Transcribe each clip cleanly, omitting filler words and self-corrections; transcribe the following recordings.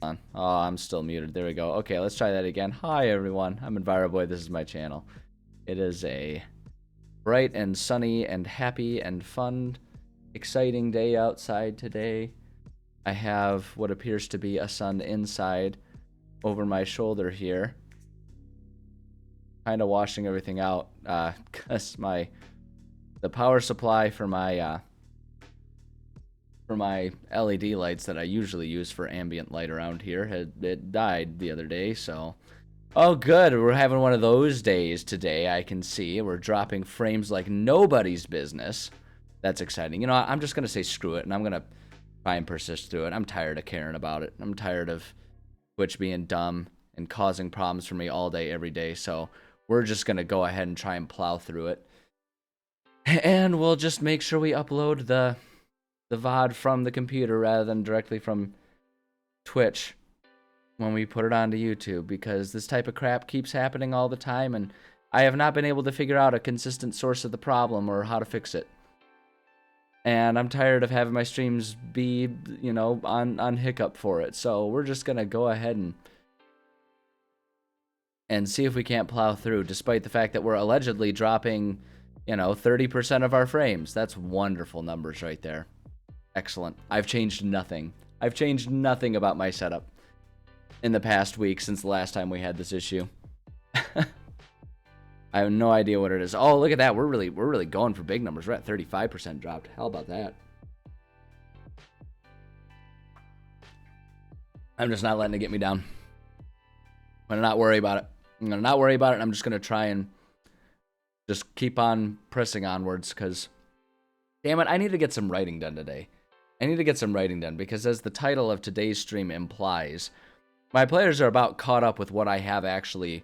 on. Oh, I'm still muted. There we go. Okay, let's try that again. Hi, everyone. I'm EnviroBoy. This is my channel. It is a bright and sunny and happy and fun, exciting day outside today. I have what appears to be a sun inside over my shoulder here. Kind of washing everything out because the power supply for my LED lights that I usually use for ambient light around here it died the other day. So oh good, we're having one of those days today. I can see we're dropping frames like nobody's business. That's exciting. You know, I'm just gonna say screw it, and I'm gonna try and persist through it. I'm tired of caring about it. I'm tired of Twitch being dumb and causing problems for me all day every day. So we're just gonna go ahead and try and plow through it, and we'll just make sure we upload the VOD from the computer rather than directly from Twitch when we put it onto YouTube, because this type of crap keeps happening all the time, and I have not been able to figure out a consistent source of the problem or how to fix it. And I'm tired of having my streams be, you know, on hiccup for it. So we're just gonna go ahead and see if we can't plow through, despite the fact that we're allegedly dropping, you know, 30% of our frames. That's wonderful numbers right there. Excellent. I've changed nothing. I've changed nothing about my setup in the past week since the last time we had this issue. I have no idea what it is. Oh, look at that. We're really going for big numbers. We're at 35% dropped. How about that? I'm just not letting it get me down. I'm gonna not worry about it. I'm gonna not worry about it. I'm just gonna try and just keep on pressing onwards, because damn it, I need to get some writing done today. I need to get some writing done because, as the title of today's stream implies, my players are about caught up with what I have actually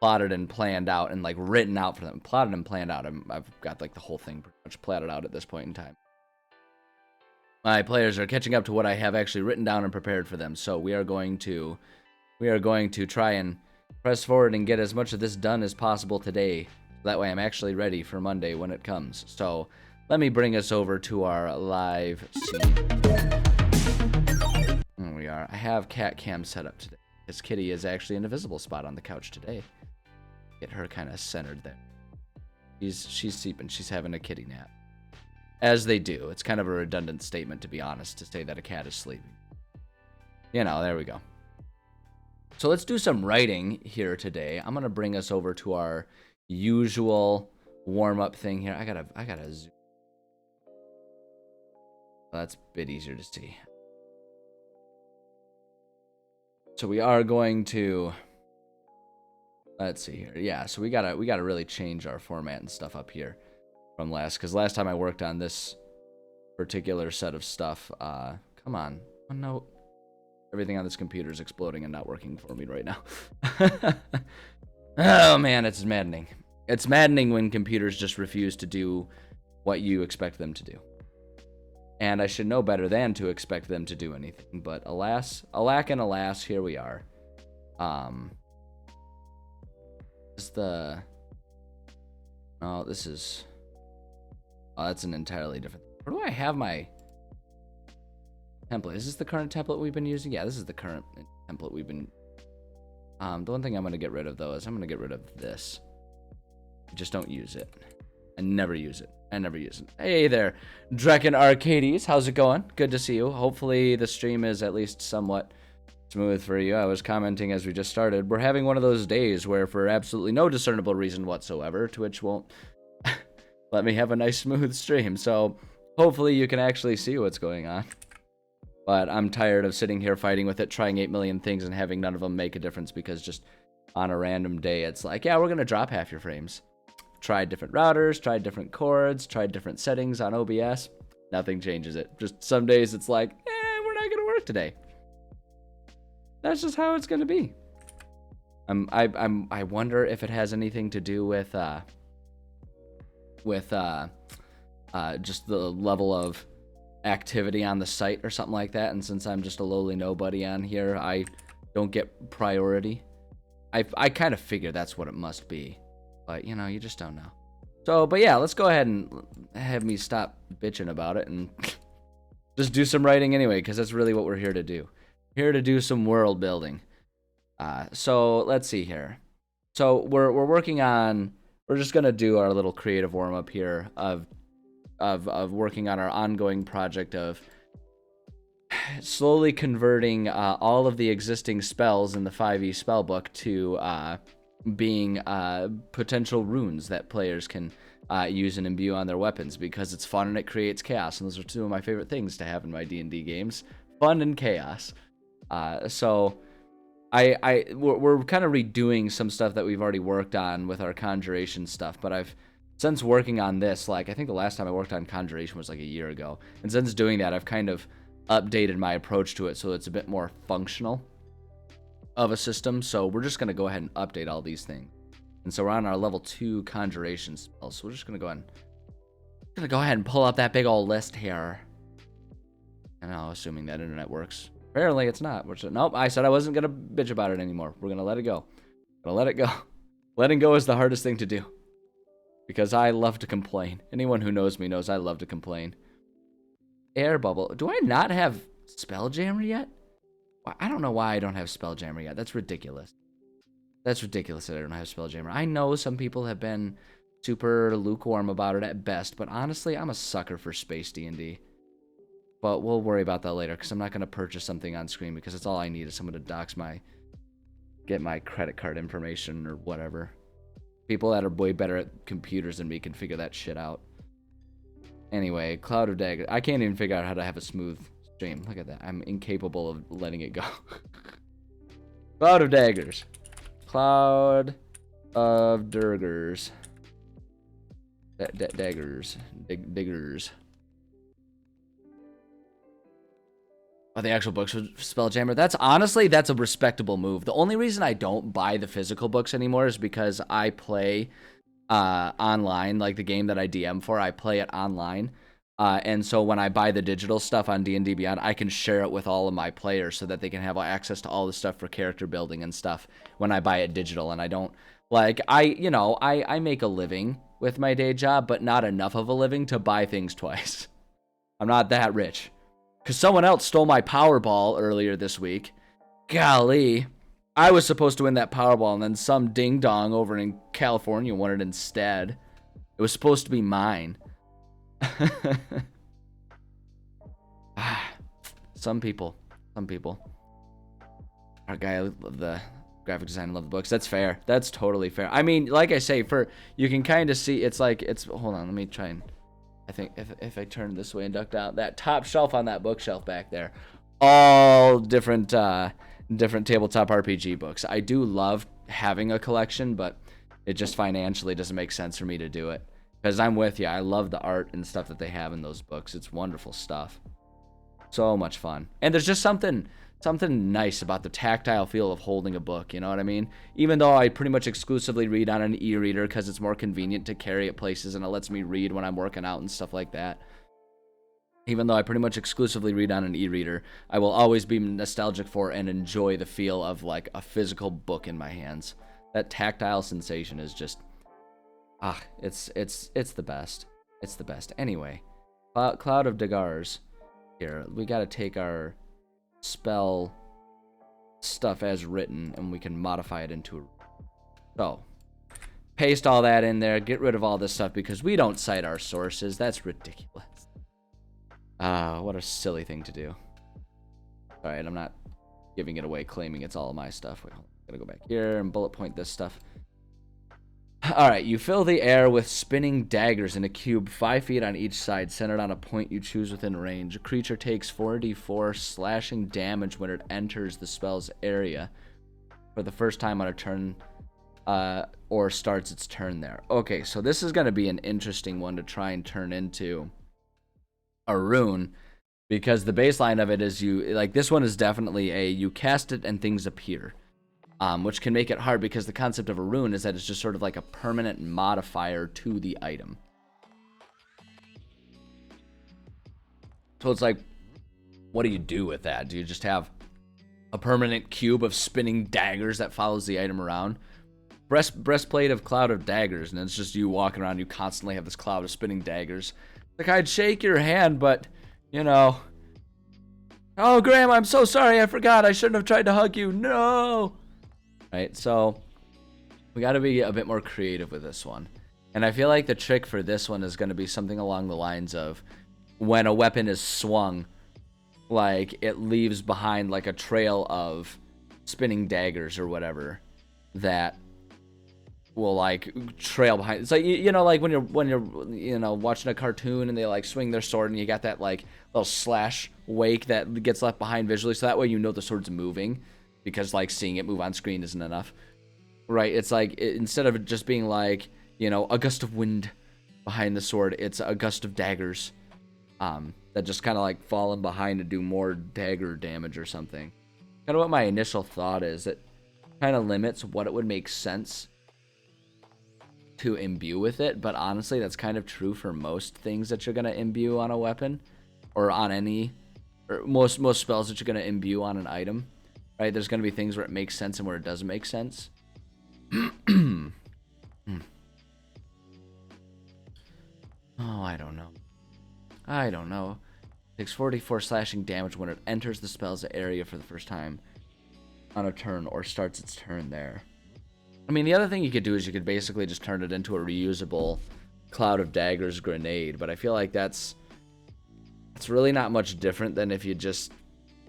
plotted and planned out and like written out for them. Plotted and planned out. I've got like the whole thing pretty much plotted out at this point in time. My players are catching up to what I have actually written down and prepared for them. So we are going to try and press forward and get as much of this done as possible today. That way I'm actually ready for Monday when it comes. So let me bring us over to our live scene. There we are. I have cat cam set up today. This kitty is actually in a visible spot on the couch today. Get her kind of centered there. She's sleeping. She's having a kitty nap. As they do. It's kind of a redundant statement, to be honest, to say that a cat is sleeping. You know, there we go. So let's do some writing here today. I'm going to bring us over to our usual warm-up thing here. I gotta zoom. Well, that's a bit easier to see. So we are going to, let's see here. Yeah, so we gotta really change our format and stuff up here from last, because last time I worked on this particular set of stuff, come on, one note. Everything on this computer is exploding and not working for me right now. Oh man, it's maddening. It's maddening when computers just refuse to do what you expect them to do. And I should know better than to expect them to do anything. But alas, alack and alas, here we are. This is... Oh, that's an entirely different... Where do I have my template? Is this the current template we've been using? Yeah, this is the current template we've been... The one thing I'm going to get rid of, though, is I'm going to get rid of this. Just don't use it. I never use it. I never use it. Hey there, Drekken Arcades. How's it going? Good to see you. Hopefully the stream is at least somewhat smooth for you. I was commenting as we just started. We're having one of those days where, for absolutely no discernible reason whatsoever, Twitch won't let me have a nice smooth stream. So hopefully you can actually see what's going on. But I'm tired of sitting here fighting with it, trying 8 million things and having none of them make a difference, because just on a random day it's like, yeah, we're going to drop half your frames. Tried different routers, tried different cords, tried different settings on OBS. Nothing changes it. Just some days it's like, we're not going to work today. That's just how it's going to be. I wonder if it has anything to do with just the level of activity on the site or something like that. And since I'm just a lowly nobody on here, I don't get priority. I kind of figure that's what it must be. But, you know, you just don't know. So, but yeah, let's go ahead and have me stop bitching about it and just do some writing anyway, because that's really what we're here to do. Here to do some world building. So let's see here. So we're working on. We're just gonna do our little creative warm up here of working on our ongoing project of slowly converting all of the existing spells in the 5e spellbook to being potential runes that players can use and imbue on their weapons, because it's fun and it creates chaos, and those are two of my favorite things to have in my D&D games: fun and chaos. So we're kind of redoing some stuff that we've already worked on with our conjuration stuff, but I've since working on this, like, I think the last time I worked on conjuration was like a year ago, and since doing that, I've kind of updated my approach to it so it's a bit more functional of a system. So we're just going to go ahead and update all these things. And so we're on our level 2 conjuration spell. So we're just going to go ahead and pull up that big old list here. And now, assuming that internet works. Apparently it's not. Nope, I said I wasn't going to bitch about it anymore. We're going to let it go. Gonna let it go. Letting go is the hardest thing to do, because I love to complain. Anyone who knows me knows I love to complain. Air bubble. Do I not have Spelljammer yet? I don't know why I don't have Spelljammer yet. That's ridiculous. That's ridiculous that I don't have Spelljammer. I know some people have been super lukewarm about it at best, but honestly, I'm a sucker for space D&D. But we'll worry about that later, because I'm not going to purchase something on screen, because it's all I need is someone to get my credit card information or whatever. People that are way better at computers than me can figure that shit out. Anyway, Cloud of Daggers. I can't even figure out how to have a smooth stream. Look at that. I'm incapable of letting it go. Cloud of Daggers. Cloud of Daggers. Daggers. Diggers. Oh, the actual books for Spelljammer. That's a respectable move. The only reason I don't buy the physical books anymore is because I play online, like the game that I DM for, I play it online. And so when I buy the digital stuff on D&D Beyond, I can share it with all of my players so that they can have access to all the stuff for character building and stuff when I buy it digital. And I don't, like, I make a living with my day job, but not enough of a living to buy things twice. I'm not that rich. Because someone else stole my Powerball earlier this week. Golly. I was supposed to win that Powerball, and then some ding-dong over in California won it instead. It was supposed to be mine. Some people. Our guy, I love the graphic design, I love the books. That's fair. That's totally fair. I mean, like I say, you can kind of see, hold on, let me try and, I think if I turn this way and duck down, that top shelf on that bookshelf back there, all different tabletop RPG books. I do love having a collection, but it just financially doesn't make sense for me to do it. Because I'm with you. I love the art and stuff that they have in those books. It's wonderful stuff. So much fun. And there's just something nice about the tactile feel of holding a book, you know what I mean? Even though I pretty much exclusively read on an e-reader because it's more convenient to carry at places and it lets me read when I'm working out and stuff like that. Even though I pretty much exclusively read on an e-reader, I will always be nostalgic for and enjoy the feel of like a physical book in my hands. That tactile sensation is just, it's the best. It's the best. Anyway, Cloud of Daggers. Here, we got to take our spell stuff as written and we can modify it into a... So, paste all that in there, get rid of all this stuff because we don't cite our sources. That's ridiculous. What a silly thing to do. Alright, I'm not giving it away, claiming it's all of my stuff. Wait, hold on. Gotta go back here and bullet point this stuff. Alright, you fill the air with spinning daggers in a cube 5 feet on each side, centered on a point you choose within range. A creature takes 4d4 slashing damage when it enters the spell's area for the first time on a turn, or starts its turn there. Okay, so this is going to be an interesting one to try and turn into a rune, because the baseline of it is this one is definitely you cast it and things appear. Which can make it hard because the concept of a rune is that it's just sort of like a permanent modifier to the item. So it's like, what do you do with that? Do you just have a permanent cube of spinning daggers that follows the item around? Breastplate of Cloud of Daggers, and it's just you walking around, you constantly have this cloud of spinning daggers. Like, I'd shake your hand, but, you know, Oh, Graham, I'm so sorry. I forgot. I shouldn't have tried to hug you. No. Right. So we got to be a bit more creative with this one. And I feel like the trick for this one is going to be something along the lines of when a weapon is swung, like it leaves behind like a trail of spinning daggers or whatever that will like trail behind. It's like, you know, like when you're you know, watching a cartoon and they like swing their sword and you got that like little slash wake that gets left behind visually, so that way you know the sword's moving, because like seeing it move on screen isn't enough, right? It's like instead of it just being like, you know, a gust of wind behind the sword, it's a gust of daggers that just kind of like falling behind to do more dagger damage or something. Kind of what my initial thought is. It kind of limits what it would make sense to imbue with it, but honestly that's kind of true for most things that you're going to imbue on a weapon, or on any, or most spells that you're going to imbue on an item, right? There's going to be things where it makes sense and where it doesn't make sense. Oh, I don't know. Takes 44 slashing damage when it enters the spell's area for the first time on a turn or starts its turn there. I mean, the other thing you could do is you could basically just turn it into a reusable Cloud of Daggers grenade, but I feel like it's really not much different than if you just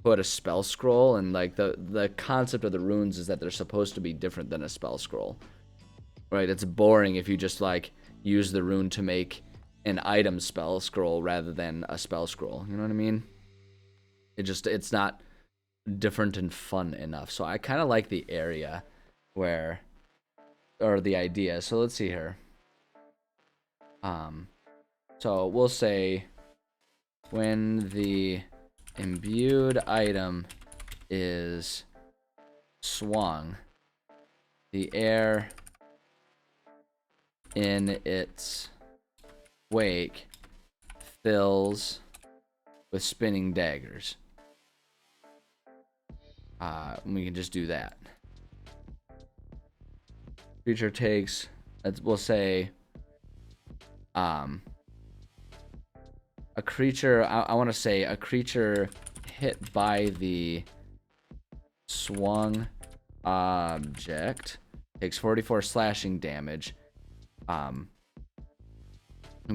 put a spell scroll, and like the concept of the runes is that they're supposed to be different than a spell scroll, right? It's boring if you just like use the rune to make an item spell scroll rather than a spell scroll, you know what I mean? It's not different and fun enough. So I kind of like the area where, or the idea. So let's see here. So we'll say when the imbued item is swung, the air in its wake fills with spinning daggers. We can just do that. Creature takes, we'll say, a creature, I want to say a creature hit by the swung object takes 44 slashing damage. I'm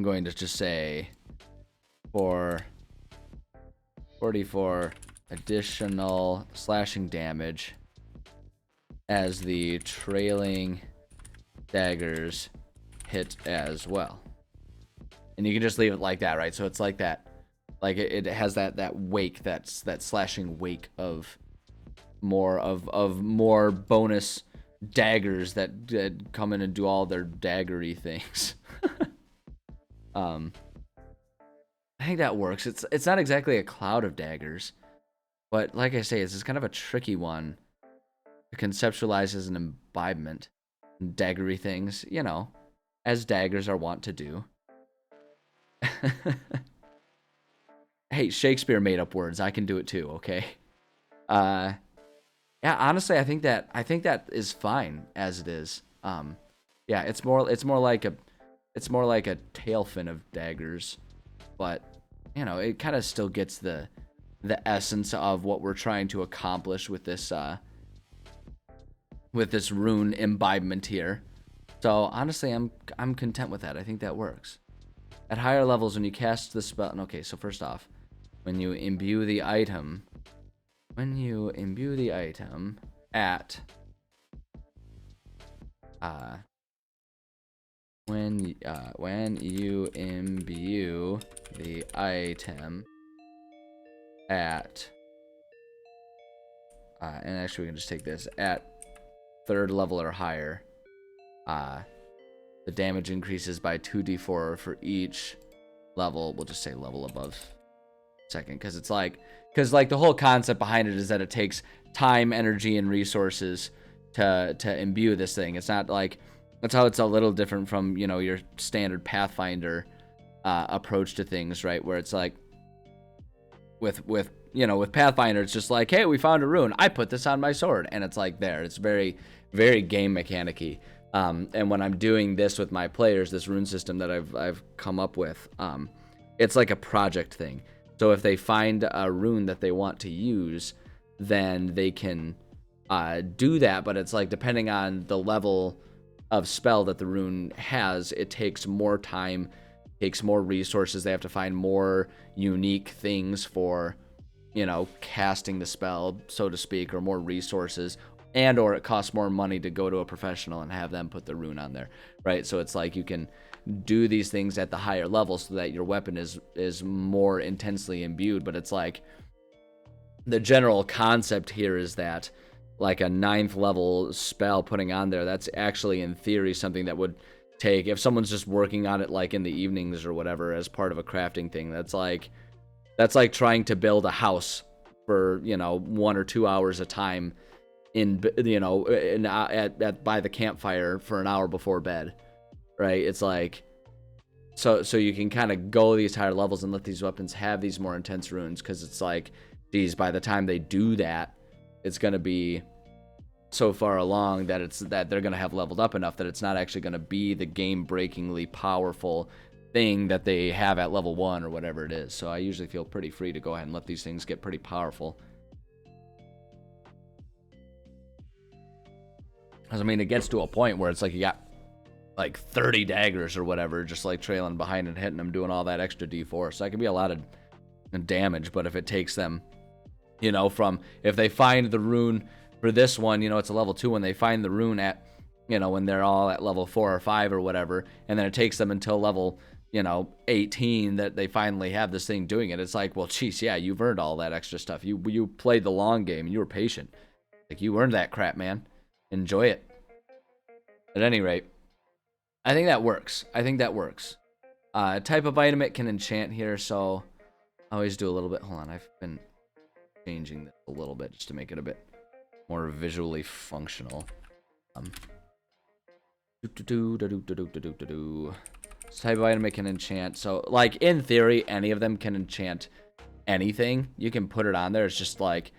going to just say for 44 additional slashing damage as the trailing daggers hit as well. And you can just leave it like that, right? So it's like that, like it has that wake, that slashing wake of more bonus daggers that come in and do all their daggery things. I think that works. It's not exactly a cloud of daggers, but like I say, it's just kind of a tricky one to conceptualize as an imbibement. Daggery things, you know, as daggers are wont to do. Hey, Shakespeare made up words. I can do it too, okay? Yeah, honestly, I think that is fine as it is. Yeah, it's more like a tail fin of daggers, but you know, it kind of still gets the essence of what we're trying to accomplish with this rune imbibement here. So honestly, I'm content with that. I think that works. At higher levels, when you cast the spell, okay, so first off, when you imbue the item at when you imbue the item at and actually we can just take this at 3rd level or higher, the damage increases by 2d4 for each level. We'll just say level above 2nd, because the whole concept behind it is that it takes time, energy, and resources to imbue this thing. It's not like, that's how it's a little different from, you know, your standard Pathfinder approach to things, right? Where it's like with Pathfinder, it's just like, hey, we found a rune, I put this on my sword, and it's like there. It's very, very game mechanic-y. And when I'm doing this with my players, this rune system that I've come up with, it's like a project thing. So if they find a rune that they want to use, then they can do that. But it's like, depending on the level of spell that the rune has, it takes more time, takes more resources. They have to find more unique things for, you know, casting the spell, so to speak, or more resources, and or it costs more money to go to a professional and have them put the rune on there, right? So it's like you can do these things at the higher level so that your weapon is more intensely imbued. But it's like, the general concept here is that, like, a 9th level spell putting on there, that's actually in theory something that would take, if someone's just working on it like in the evenings or whatever as part of a crafting thing, that's like trying to build a house for, you know, 1 or 2 hours a time in, you know, at by the campfire for an hour before bed, right? It's like, so you can kind of go these higher levels and let these weapons have these more intense runes, because it's like, geez, by the time they do that, it's going to be so far along that they're going to have leveled up enough that it's not actually going to be the game-breakingly powerful thing that they have at level 1 or whatever it is. So I usually feel pretty free to go ahead and let these things get pretty powerful. Because, I mean, it gets to a point where it's like you got like 30 daggers or whatever, just like trailing behind and hitting them, doing all that extra D4. So that can be a lot of damage. But if it takes them, you know, from, if they find the rune for this one, you know, it's a level 2, when they find the rune at, you know, when they're all at level 4 or 5 or whatever, and then it takes them until level, you know, 18 that they finally have this thing doing it. It's like, well, geez, yeah, you've earned all that extra stuff. You played the long game, and you were patient. Like, you earned that crap, man. Enjoy it. At any rate, I think that works. Type of item it can enchant here, so I always do a little bit. Hold on, I've been changing this a little bit just to make it a bit more visually functional. Type of item it can enchant. So, like, in theory, any of them can enchant anything. You can put it on there. It's just like,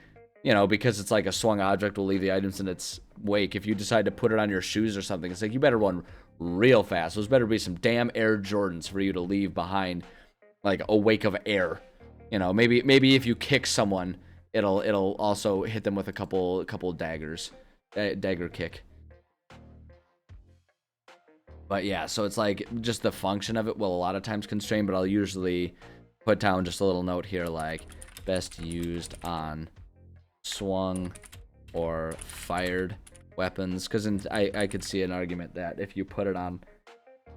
you know, because it's like a swung object will leave the items in its wake. If you decide to put it on your shoes or something, it's like, you better run real fast. Those better be some damn Air Jordans for you to leave behind, like, a wake of air. You know, maybe if you kick someone, it'll also hit them with a couple daggers, dagger kick. But yeah, so it's like, just the function of it will a lot of times constrain, but I'll usually put down just a little note here, like, best used on swung or fired weapons, because I could see an argument that if you put it on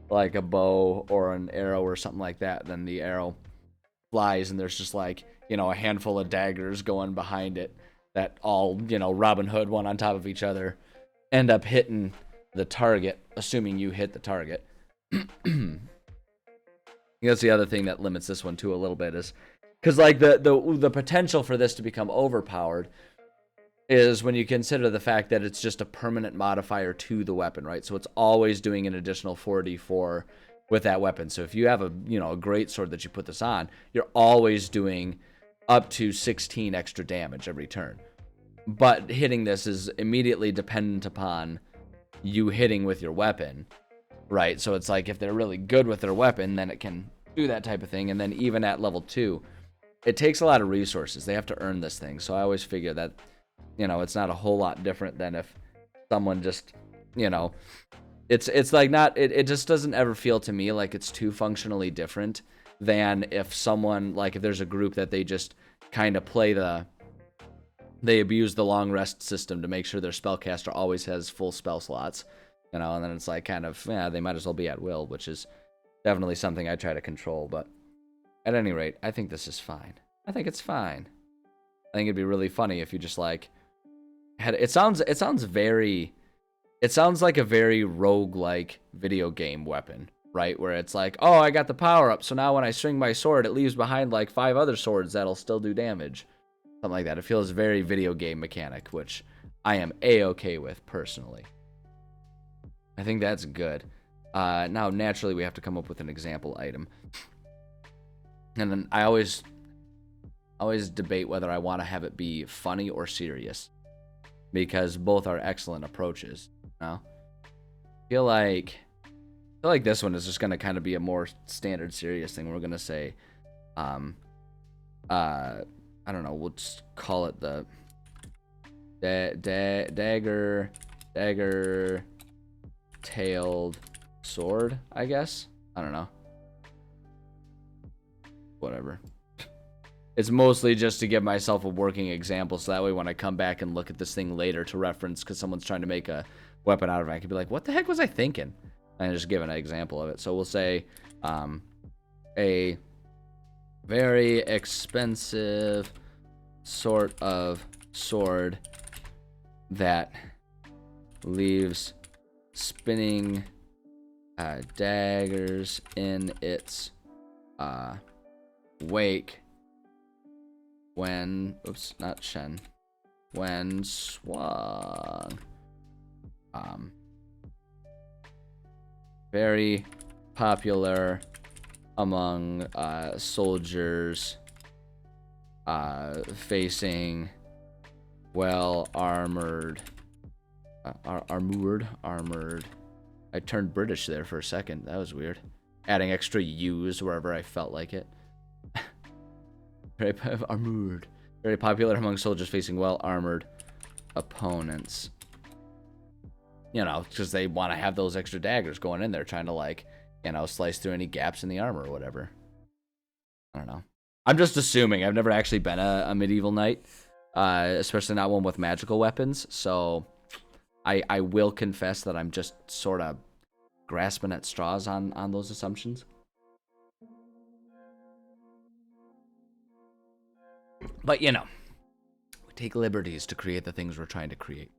like a bow or an arrow or something like that, then the arrow flies and there's just, like, you know, a handful of daggers going behind it that all, you know, Robin Hood, one on top of each other, end up hitting the target, assuming you hit the target. That's the other thing that limits this one too a little bit, is because, like, the potential for this to become overpowered is when you consider the fact that it's just a permanent modifier to the weapon, right? So it's always doing an additional 4d4 with that weapon. So if you have a, you know, a great sword that you put this on, you're always doing up to 16 extra damage every turn. But hitting this is immediately dependent upon you hitting with your weapon, right? So it's like, if they're really good with their weapon, then it can do that type of thing. And then even at level 2, it takes a lot of resources. They have to earn this thing. So I always figure that, you know, it's not a whole lot different than if someone just, you know, it's like, not, it just doesn't ever feel to me like it's too functionally different than if someone, like, if there's a group that they just kind of they abuse the long rest system to make sure their spellcaster always has full spell slots, you know, and then it's like, kind of, yeah, they might as well be at will, which is definitely something I try to control. But at any rate, I think this is fine. I think it's fine. I think it'd be really funny if you just, like, it sounds like a very rogue-like video game weapon, right? Where it's like, oh, I got the power up, so now when I swing my sword, it leaves behind like 5 other swords that'll still do damage. Something like that. It feels very video game mechanic, which I am A-okay with personally. I think that's good. Now, naturally, we have to come up with an example item. And then I always debate whether I want to have it be funny or serious, because both are excellent approaches. You know? I feel like this one is just going to kind of be a more standard serious thing. We're going to say, I don't know, we'll just call it the dagger tailed sword, I guess. I don't know. Whatever. It's mostly just to give myself a working example, so that way when I come back and look at this thing later to reference, because someone's trying to make a weapon out of it, I can be like, what the heck was I thinking? And just give an example of it. So we'll say a very expensive sort of sword that leaves spinning daggers in its wake when, oops, not Shen, when swung. Very popular among soldiers facing well armored. Armored. I turned British there for a second. That was weird. Adding extra U's wherever I felt like it. Very armored. Very popular among soldiers facing well-armored opponents. You know, because they want to have those extra daggers going in there, trying to, like, you know, slice through any gaps in the armor or whatever. I don't know. I'm just assuming. I've never actually been a medieval knight, especially not one with magical weapons. So I will confess that I'm just sort of grasping at straws on those assumptions. But, you know, we take liberties to create the things we're trying to create.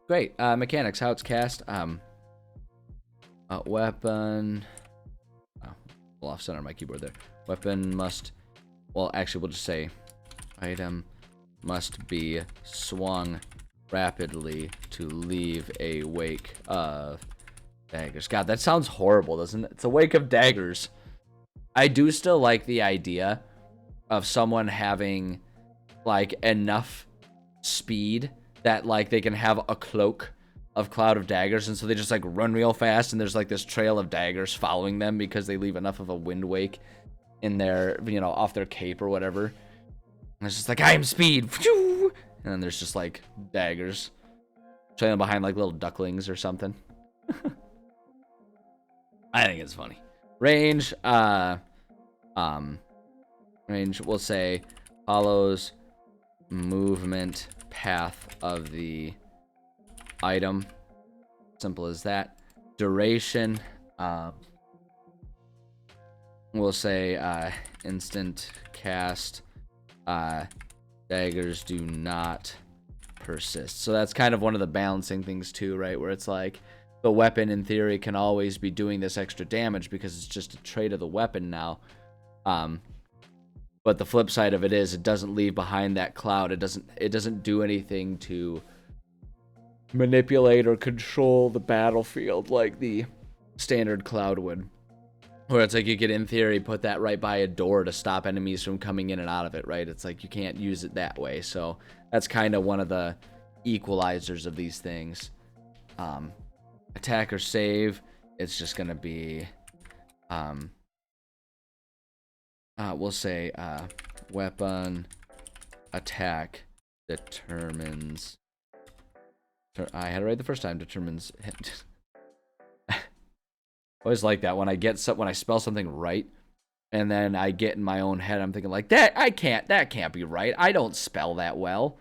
Great. Mechanics, how it's cast. Weapon. Oh, well, off center my keyboard there. Weapon must, well, actually, we'll just say item must be swung rapidly to leave a wake of daggers. God, that sounds horrible, doesn't it? It's a wake of daggers. I do still like the idea of someone having, like, enough speed that, like, they can have a cloak of cloud of daggers, and so they just, like, run real fast, and there's, like, this trail of daggers following them because they leave enough of a wind wake in their, you know, off their cape or whatever. And it's just like, I am speed! And then there's just, like, daggers trailing behind, like, little ducklings or something. I think it's funny. Range, range, we'll say, follows movement path of the item. Simple as that. Duration, we'll say instant cast, daggers do not persist. So that's kind of one of the balancing things too, right? Where it's like the weapon in theory can always be doing this extra damage because it's just a trait of the weapon now. But the flip side of it is it doesn't leave behind that cloud. It doesn't do anything to manipulate or control the battlefield like the standard cloud would. Where it's like you could, in theory, put that right by a door to stop enemies from coming in and out of it, right? It's like you can't use it that way. So that's kind of one of the equalizers of these things. Attack or save, it's just going to be... we'll say weapon attack determines. I had it right the first time. Determines. Always like that when I spell something right, and then I get in my own head. I'm thinking like that can't be right. I don't spell that well,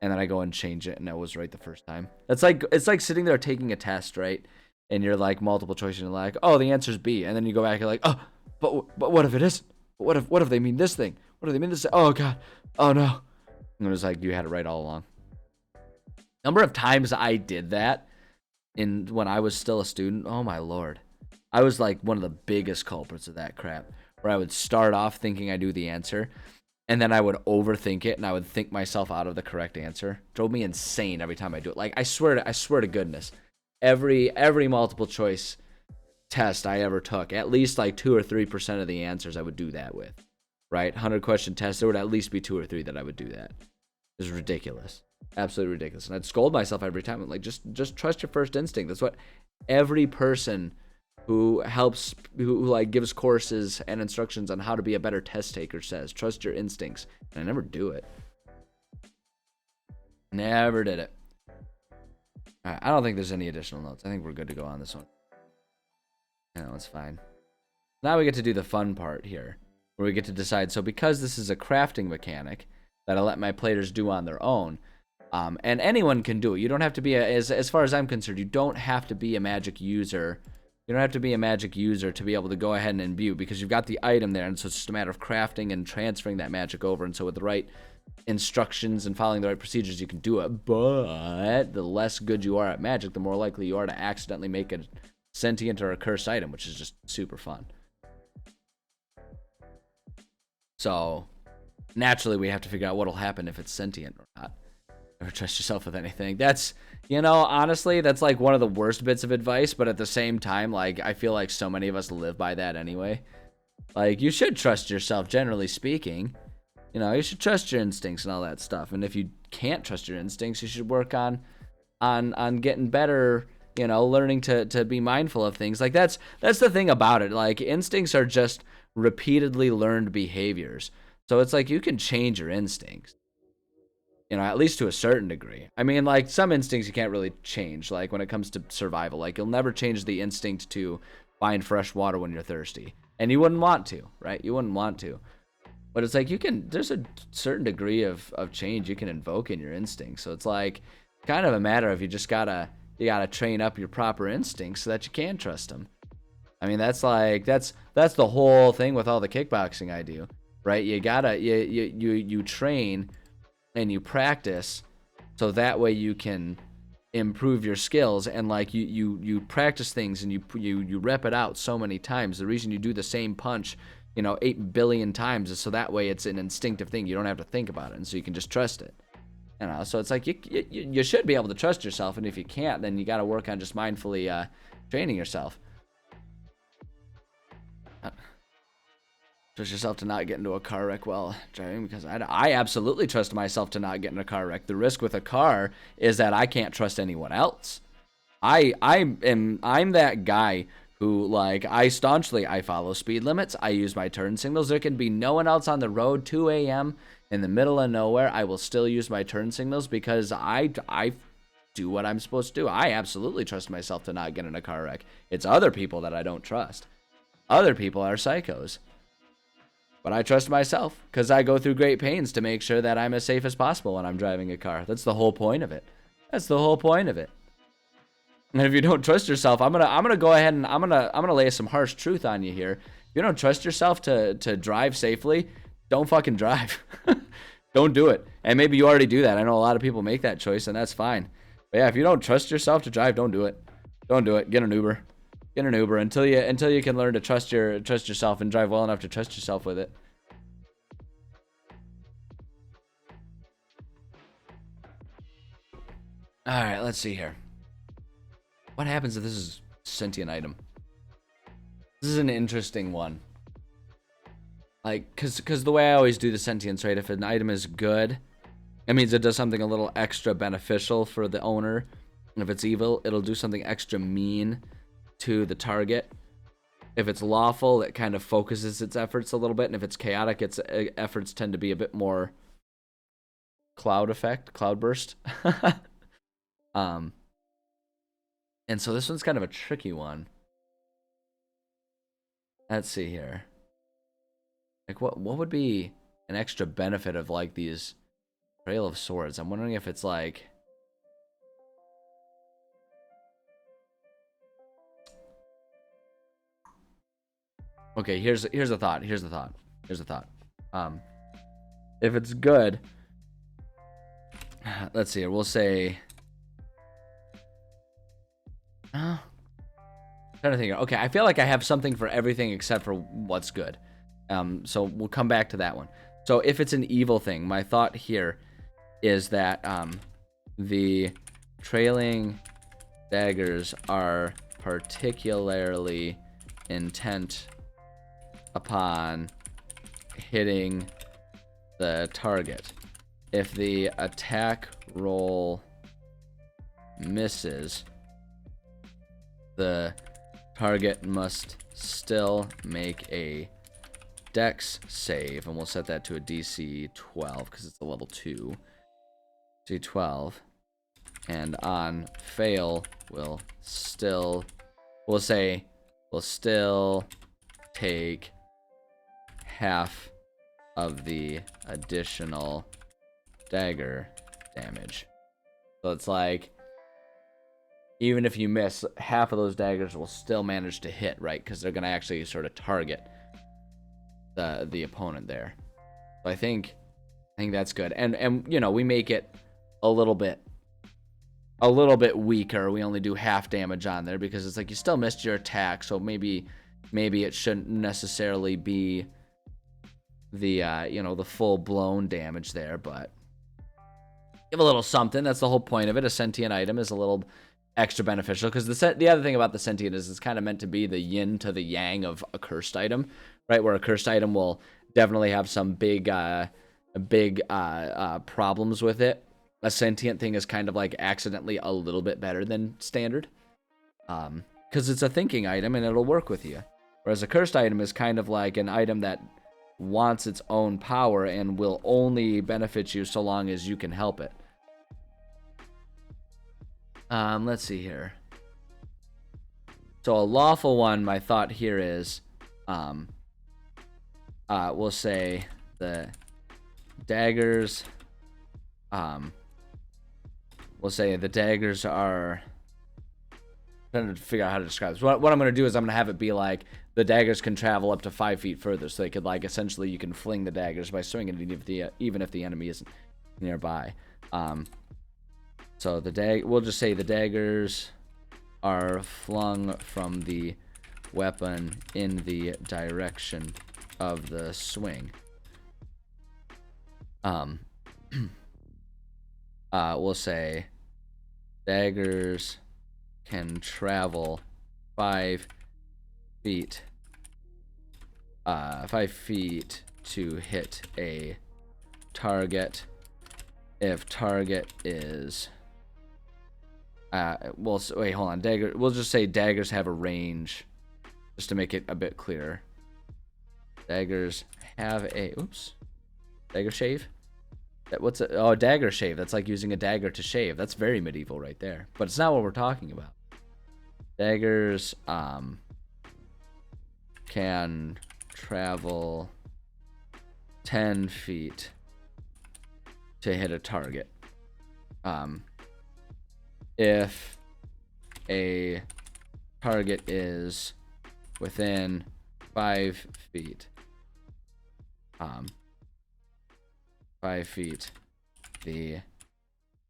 and then I go and change it, and it was right the first time. It's like sitting there taking a test, right? And you're like multiple choice, and you're like, oh, the answer's B, and then you go back and you're like, oh, but what if it isn't? What if they mean this thing? What do they mean this? Oh god, oh no. And it was like you had it right all along. Number of times I did that when I was still a student, oh my lord. I was like one of the biggest culprits of that crap. Where I would start off thinking I knew the answer, and then I would overthink it, and I would think myself out of the correct answer. Drove me insane every time I do it. Like I swear to goodness, every multiple choice test I ever took, at least like 2 or 3% of the answers I would do that with, right? 100 question test, there would at least be 2 or 3 that I would do that. It was ridiculous, absolutely ridiculous, and I'd scold myself every time. I'm like, just trust your first instinct. That's what every person who helps, who like gives courses and instructions on how to be a better test taker, says trust your instincts. And I never do it. Never did it. All right, I don't think there's any additional notes. I think we're good to go on this one. Yeah, that's fine. Now we get to do the fun part here, where we get to decide. So because this is a crafting mechanic that I let my players do on their own, and anyone can do it. You don't have to be, as far as I'm concerned, you don't have to be a magic user. You don't have to be a magic user to be able to go ahead and imbue, because you've got the item there, and so it's just a matter of crafting and transferring that magic over. And so with the right instructions and following the right procedures, you can do it. But the less good you are at magic, the more likely you are to accidentally make a sentient or a cursed item, which is just super fun. So naturally we have to figure out what'll happen if it's sentient or not. Never trust yourself with anything. That's, you know, honestly, that's like one of the worst bits of advice, but at the same time, like, I feel like so many of us live by that anyway. Like, you should trust yourself, generally speaking. You know, you should trust your instincts and all that stuff. And if you can't trust your instincts, you should work on getting better, you know, learning to be mindful of things. Like, that's the thing about it. Like, instincts are just repeatedly learned behaviors. So it's like you can change your instincts. You know, at least to a certain degree. I mean, like, some instincts you can't really change, like when it comes to survival. Like, you'll never change the instinct to find fresh water when you're thirsty. And you wouldn't want to, right? You wouldn't want to. But it's like you can, there's a certain degree of change you can invoke in your instincts. So it's like kind of a matter of you gotta train up your proper instincts so that you can trust them. I mean, that's the whole thing with all the kickboxing I do, right? You train and you practice so that way you can improve your skills. And like you practice things and you rep it out so many times. The reason you do the same punch, you know, 8 billion times is so that way it's an instinctive thing. You don't have to think about it, and so you can just trust it. You know, so it's like you should be able to trust yourself, and if you can't, then you got to work on just mindfully training yourself. Trust yourself to not get into a car wreck while driving, because I absolutely trust myself to not get in a car wreck. The risk with a car is that I can't trust anyone else. I'm that guy who, like, I follow speed limits. I use my turn signals. There can be no one else on the road, 2 a.m. in the middle of nowhere. I will still use my turn signals because I do what I'm supposed to do. I absolutely trust myself to not get in a car wreck. It's other people that I don't trust. Other people are psychos. But I trust myself because I go through great pains to make sure that I'm as safe as possible when I'm driving a car. That's the whole point of it. That's the whole point of it. And if you don't trust yourself, I'm gonna go ahead and I'm gonna lay some harsh truth on you here. If you don't trust yourself to drive safely, don't fucking drive. Don't do it. And maybe you already do that. I know a lot of people make that choice, and that's fine. But yeah, if you don't trust yourself to drive, don't do it. Don't do it. Get an Uber. Get an Uber until you can learn to trust yourself and drive well enough to trust yourself with it. All right, let's see here. What happens if this is a sentient item? This is an interesting one. Like, cause the way I always do the sentience, right? If an item is good, it means it does something a little extra beneficial for the owner. And if it's evil, it'll do something extra mean to the target. If it's lawful, it kind of focuses its efforts a little bit, and if it's chaotic, its efforts tend to be a bit more cloudburst. And so this one's kind of a tricky one. Let's see here. Like, what would be an extra benefit of like these Trail of Swords? I'm wondering if it's like, okay, here's a thought. Here's a thought. If it's good, let's see here. We'll say, trying to think. Okay, I feel like I have something for everything except for what's good. So we'll come back to that one. So if it's an evil thing, my thought here is that the trailing daggers are particularly intent upon hitting the target. If the attack roll misses, the target must still make a Dex save, and we'll set that to a DC 12 because it's a level 2. DC 12, and on fail, we'll still take half of the additional dagger damage. So it's like, even if you miss, half of those daggers will still manage to hit, right? Because they're going to actually sort of target the opponent there. So I think that's good. And you know, we make it a little bit weaker. We only do half damage on there because it's like you still missed your attack, so maybe it shouldn't necessarily be the you know, the full-blown damage there, but give a little something. That's the whole point of it. A sentient item is a little extra beneficial because the other thing about the sentient is it's kind of meant to be the yin to the yang of a cursed item, right? Where a cursed item will definitely have some big problems with it. A sentient thing is kind of like accidentally a little bit better than standard, because it's a thinking item and it'll work with you. Whereas a cursed item is kind of like an item that wants its own power and will only benefit you so long as you can help it. Let's see here. So a lawful one, my thought here is, we'll say the daggers, we'll say the daggers are, I'm trying to figure out how to describe this. What I'm going to do is I'm going to have it be like the daggers can travel up to 5 feet further, so they could, like, essentially you can fling the daggers by swinging it even if the enemy isn't nearby. So we'll just say the daggers are flung from the weapon in the direction of the swing. We'll say daggers can travel 5 feet. 5 feet to hit a target. If target is wait, hold on. Dagger. We'll just say daggers have a range, just to make it a bit clearer. Daggers have a dagger shave. Dagger shave. That's like using a dagger to shave. That's very medieval right there. But it's not what we're talking about. Daggers can travel 10 feet to hit a target. If a target is within 5 feet, 5 feet, the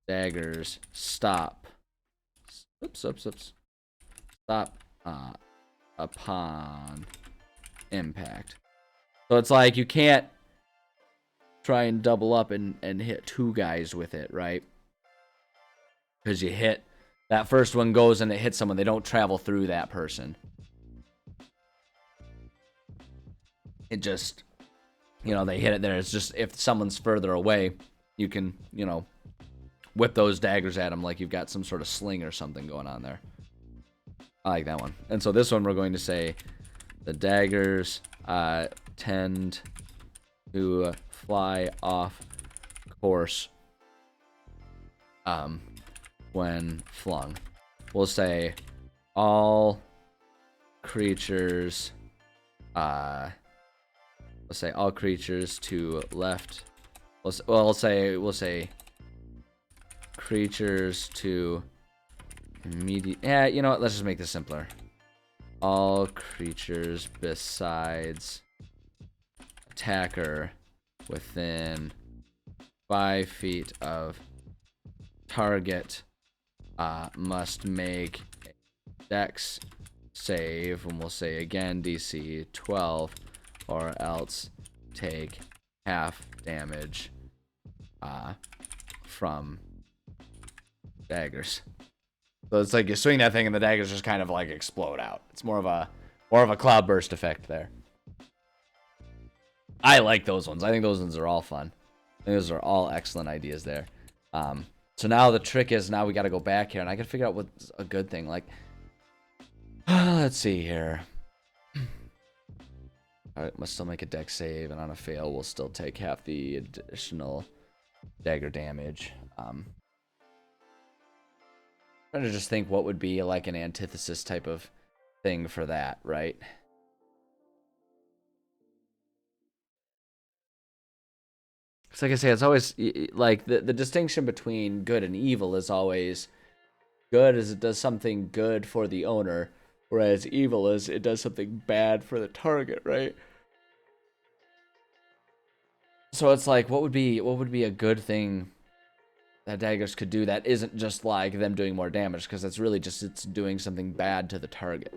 daggers stop. Stop upon impact. So it's like you can't try and double up and hit 2 guys with it, right? Because you hit, that first one goes and it hits someone, they don't travel through that person. It just, you know, they hit it there. It's just, if someone's further away, you can, you know, whip those daggers at them like you've got some sort of sling or something going on there. I like that one. And so this one we're going to say the daggers tend to fly off course when flung. We'll say all creatures let's say all creatures to left. We'll say creatures to immediate. Yeah, you know what? Let's just make this simpler. All creatures besides attacker within 5 feet of target must make a Dex save, and we'll say again DC 12, or else take half damage from daggers. So it's like you swing that thing and the daggers just kind of like explode out. It's more of a cloudburst effect there. I like those ones. I think those ones are all fun. I think those are all excellent ideas there. So now the trick is, now we got to go back here and I got to figure out what's a good thing. Like, Let's see here. Alright, must still make a dex save, and on a fail, we'll still take half the additional dagger damage. Trying to just think what would be like an antithesis type of thing for that, right? Because like I say, it's always like the distinction between good and evil is always good is it does something good for the owner, whereas evil is it does something bad for the target, right? So it's like what would be a good thing that daggers could do that isn't just like them doing more damage, because that's really just it's doing something bad to the target.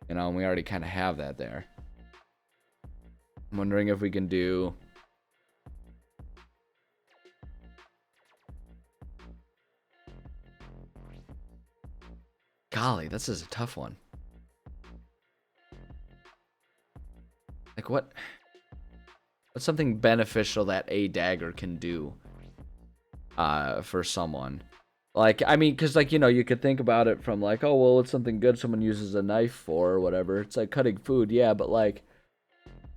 You know, and we already kind of have that there. I'm wondering if we can do... Golly, this is a tough one. Like what's something beneficial that a dagger can do for someone? Like, I mean, because, like, you know, you could think about it from, like, oh, well, it's something good someone uses a knife for or whatever. It's like cutting food, yeah, but, like,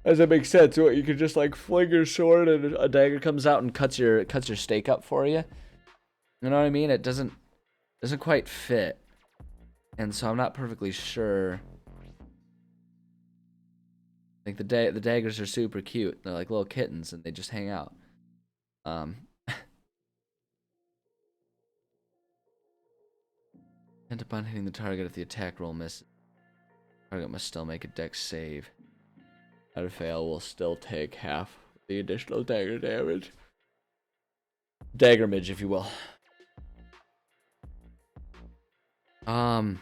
does it make sense? What, you could just, like, fling your sword and a dagger comes out and cuts your steak up for you? You know what I mean? It doesn't quite fit. And so I'm not perfectly sure. Like, the daggers are super cute. They're like little kittens, and they just hang out. And upon hitting the target, if the attack roll misses, the target must still make a dex save. At a fail, we'll still take half the additional dagger damage. Daggermage, if you will. I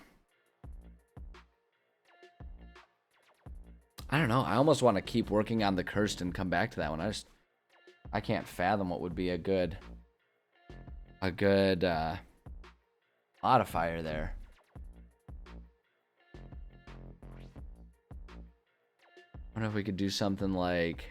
don't know. I almost want to keep working on the cursed and come back to that one. I can't fathom what would be a good modifier there. I wonder if we could do something like...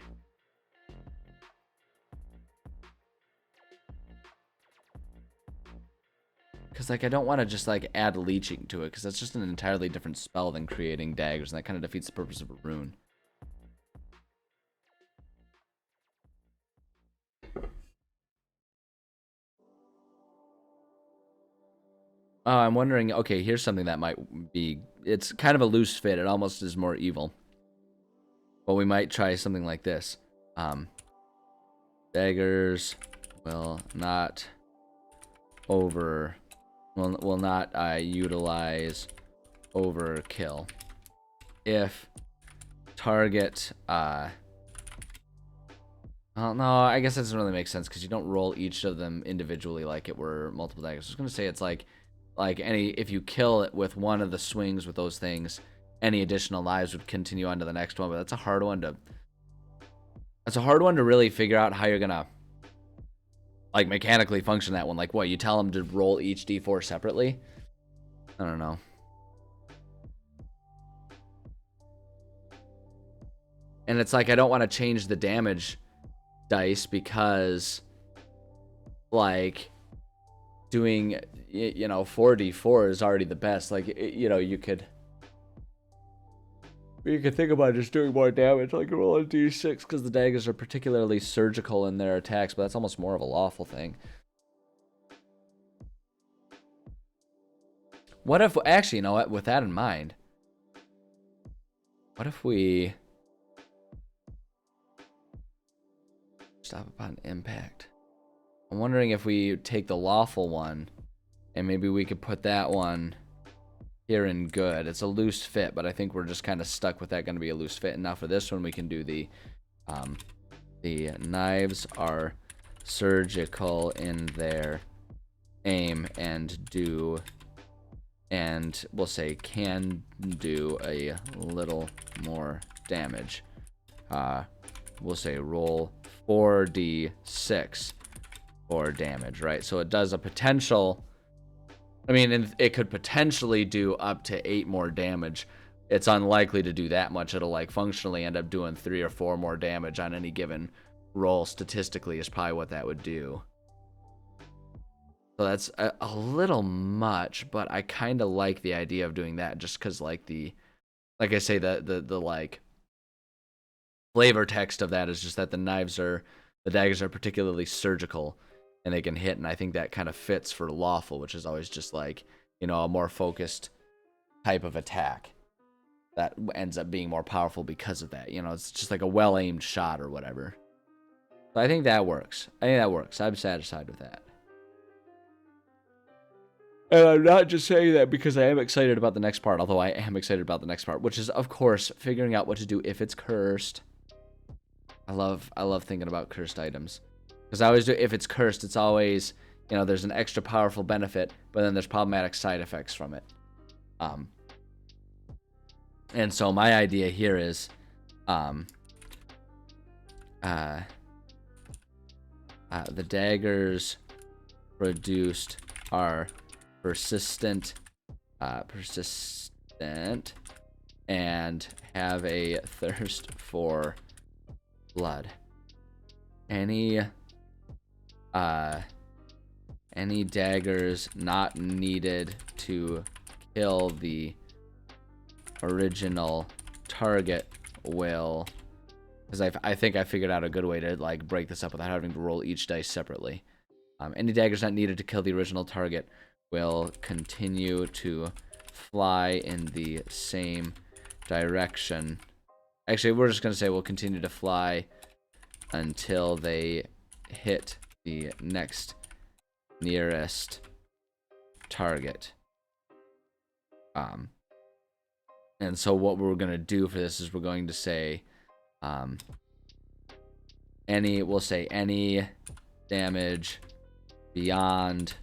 Because, like, I don't want to just, like, add leeching to it, because that's just an entirely different spell than creating daggers, and that kind of defeats the purpose of a rune. Oh, I'm wondering, okay, here's something that might be... It's kind of a loose fit. It almost is more evil. But we might try something like this. Daggers will not will not utilize overkill if target well, no, I guess that doesn't really make sense because you don't roll each of them individually like it were multiple daggers. I was gonna say it's like if you kill it with one of the swings with those things, any additional lives would continue on to the next one, but that's a hard one to really figure out how you're gonna like mechanically function that one. Like what, you tell them to roll each d4 separately? I don't know. And it's like I don't want to change the damage dice because like doing, you know, 4d4 is already the best. Like, you know, you could think about just doing more damage, like roll a d6, because the daggers are particularly surgical in their attacks, but that's almost more of a lawful thing. What if, actually, you know what, with that in mind, what if we stop upon impact? I'm wondering if we take the lawful one, and maybe we could put that one here in good. It's a loose fit, but I think we're just kind of stuck with that going to be a loose fit. And now for this one, we can do the knives are surgical in their aim and we'll say can do a little more damage. We'll say roll 4d6 for damage, right? So it does a potential... I mean, it could potentially do up to 8 more damage. It's unlikely to do that much. It'll, like, functionally end up doing 3 or 4 more damage on any given roll. Statistically is probably what that would do. So that's a little much, but I kind of like the idea of doing that just because, like, like I say, the like flavor text of that is just that the daggers are particularly surgical and they can hit. And I think that kind of fits for lawful, which is always just like, a more focused type of attack that ends up being more powerful because of that. It's just like a well-aimed shot or whatever. So I think that works. I'm satisfied with that. And I'm not just saying that because I am excited about the next part, although I am excited about the next part, which is, of course, figuring out what to do if it's cursed. I love thinking about cursed items. Because I always do, if it's cursed, it's always, there's an extra powerful benefit, but then there's problematic side effects from it. And so my idea here is, the daggers produced are persistent, and have a thirst for blood. Any daggers not needed to kill the original target will, because I think I figured out a good way to like break this up without having to roll each dice separately. Any daggers not needed to kill the original target will continue to fly in the same direction. Actually, we're just going to say we'll continue to fly until they hit the next nearest target. And so what we're going to do for this is we're going to say we'll say any damage beyond,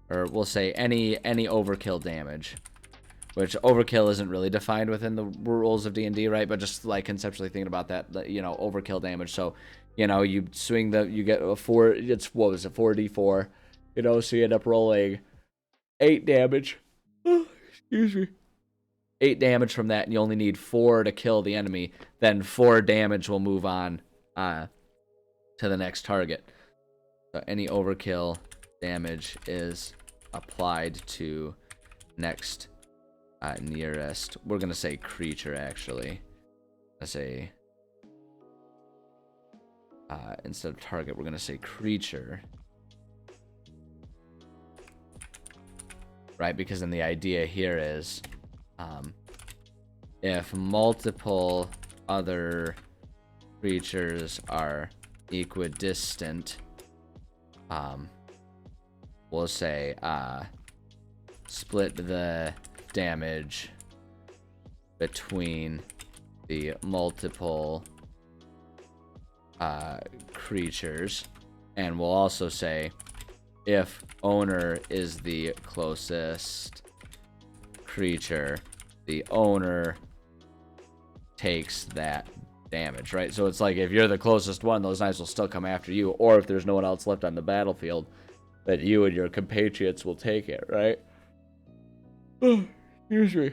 or we'll say any overkill damage, which overkill isn't really defined within the rules of D&D, right? But just like conceptually thinking about that, overkill damage. So, you swing you get a 4, it's, what was it, 4d4, so you end up rolling 8 damage. Excuse me. 8 damage from that, and you only need 4 to kill the enemy. Then 4 damage will move on to the next target. So any overkill damage is applied to next nearest. We're gonna say creature, actually. Let's say instead of target, we're gonna say creature. Right, because then the idea here is if multiple other creatures are equidistant, we'll say split the damage between the multiple creatures, and we'll also say if owner is the closest creature, the owner takes that damage, right? So it's like if you're the closest one, those knives will still come after you, or if there's no one else left on the battlefield, that you and your compatriots will take it, right? Excuse me.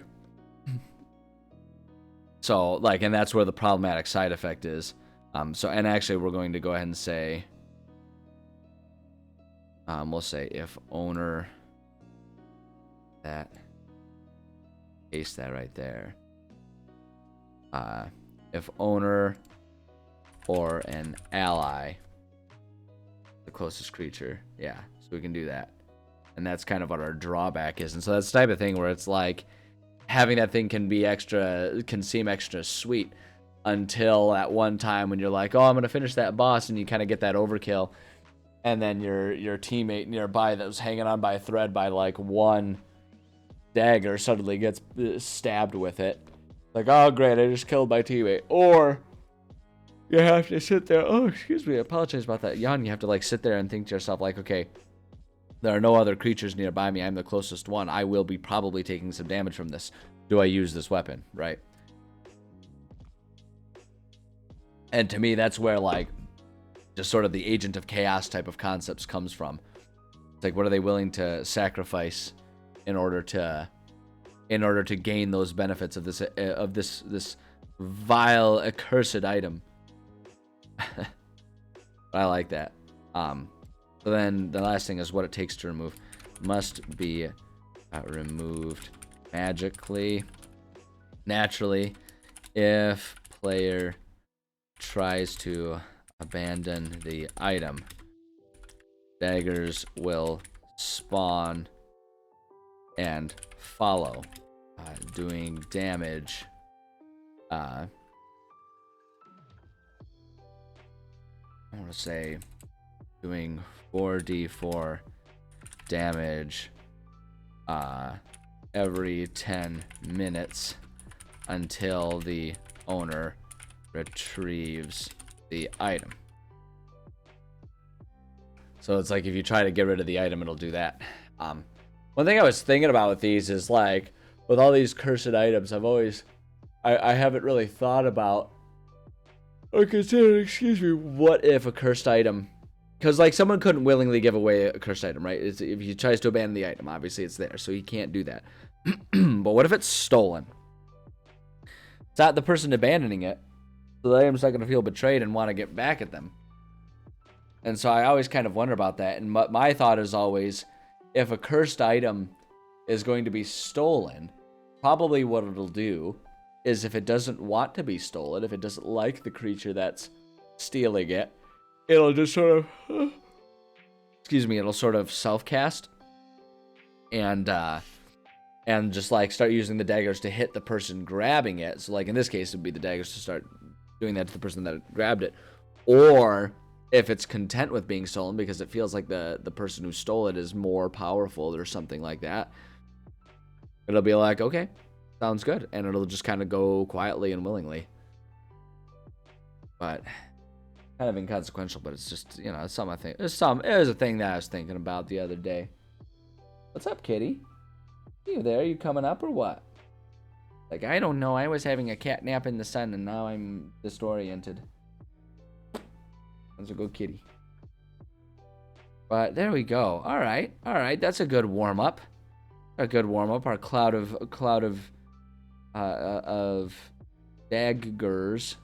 So, like, and that's where the problematic side effect is. So, and actually, we're going to go ahead and say, we'll say if owner, that, paste that right there. If owner or an ally, the closest creature, yeah, so we can do that. And that's kind of what our drawback is. And so that's the type of thing where it's like having that thing can seem extra sweet until at one time when you're like, oh, I'm going to finish that boss, and you kind of get that overkill. And then your teammate nearby that was hanging on by a thread by like one dagger suddenly gets stabbed with it. Like, oh, great, I just killed my teammate. Or you have to sit there. Oh, excuse me, I apologize about that yawn. You have to like sit there and think to yourself like, okay, there are no other creatures nearby me. I'm the closest one. I will be probably taking some damage from this. Do I use this weapon, right? And to me, that's where like just sort of the agent of chaos type of concepts comes from. It's like, what are they willing to sacrifice in order to gain those benefits of this vile accursed item? I like that. So then the last thing is what it takes to remove. Must be removed magically, naturally, if player tries to abandon the item. Daggers will spawn and follow, doing damage. I want to say doing 4d4 damage every 10 minutes until the owner retrieves the item. So it's like if you try to get rid of the item, it'll do that. One thing I was thinking about with these is like with all these cursed items, I haven't really thought about or considered, excuse me, what if a cursed item, because like someone couldn't willingly give away a cursed item, right? If he tries to abandon the item, obviously it's there, so he can't do that. But what if it's stolen? It's not the person abandoning it, so the item's not going to feel betrayed and want to get back at them. And so I always kind of wonder about that. And my thought is always, if a cursed item is going to be stolen, probably what it'll do is if it doesn't want to be stolen, if it doesn't like the creature that's stealing it, it'll just sort of, it'll sort of self-cast and just like start using the daggers to hit the person grabbing it. So like in this case, it would be the daggers to start doing that to the person that grabbed it. Or if it's content with being stolen because it feels like the person who stole it is more powerful or something like that, it'll be like, okay, sounds good. And it'll just kind of go quietly and willingly. But kind of inconsequential, but it's just, you know, it's something I think. It was a thing that I was thinking about the other day. What's up, kitty? You there? You coming up or what? Like, I don't know. I was having a cat nap in the sun and now I'm disoriented. That's a good kitty. But there we go. All right. That's a good warm up. Our cloud of daggers.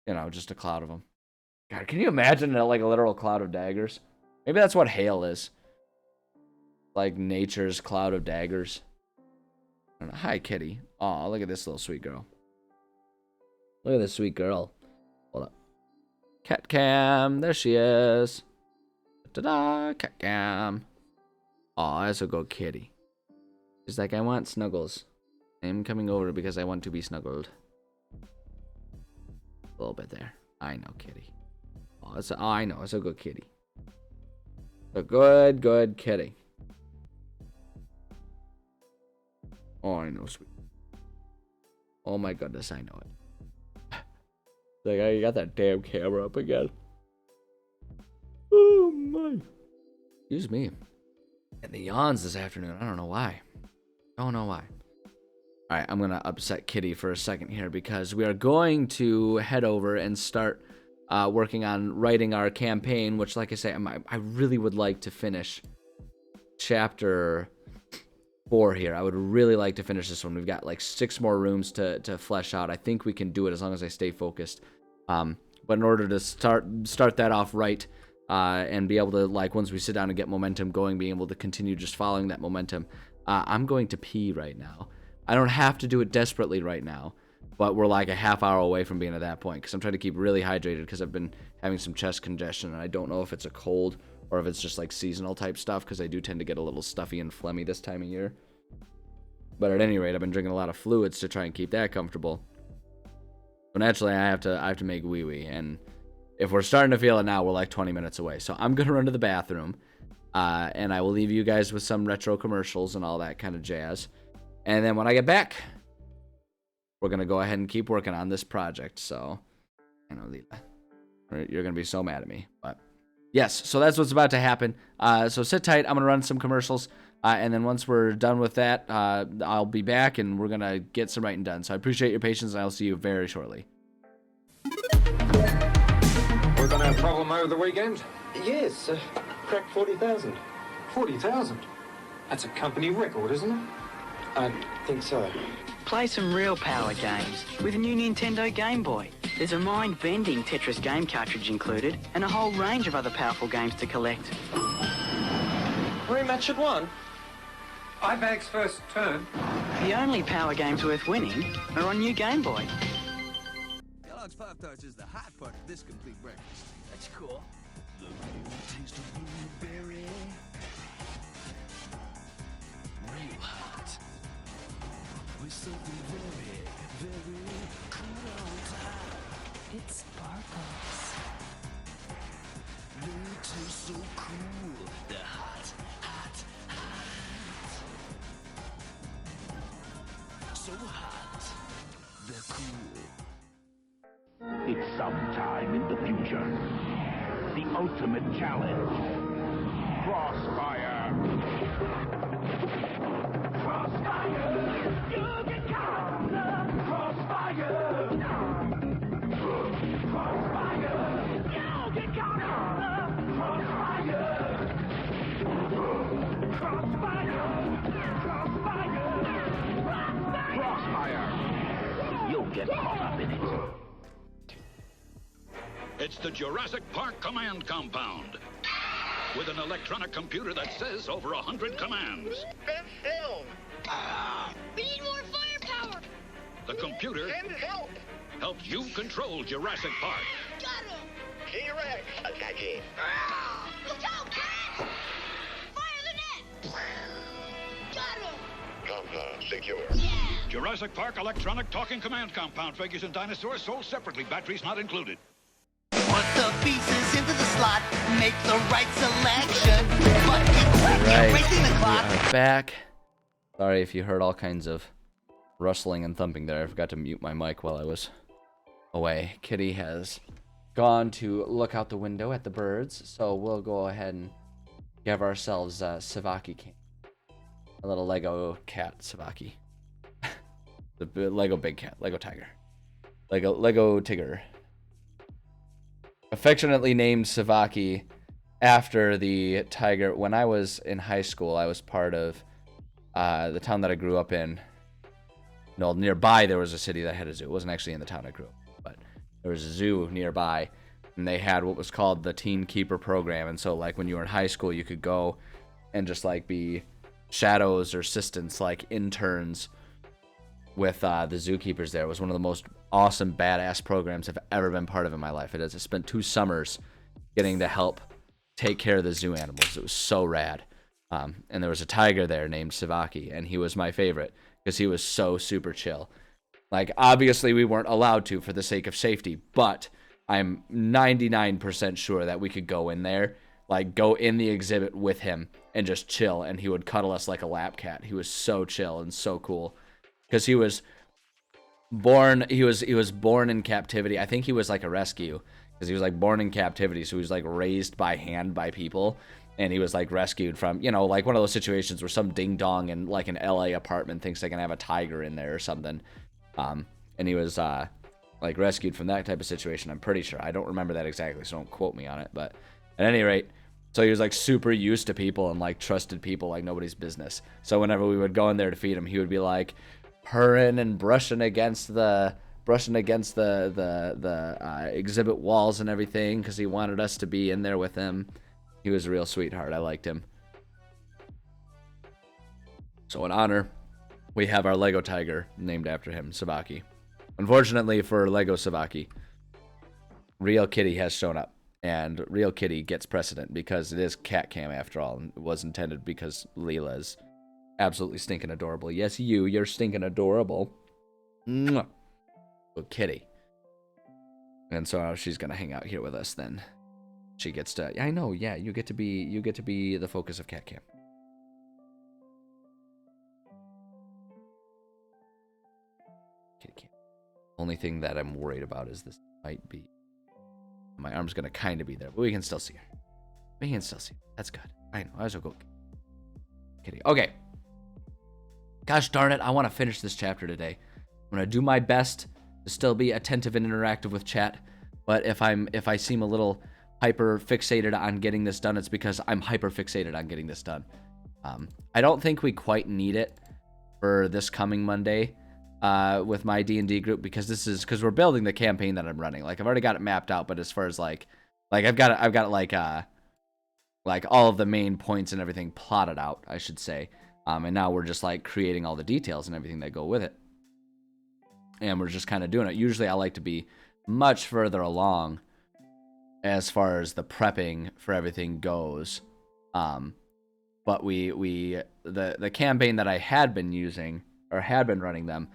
You know, just a cloud of them. God, can you imagine like a literal cloud of daggers? Maybe that's what hail is. Like nature's cloud of daggers. I don't know. Hi, kitty. Aw, look at this little sweet girl. Look at this sweet girl. Hold up. Cat cam. There she is. Ta-da! Cat cam. Aw, that's a good kitty. She's like, I want snuggles. I'm coming over because I want to be snuggled. A little bit there. I know, kitty. Oh, I know. It's a good kitty. A good kitty. Oh, I know, sweet. Oh my goodness, I know it. Like, I got that damn camera up again. Oh my. Excuse me. And the yawns this afternoon. I don't know why. Alright, I'm going to upset Kitty for a second here because we are going to head over and start working on writing our campaign, which, like I say, I really would like to finish chapter 4 here. I would really like to finish this one. We've got like 6 more rooms to flesh out. I think we can do it as long as I stay focused. But in order to start that off right and be able to, like, once we sit down and get momentum going, being able to continue just following that momentum, I'm going to pee right now. I don't have to do it desperately right now, but we're like a half hour away from being at that point because I'm trying to keep really hydrated because I've been having some chest congestion, and I don't know if it's a cold or if it's just like seasonal type stuff because I do tend to get a little stuffy and phlegmy this time of year. But at any rate, I've been drinking a lot of fluids to try and keep that comfortable. So naturally, I have to make wee-wee, and if we're starting to feel it now, we're like 20 minutes away. So I'm going to run to the bathroom, and I will leave you guys with some retro commercials and all that kind of jazz. And then when I get back, we're going to go ahead and keep working on this project. So, I know, Lila, you're going to be so mad at me. But, yes, so that's what's about to happen. So sit tight. I'm going to run some commercials. And then once we're done with that, I'll be back, and we're going to get some writing done. So I appreciate your patience, and I'll see you very shortly. We're going to have a problem over the weekend? Yes, cracked 40,000. 40,000? That's a company record, isn't it? I think so. Play some real power games with a new Nintendo Game Boy. There's a mind-bending Tetris game cartridge included and a whole range of other powerful games to collect. Rematch at 1. Ibag's first turn. The only power games worth winning are on new Game Boy. Kellogg's Pop-Tarts is the hot part of this complete breakfast. That's cool. The new taste of blueberry. Real hot. With something very, very cool on top. It sparkles. They taste so cool. The hot, hot, hot. So hot. They're cool. It's sometime in the future. The ultimate challenge. Crossfire. Crossfire. You can count the crossfire. Crossfire. You can count the crossfire. Crossfire. Crossfire. Crossfire. You'll get caught up in it. It's the Jurassic Park Command Compound. With an electronic computer that says over 100 commands. Been filmed. We need more firepower. The computer Send help. helps you control Jurassic Park. Got him. T-Rex attacking. Look out, Brad! Fire the net. Got him. Compound secure. Yeah. Jurassic Park Electronic Talking Command Compound. Figures and dinosaurs sold separately. Batteries not included. Put the pieces into the slot, make the right selection. But Right, racing the we clock. are back. Sorry if you heard all kinds of rustling and thumping there. I forgot to mute my mic while I was away. Kitty has gone to look out the window at the birds, so we'll go ahead and give ourselves Savaki King. A little Lego cat, Savaki. The Lego big cat, Lego tiger. Lego Tigger. Affectionately named Savaki after the tiger. When I was in high school, I was part of the town that I grew up in. No, nearby there was a city that had a zoo. It wasn't actually in the town I grew up in, but there was a zoo nearby, and they had what was called the Teen Keeper program. And so, like, when you were in high school, you could go and just, like, be shadows or assistants, like interns with the zookeepers there. It was one of the most awesome, badass programs I've ever been part of in my life. I spent 2 summers getting to help take care of the zoo animals. It was so rad. And there was a tiger there named Savaki, and he was my favorite because he was so super chill. Like, obviously we weren't allowed to for the sake of safety, but I'm 99% sure that we could go in there, like go in the exhibit with him and just chill, and he would cuddle us like a lap cat. He was so chill and so cool. Because he was born in captivity. I think he was like a rescue, because he was like born in captivity, so he was like raised by hand by people, and he was like rescued from, you know, like one of those situations where some ding dong in like an LA apartment thinks they can have a tiger in there or something. And he was like rescued from that type of situation, I'm pretty sure. I don't remember that exactly, so don't quote me on it, but at any rate, so he was like super used to people and like trusted people like nobody's business. So whenever we would go in there to feed him, he would be like purring and brushing against the exhibit walls and everything, because he wanted us to be in there with him. He was a real sweetheart. I liked him. So in honor, we have our Lego tiger named after him, Savaki. Unfortunately for Lego Savaki, Real Kitty has shown up, and Real Kitty gets precedent because it is cat cam after all, and it was intended because Leela's absolutely stinking adorable. Yes, you're stinking adorable. Mwah. Well, Kitty. And so she's gonna hang out here with us then. She gets to, I know, yeah, you get to be the focus of cat cam. Kitty cam. Only thing that I'm worried about is this might be, my arm's gonna kind of be there, but we can still see her. We can still see her. That's good. I know. I was go. Kitty. Okay. Gosh darn it, I want to finish this chapter today. I'm going to do my best to still be attentive and interactive with chat, but if I seem a little hyper fixated on getting this done, it's because I'm hyper fixated on getting this done. I don't think we quite need it for this coming Monday, with my D&D group, because we're building the campaign that I'm running. Like I've already got it mapped out, but as far as like I've got like all of the main points and everything plotted out, I should say. And now we're just like creating all the details and everything that go with it. And we're just kind of doing it. Usually I like to be much further along as far as the prepping for everything goes. But the campaign that I had been using or had been running them,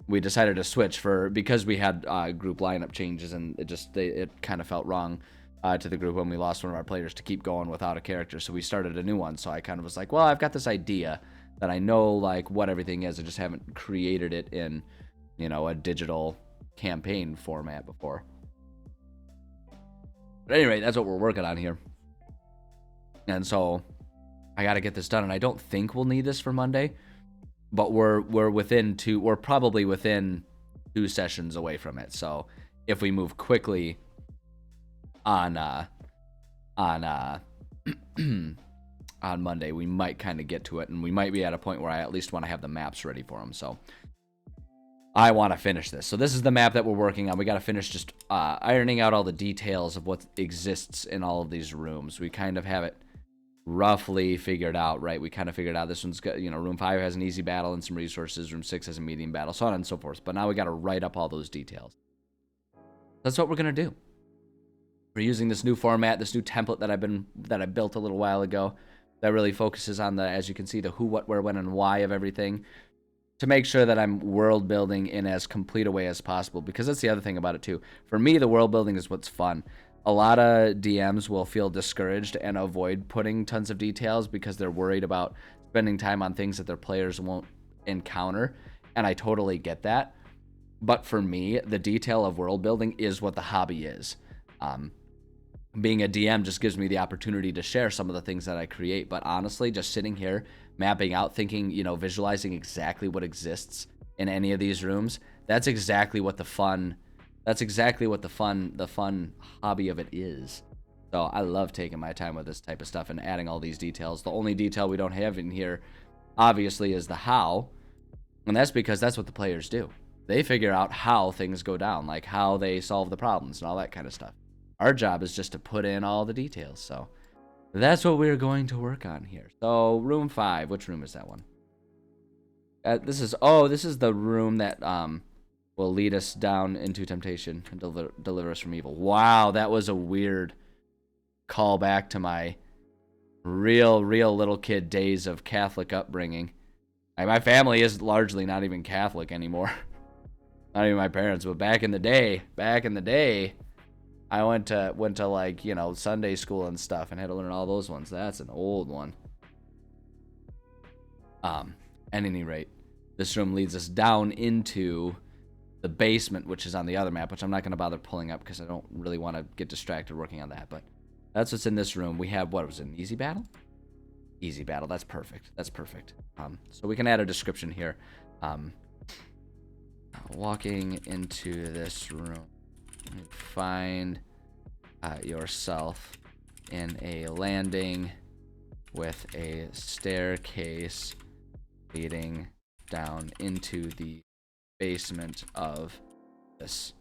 we decided to switch because we had group lineup changes, and it kind of felt wrong to the group when we lost one of our players to keep going without a character. So we started a new one. So I kind of was like, well, I've got this idea that I know like what everything is. I just haven't created it in, a digital campaign format before. But anyway, that's what we're working on here. And so I got to get this done, and I don't think we'll need this for Monday, but we're probably within 2 sessions away from it. So if we move quickly on Monday, we might kind of get to it, and we might be at a point where I at least want to have the maps ready for them. So I want to finish this. So this is the map that we're working on. We got to finish just ironing out all the details of what exists in all of these rooms. We kind of have it roughly figured out, right? We kind of figured out this one's got, room 5 has an easy battle and some resources. Room 6 has a medium battle, so on and so forth. But now we got to write up all those details. That's what we're going to do. We're using this new format, this new template that I built a little while ago that really focuses on as you can see, the who, what, where, when, and why of everything, to make sure that I'm world building in as complete a way as possible, because that's the other thing about it too. For me, the world building is what's fun. A lot of DMs will feel discouraged and avoid putting tons of details because they're worried about spending time on things that their players won't encounter, and I totally get that. But for me, the detail of world building is what the hobby is. Being a DM just gives me the opportunity to share some of the things that I create. But honestly, just sitting here, mapping out, thinking, visualizing exactly what exists in any of these rooms, that's exactly what the fun hobby of it is. So I love taking my time with this type of stuff and adding all these details. The only detail we don't have in here, obviously, is the how. And that's because that's what the players do. They figure out how things go down, like how they solve the problems and all that kind of stuff. Our job is just to put in all the details. So that's what we're going to work on here. So room 5, which room is that one? This is the room that will lead us down into temptation and deliver us from evil. Wow, that was a weird callback to my real little kid days of Catholic upbringing. My family is largely not even Catholic anymore. Not even my parents, but back in the day, I went to like, Sunday school and stuff and had to learn all those ones. That's an old one. At any rate, this room leads us down into the basement, which is on the other map, which I'm not going to bother pulling up because I don't really want to get distracted working on that. But that's what's in this room. We have, what was it, an easy battle? Easy battle. That's perfect. So we can add a description here. Walking into this room, you find yourself in a landing with a staircase leading down into the basement of this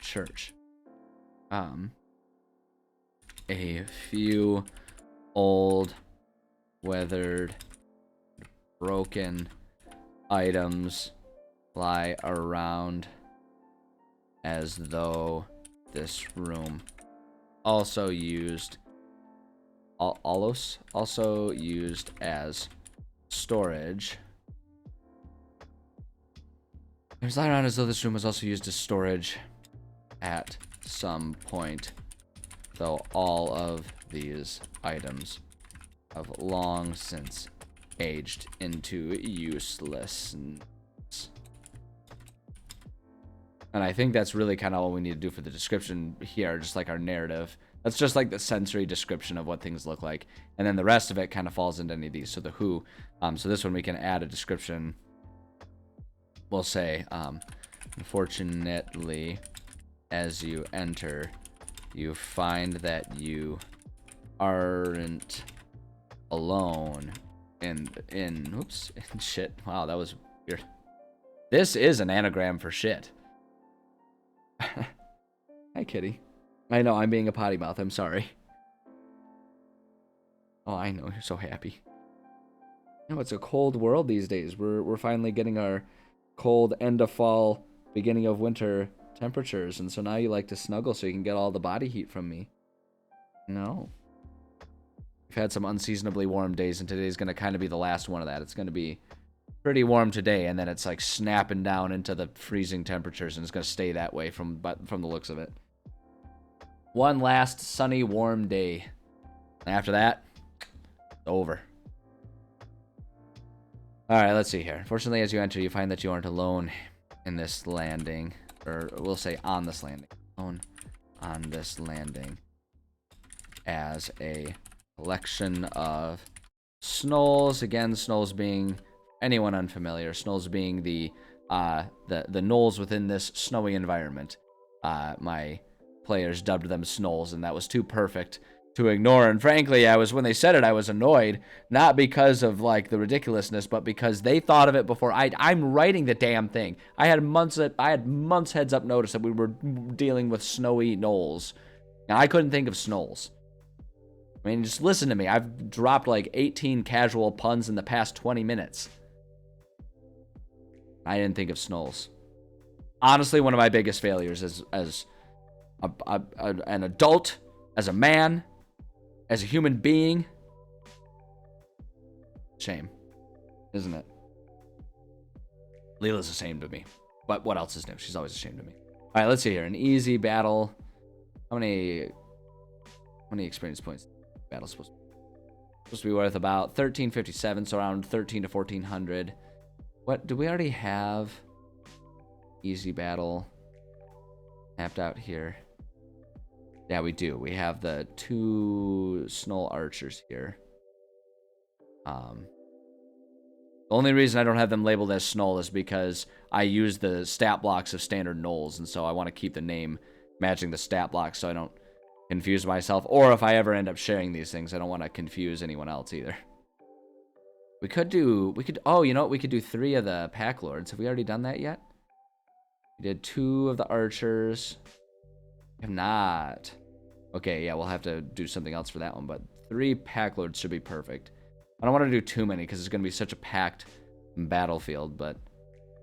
church. A few old, weathered, broken items lie around, as though this room also used as storage. It was lying around as though this room was also used as storage at some point, though all of these items have long since aged into uselessness. And I think that's really kind of all we need to do for the description here, just like our narrative. That's just like the sensory description of what things look like. And then the rest of it kind of falls into any of these. So the who. So this one we can add a description. We'll say, unfortunately, as you enter, you find that you aren't alone in shit. Wow, that was weird. This is an anagram for shit. Hi, kitty. I know, I'm being a potty mouth. I'm sorry. Oh, I know. You're so happy. You know, it's a cold world these days. We're finally getting our cold end of fall, beginning of winter temperatures. And so now you like to snuggle so you can get all the body heat from me. No. We've had some unseasonably warm days, and today's going to kind of be the last one of that. It's going to be pretty warm today, and then it's like snapping down into the freezing temperatures, and it's going to stay that way from the looks of it. One last sunny, warm day. After that, it's over. Alright, let's see here. Fortunately, as you enter, you find that you aren't alone in this landing. Or we'll say on this landing. Alone on this landing. As a collection of Snolls. Again, Snolls being anyone unfamiliar. Snolls being the gnolls within this snowy environment. My players dubbed them Snolls, and that was too perfect to ignore. And frankly, when they said it, I was annoyed, not because of like the ridiculousness, but because they thought of it before I'm writing the damn thing. I had months heads up notice that we were dealing with snowy gnolls. Now I couldn't think of Snolls. I mean, just listen to me. I've dropped like 18 casual puns in the past 20 minutes. I didn't think of Snolls. Honestly, one of my biggest failures as an adult, as a man, as a human being. Shame, isn't it? Leela's ashamed of me. But what else is new? She's always ashamed of me. All right, let's see here. An easy battle. How many experience points? Battle's supposed to be worth about 1357, so around 13 to 1400. What do we already have? Easy battle mapped out here. Yeah, we do. We have the 2 Snoll archers here. The only reason I don't have them labeled as Snoll is because I use the stat blocks of standard gnolls, and so I want to keep the name matching the stat blocks so I don't confuse myself. Or if I ever end up sharing these things, I don't want to confuse anyone else either. Oh, you know what? We could do 3 of the Pack Lords. Have we already done that yet? We did 2 of the archers. If not, okay, yeah, we'll have to do something else for that one, but 3 Pack Lords should be perfect. I don't want to do too many because it's going to be such a packed battlefield, but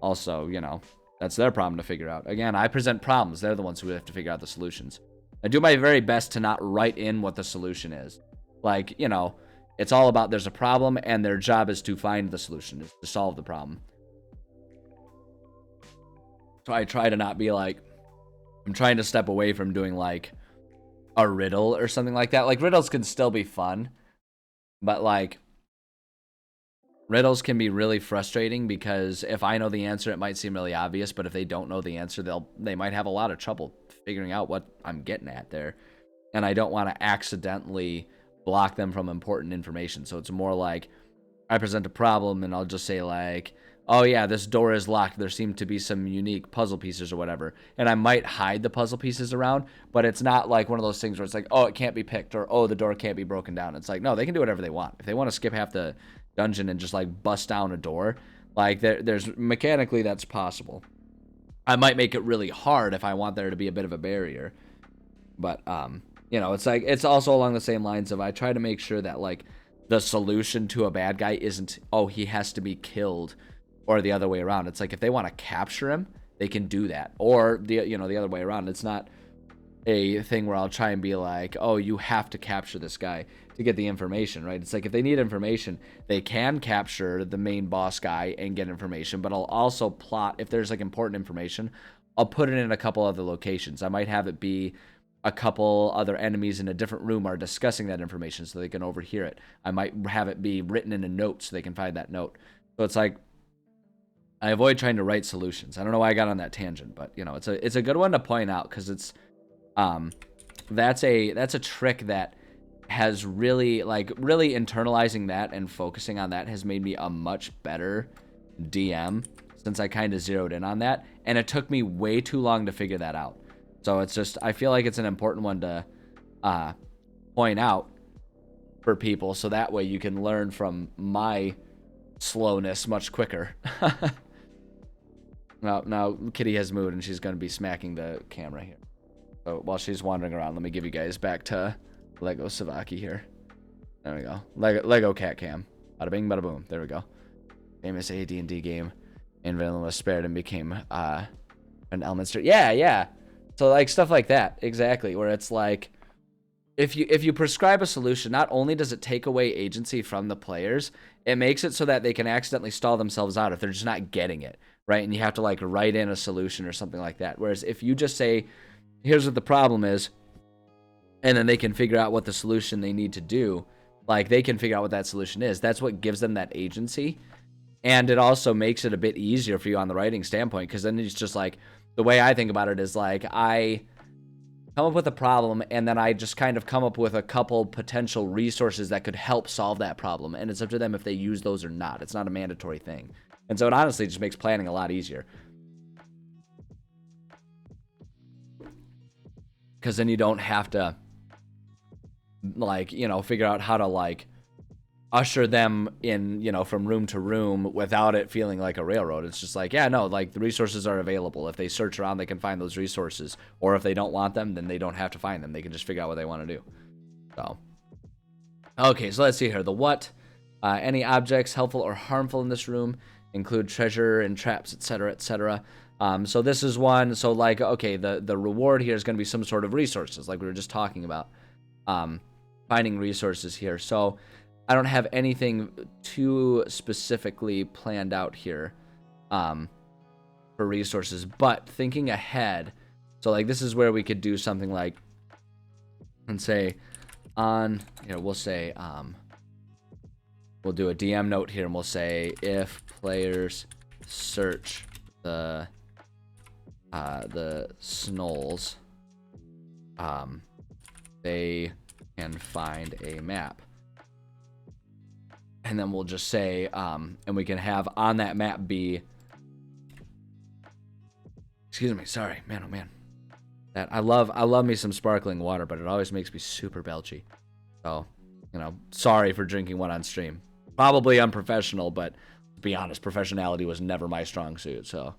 also, you know, that's their problem to figure out. Again, I present problems. They're the ones who have to figure out the solutions. I do my very best to not write in what the solution is. Like, you know, it's all about there's a problem and their job is to find the solution, is to solve the problem. So I try to not be like, I'm trying to step away from doing like a riddle or something like that. Like riddles can still be fun, but like riddles can be really frustrating because if I know the answer, it might seem really obvious, but if they don't know the answer, they might have a lot of trouble figuring out what I'm getting at there. And I don't want to accidentally block them from important information. So it's more like I present a problem and I'll just say like, oh yeah, this door is locked. There seem to be some unique puzzle pieces or whatever. And I might hide the puzzle pieces around, but it's not like one of those things where it's like, oh, it can't be picked, or oh, the door can't be broken down. It's like, no, they can do whatever they want. If they want to skip half the dungeon and just like bust down a door, like there's mechanically that's possible. I might make it really hard if I want there to be a bit of a barrier. But you know, it's like, it's also along the same lines of I try to make sure that like the solution to a bad guy isn't, oh, he has to be killed, or the other way around. It's like if they want to capture him, they can do that. Or the other way around. It's not a thing where I'll try and be like, oh, you have to capture this guy to get the information, right? It's like if they need information, they can capture the main boss guy and get information, but I'll also plot, if there's like important information, I'll put it in a couple other locations. I might have it be a couple other enemies in a different room are discussing that information so they can overhear it. I might have it be written in a note so they can find that note. So it's like, I avoid trying to write solutions. I don't know why I got on that tangent, but you know, it's a good one to point out because it's that's a trick that has really internalizing that and focusing on that has made me a much better DM since I kind of zeroed in on that, and it took me way too long to figure that out. So it's just, I feel like it's an important one to point out for people so that way you can learn from my slowness much quicker. Now Kitty has moved and she's going to be smacking the camera here. So while she's wandering around, let me give you guys back to Lego Savaki here. There we go. Lego Cat Cam. Bada bing, bada boom. There we go. Famous AD&D game. And Villain was spared and became an Elminster. Yeah. So like stuff like that. Exactly. Where it's like, if you prescribe a solution, not only does it take away agency from the players, it makes it so that they can accidentally stall themselves out if they're just not getting it, right? And you have to like write in a solution or something like that. Whereas if you just say, here's what the problem is, and then they can figure out what the solution they need to do, like they can figure out what that solution is. That's what gives them that agency. And it also makes it a bit easier for you on the writing standpoint, because then it's just like, the way I think about it is like, I come up with a problem, and then I just kind of come up with a couple potential resources that could help solve that problem. And it's up to them if they use those or not. It's not a mandatory thing. And so it honestly just makes planning a lot easier. Because then you don't have to, like, you know, figure out how to, like, usher them in, you know, from room to room without it feeling like a railroad. It's just like, yeah, no, like the resources are available. If they search around, they can find those resources. Or if they don't want them, then they don't have to find them. They can just figure out what they want to do. So, okay, so let's see here. The what? Any objects helpful or harmful in this room include treasure and traps, etc., etc. So this is one. So like, okay, the reward here is going to be some sort of resources, like we were just talking about. Finding resources here. So I don't have anything too specifically planned out here for resources, but thinking ahead, so like this is where we could do something like, and say on here, we'll say we'll do a DM note here, and we'll say if players search the Snolls, they can find a map. And then we'll just say, and we can have on that map be, excuse me, sorry, man, oh man. That I love me some sparkling water, but it always makes me super belchy. So, you know, sorry for drinking one on stream. Probably unprofessional, but to be honest, professionality was never my strong suit. So,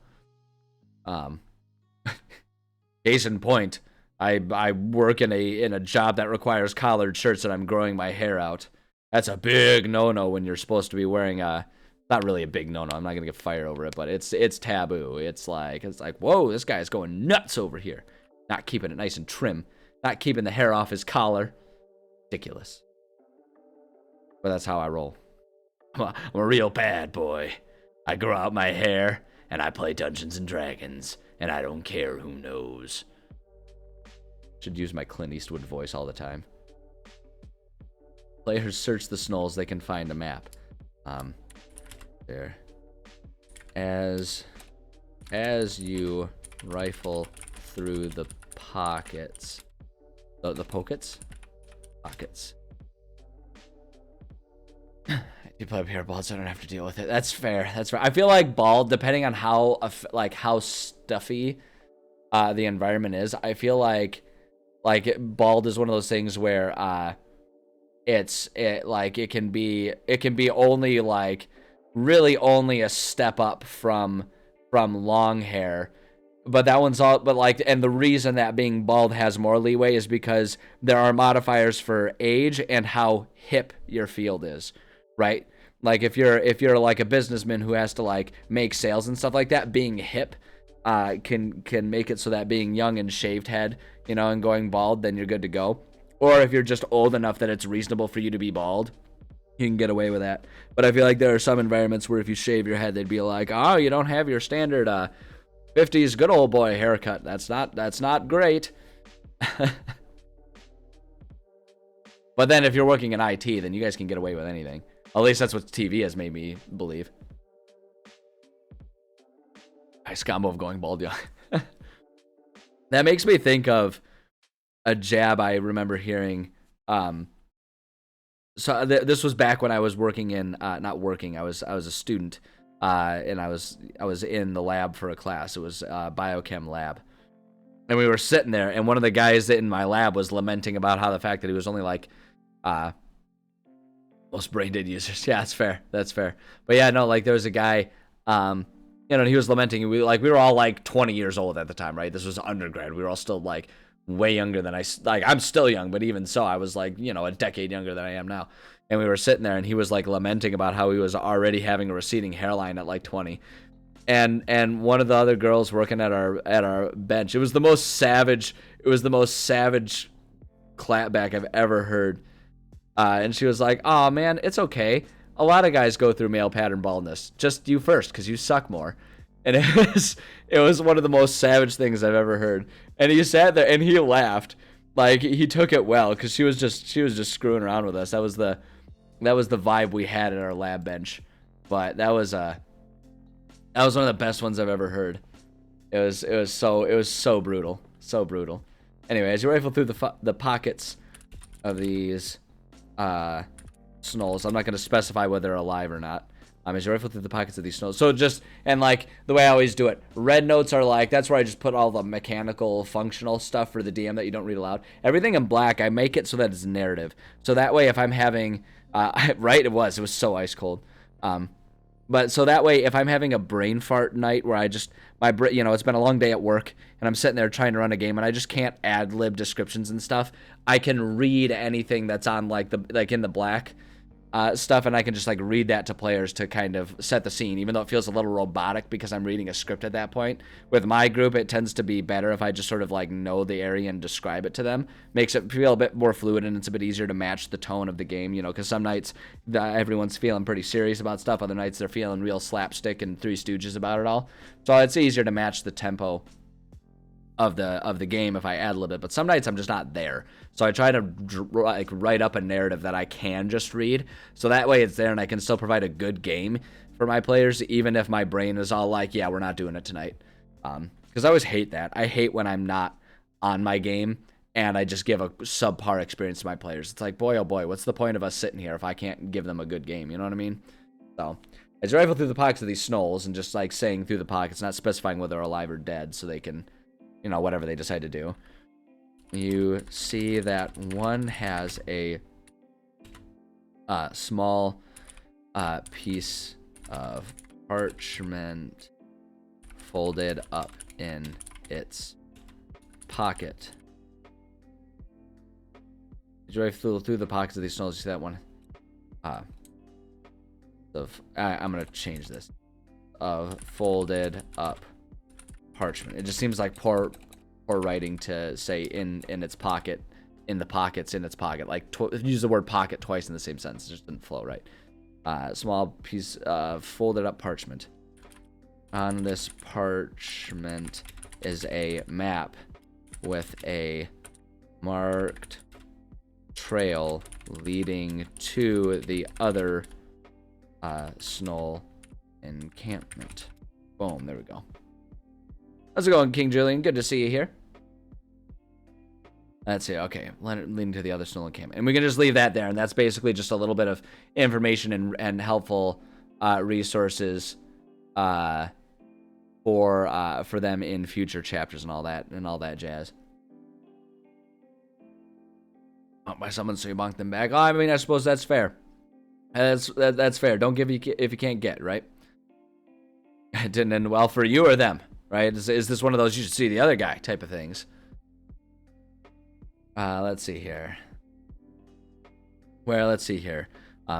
case in point, I work in a job that requires collared shirts, and I'm growing my hair out. That's a big no-no when you're supposed to be wearing not really a big no-no. I'm not gonna get fired over it, but it's taboo. It's like, whoa, this guy's going nuts over here. Not keeping it nice and trim. Not keeping the hair off his collar. Ridiculous. But that's how I roll. I'm a real bad boy. I grow out my hair, and I play Dungeons and Dragons, and I don't care who knows. Should use my Clint Eastwood voice all the time. Players search the Snolls, they can find a map. There. As you rifle through the pockets. The pockets? Pockets. You play up here, bald, so I don't have to deal with it. That's fair. That's right. I feel like bald, depending on how stuffy the environment is, I feel like bald is one of those things where it can be only like really only a step up from long hair, but that one's all, but like, and the reason that being bald has more leeway is because there are modifiers for age and how hip your field is, right? Like if you're like a businessman who has to like make sales and stuff like that, being hip can make it so that being young and shaved head, you know, and going bald, then you're good to go. Or if you're just old enough that it's reasonable for you to be bald, you can get away with that. But I feel like there are some environments where if you shave your head, they'd be like, oh, you don't have your standard 50s good old boy haircut. That's not great. But then if you're working in IT, then you guys can get away with anything. At least that's what TV has made me believe. Nice combo of going bald, yeah. That makes me think of a jab I remember hearing. So this was back when I was working in, not working, I was a student, and I was in the lab for a class. It was a biochem lab. And we were sitting there, and one of the guys in my lab was lamenting about how the fact that he was only like, most brain dead users. Yeah, that's fair. But yeah, no, like there was a guy, you you know, and he was lamenting. We were all like 20 years old at the time, right? This was undergrad. We were all still like way younger than I'm still young, but even so, I was like, you know, a decade younger than I am now. And we were sitting there, and he was like lamenting about how he was already having a receding hairline at like 20. And one of the other girls working at our bench, it was the most savage clapback I've ever heard. And she was like, "Oh man, it's okay. A lot of guys go through male pattern baldness. Just you first, because you suck more." And it was one of the most savage things I've ever heard. And he sat there and he laughed, like he took it well, because she was just screwing around with us. That was the vibe we had at our lab bench. But that was one of the best ones I've ever heard. It was so brutal, so brutal. Anyway, as you rifle through the pockets of these snolls, I'm not going to specify whether they're alive or not. As you rifle through the pockets of these snolls. So just, and like the way I always do it, red notes are like, that's where I just put all the mechanical functional stuff for the DM that you don't read aloud. Everything in black, I make it so that it's narrative. So that way if I'm having, right, it was so ice cold. But so that way, if I'm having a brain fart night where it's been a long day at work and I'm sitting there trying to run a game and I just can't ad lib descriptions and stuff, I can read anything that's on in the black stuff, and I can just like read that to players to kind of set the scene, even though it feels a little robotic because I'm reading a script at that point. With my group, it tends to be better if I just sort of like know the area and describe it to them. Makes it feel a bit more fluid, and it's a bit easier to match the tone of the game, you know, because some nights everyone's feeling pretty serious about stuff. Other nights they're feeling real slapstick and Three Stooges about it all. So it's easier to match the tempo of the game if I ad lib it, but some nights I'm just not there, so I try to write up a narrative that I can just read, so that way it's there and I can still provide a good game for my players, even if my brain is all like, yeah, we're not doing it tonight, because I always hate that. I hate when I'm not on my game and I just give a subpar experience to my players. It's like, boy oh boy, what's the point of us sitting here if I can't give them a good game, you know what I mean? So as you rifle through the pockets of these snolls, and just like saying through the pockets, not specifying whether they're alive or dead, so they can, you know, whatever they decide to do, you see that one has a small piece of parchment folded up in its pocket. Did you rifle through the pockets of these snolls? You see that one? I'm going to change this. Folded up parchment. It just seems like poor writing to say in its pocket, in the pockets in its pocket. Like use the word pocket twice in the same sentence. It just didn't flow right. Small piece of folded up parchment. On this parchment is a map with a marked trail leading to the other Snoll encampment. Boom, there we go. How's it going, King Julian? Good to see you here. That's it. Okay, leading to the other Snoll encampment. And we can just leave that there, and that's basically just a little bit of information and helpful resources for them in future chapters and all that jazz. Oh, by someone, so you bonk them back. Oh, I mean, I suppose that's fair. That's fair. Don't give if you can't get, right? It didn't end well for you or them, right? Is this one of those you should see the other guy type of things? Let's see here. Well, let's see here.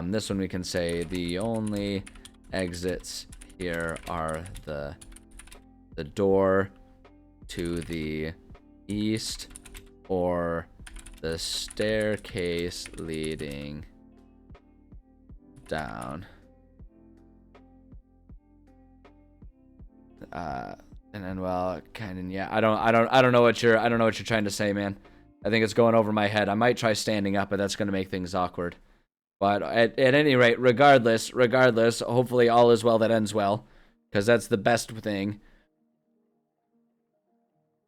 This one we can say the only exits here are the door to the east or the staircase leading down. And then, well, kind of, yeah. I don't know what you're trying to say, man. I think it's going over my head. I might try standing up, but that's going to make things awkward. But at any rate, regardless, hopefully all is well that ends well, because that's the best thing.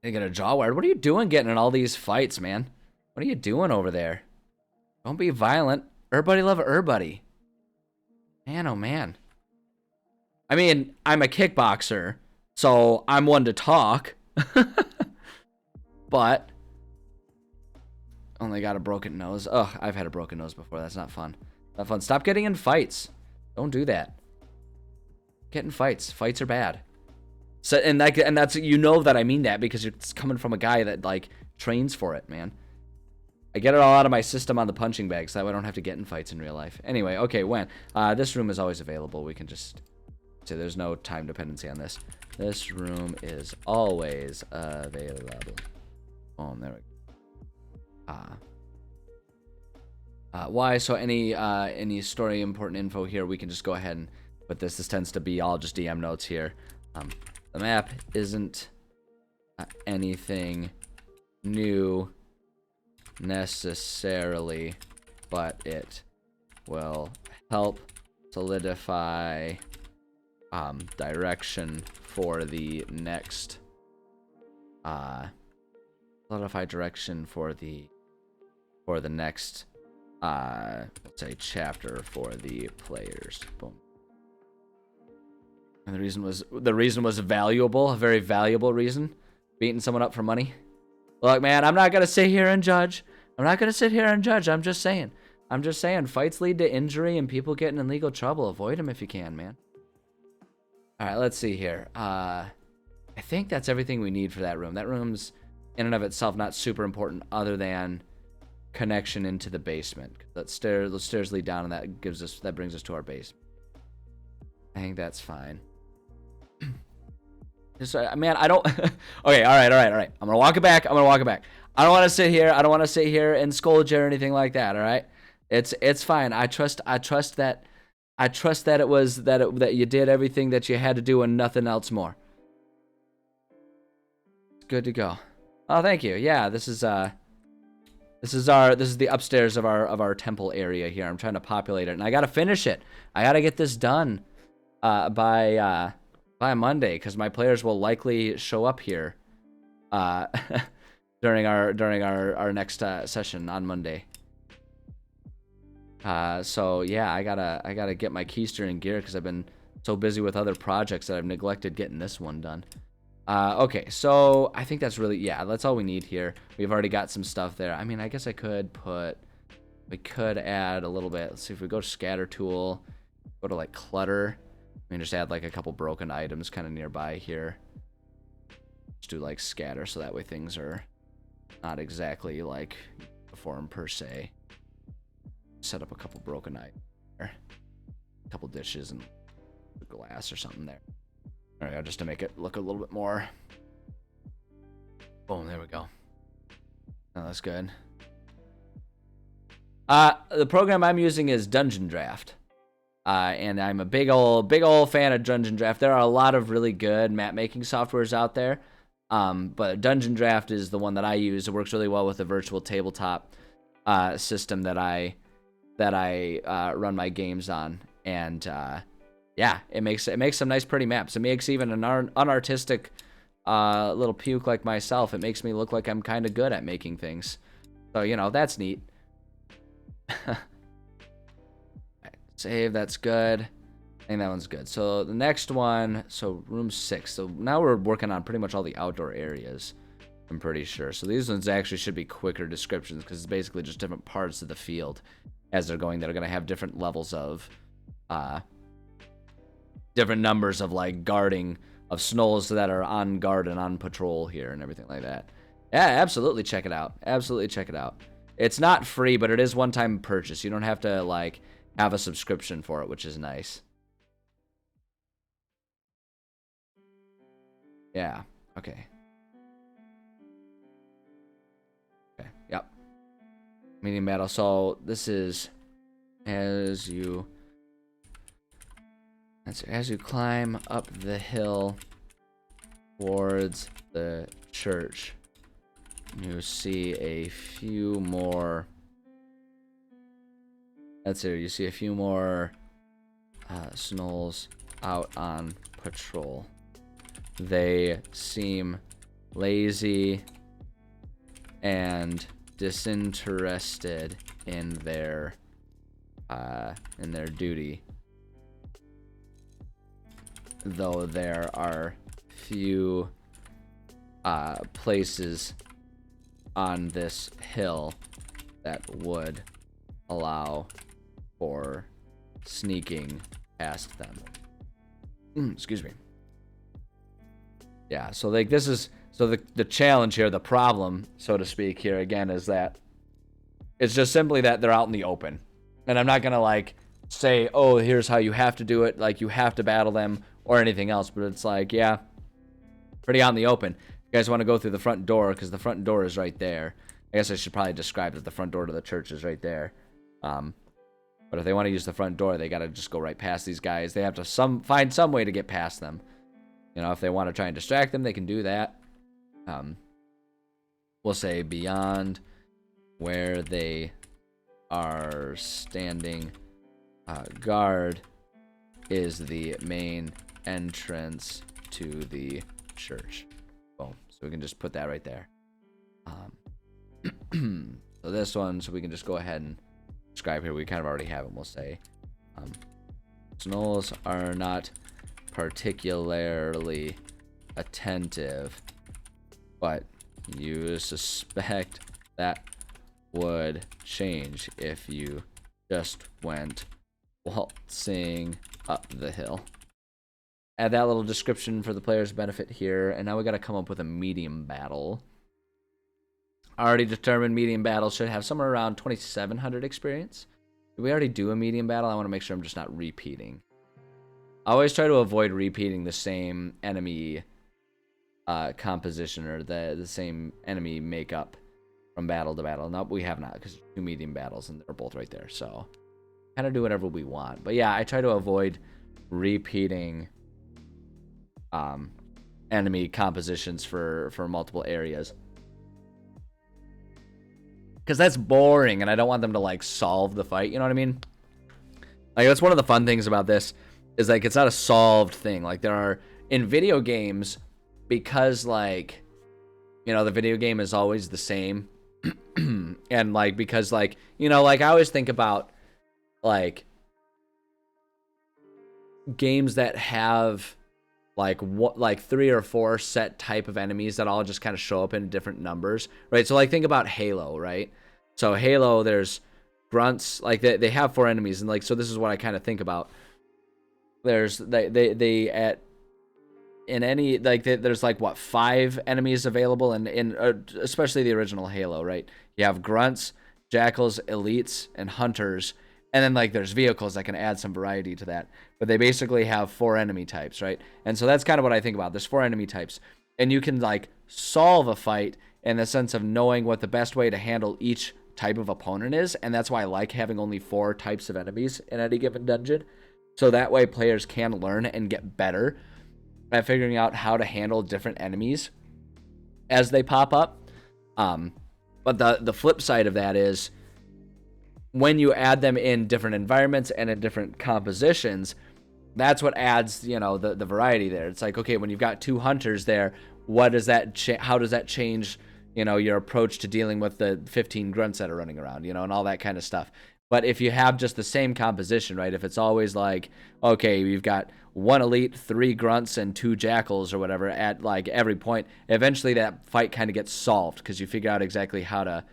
You get a jaw wired. What are you doing getting in all these fights, man? What are you doing over there? Don't be violent. Everybody love everybody. Man, oh man. I mean, I'm a kickboxer, so I'm one to talk. But only got a broken nose. Ugh, I've had a broken nose before. That's not fun. Not fun. Stop getting in fights. Don't do that. Get in fights. Fights are bad. So and that's you know that I mean that because it's coming from a guy that like trains for it, man. I get it all out of my system on the punching bag, so that way I don't have to get in fights in real life. Anyway, okay, when? This room is always available. We can just say there's no time dependency on this. This room is always available. Oh, there we go. Why? So any story important info here, we can just go ahead and put this. This tends to be all just DM notes here. The map isn't anything new necessarily, but it will help solidify direction for the next next let's say chapter for the players. Boom. And the reason was valuable, a very valuable reason. Beating someone up for money. Look, man, I'm not gonna sit here and judge. I'm just saying. Fights lead to injury and people getting in legal trouble. Avoid them if you can, man. All right, let's see here. I think that's everything we need for that room. That room's in and of itself not super important, other than connection into the basement. Those stairs lead down, and that brings us to our basement. I think that's fine. Just, man, I don't. Okay, all right. I'm gonna walk it back. I don't want to sit here and scold you or anything like that. All right, it's fine. I trust that that you did everything that you had to do and nothing else more. It's good to go. Oh, thank you. Yeah, this is the upstairs of our temple area here. I'm trying to populate it, and I gotta finish it. I gotta get this done by Monday, because my players will likely show up here during our next session on Monday. So yeah, I gotta get my keister in gear because I've been so busy with other projects that I've neglected getting this one done. Okay, so I think that's really, yeah, that's all we need here. We've already got some stuff there. I mean, I guess we could add a little bit. Let's see if we go to scatter tool, go to like clutter. We can just add like a couple broken items kind of nearby here. Just do like scatter so that way things are not exactly like uniform per se. Set up a couple broken items there. A couple dishes and glass or something there. There we go, just to make it look a little bit more. Boom, there we go. Oh, that's good. The program I'm using is Dungeon Draft. And I'm a big old fan of Dungeon Draft. There are a lot of really good map making softwares out there. But Dungeon Draft is the one that I use. It works really well with the virtual tabletop system that I run my games on. And yeah, it makes some nice pretty maps. It makes even an unartistic little puke like myself, it makes me look like I'm kind of good at making things. So, you know, that's neat. Save, that's good. I think that one's good. So the next one, so room 6. So now we're working on pretty much all the outdoor areas, I'm pretty sure. So these ones actually should be quicker descriptions because it's basically just different parts of the field as they're going that are going to have different levels of, different numbers of like guarding of snolls that are on guard and on patrol here and everything like that. Yeah, absolutely check it out. Absolutely check it out. It's not free, but it is one-time purchase. You don't have to like have a subscription for it, which is nice. Yeah, okay. Okay, yep. Medium battle. So this is as you climb up the hill towards the church, you see a few more. That's it. You see a few more snolls out on patrol. They seem lazy and disinterested in their duty, though there are few places on this hill that would allow for sneaking past them. Excuse me. Yeah, so like this is so the challenge here, the problem, so to speak, here again is that it's just simply that they're out in the open. And I'm not gonna like say, oh, here's how you have to do it, like you have to battle them or anything else, but it's like, yeah, pretty out in the open. You guys want to go through the front door because the front door is right there. I guess I should probably describe that the front door to the church is right there. But if they want to use the front door, they gotta just go right past these guys. They have to find some way to get past them. You know, if they want to try and distract them, they can do that. We'll say beyond where they are standing guard is the main entrance to the church. Boom. So we can just put that right there. So this one, so we can just go ahead and describe here. We kind of already have it. We'll say Snolls are not particularly attentive, but you suspect that would change if you just went waltzing up the hill. Add that little description for the player's benefit here, and now we got to come up with a medium battle. Already determined medium battle should have somewhere around 2,700 experience. Did we already do a medium battle? I want to make sure I'm just not repeating. I always try to avoid repeating the same enemy composition or the same enemy makeup from battle to battle. No, we have not, because 2 medium battles and they're both right there. So kind of do whatever we want. But yeah, I try to avoid repeating enemy compositions for multiple areas. Because that's boring, and I don't want them to, like, solve the fight, you know what I mean? Like, that's one of the fun things about this, is, like, it's not a solved thing. Like, there are, in video games, because, like, you know, the video game is always the same, and, like, because, like, you know, like, I always think about, like, games that have, like, what, like 3 or 4 set type of enemies that all just kind of show up in different numbers, right? So, like, think about Halo, right? So Halo, there's grunts, like they have 4 enemies, and like, so this is what I kind of think about. There's they at in any, like, there's like what, 5 enemies available, and in especially the original Halo, right? You have grunts, jackals, elites, and hunters. And then, like, there's vehicles that can add some variety to that. But they basically have 4 enemy types, right? And so that's kind of what I think about. There's 4 enemy types. And you can, like, solve a fight in the sense of knowing what the best way to handle each type of opponent is. And that's why I like having only 4 types of enemies in any given dungeon. So that way players can learn and get better at figuring out how to handle different enemies as they pop up. But the flip side of that is, when you add them in different environments and in different compositions, that's what adds, you know, the variety there. It's like, okay, when you've got 2 hunters there, what does that how does that change, you know, your approach to dealing with the 15 grunts that are running around, you know, and all that kind of stuff. But if you have just the same composition, right, if it's always like, okay, we've got 1 elite, 3 grunts, and 2 jackals or whatever at, like, every point, eventually that fight kind of gets solved because you figure out exactly how to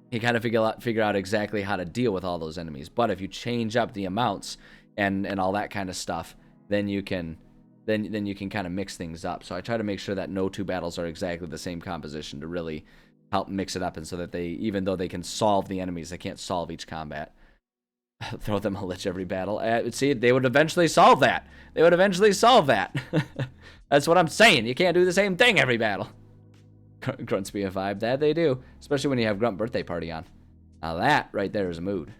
you kind of figure out exactly how to deal with all those enemies. But if you change up the amounts and all that kind of stuff, then you can you can kind of mix things up. So I try to make sure that no 2 battles are exactly the same composition to really help mix it up, and so that they, even though they can solve the enemies, they can't solve each combat. Throw them a lich every battle. See, they would eventually solve that. They would eventually solve that. That's what I'm saying. You can't do the same thing every battle. Grunts be a vibe. That they do. Especially when you have Grunt Birthday Party on. Now that right there is a mood.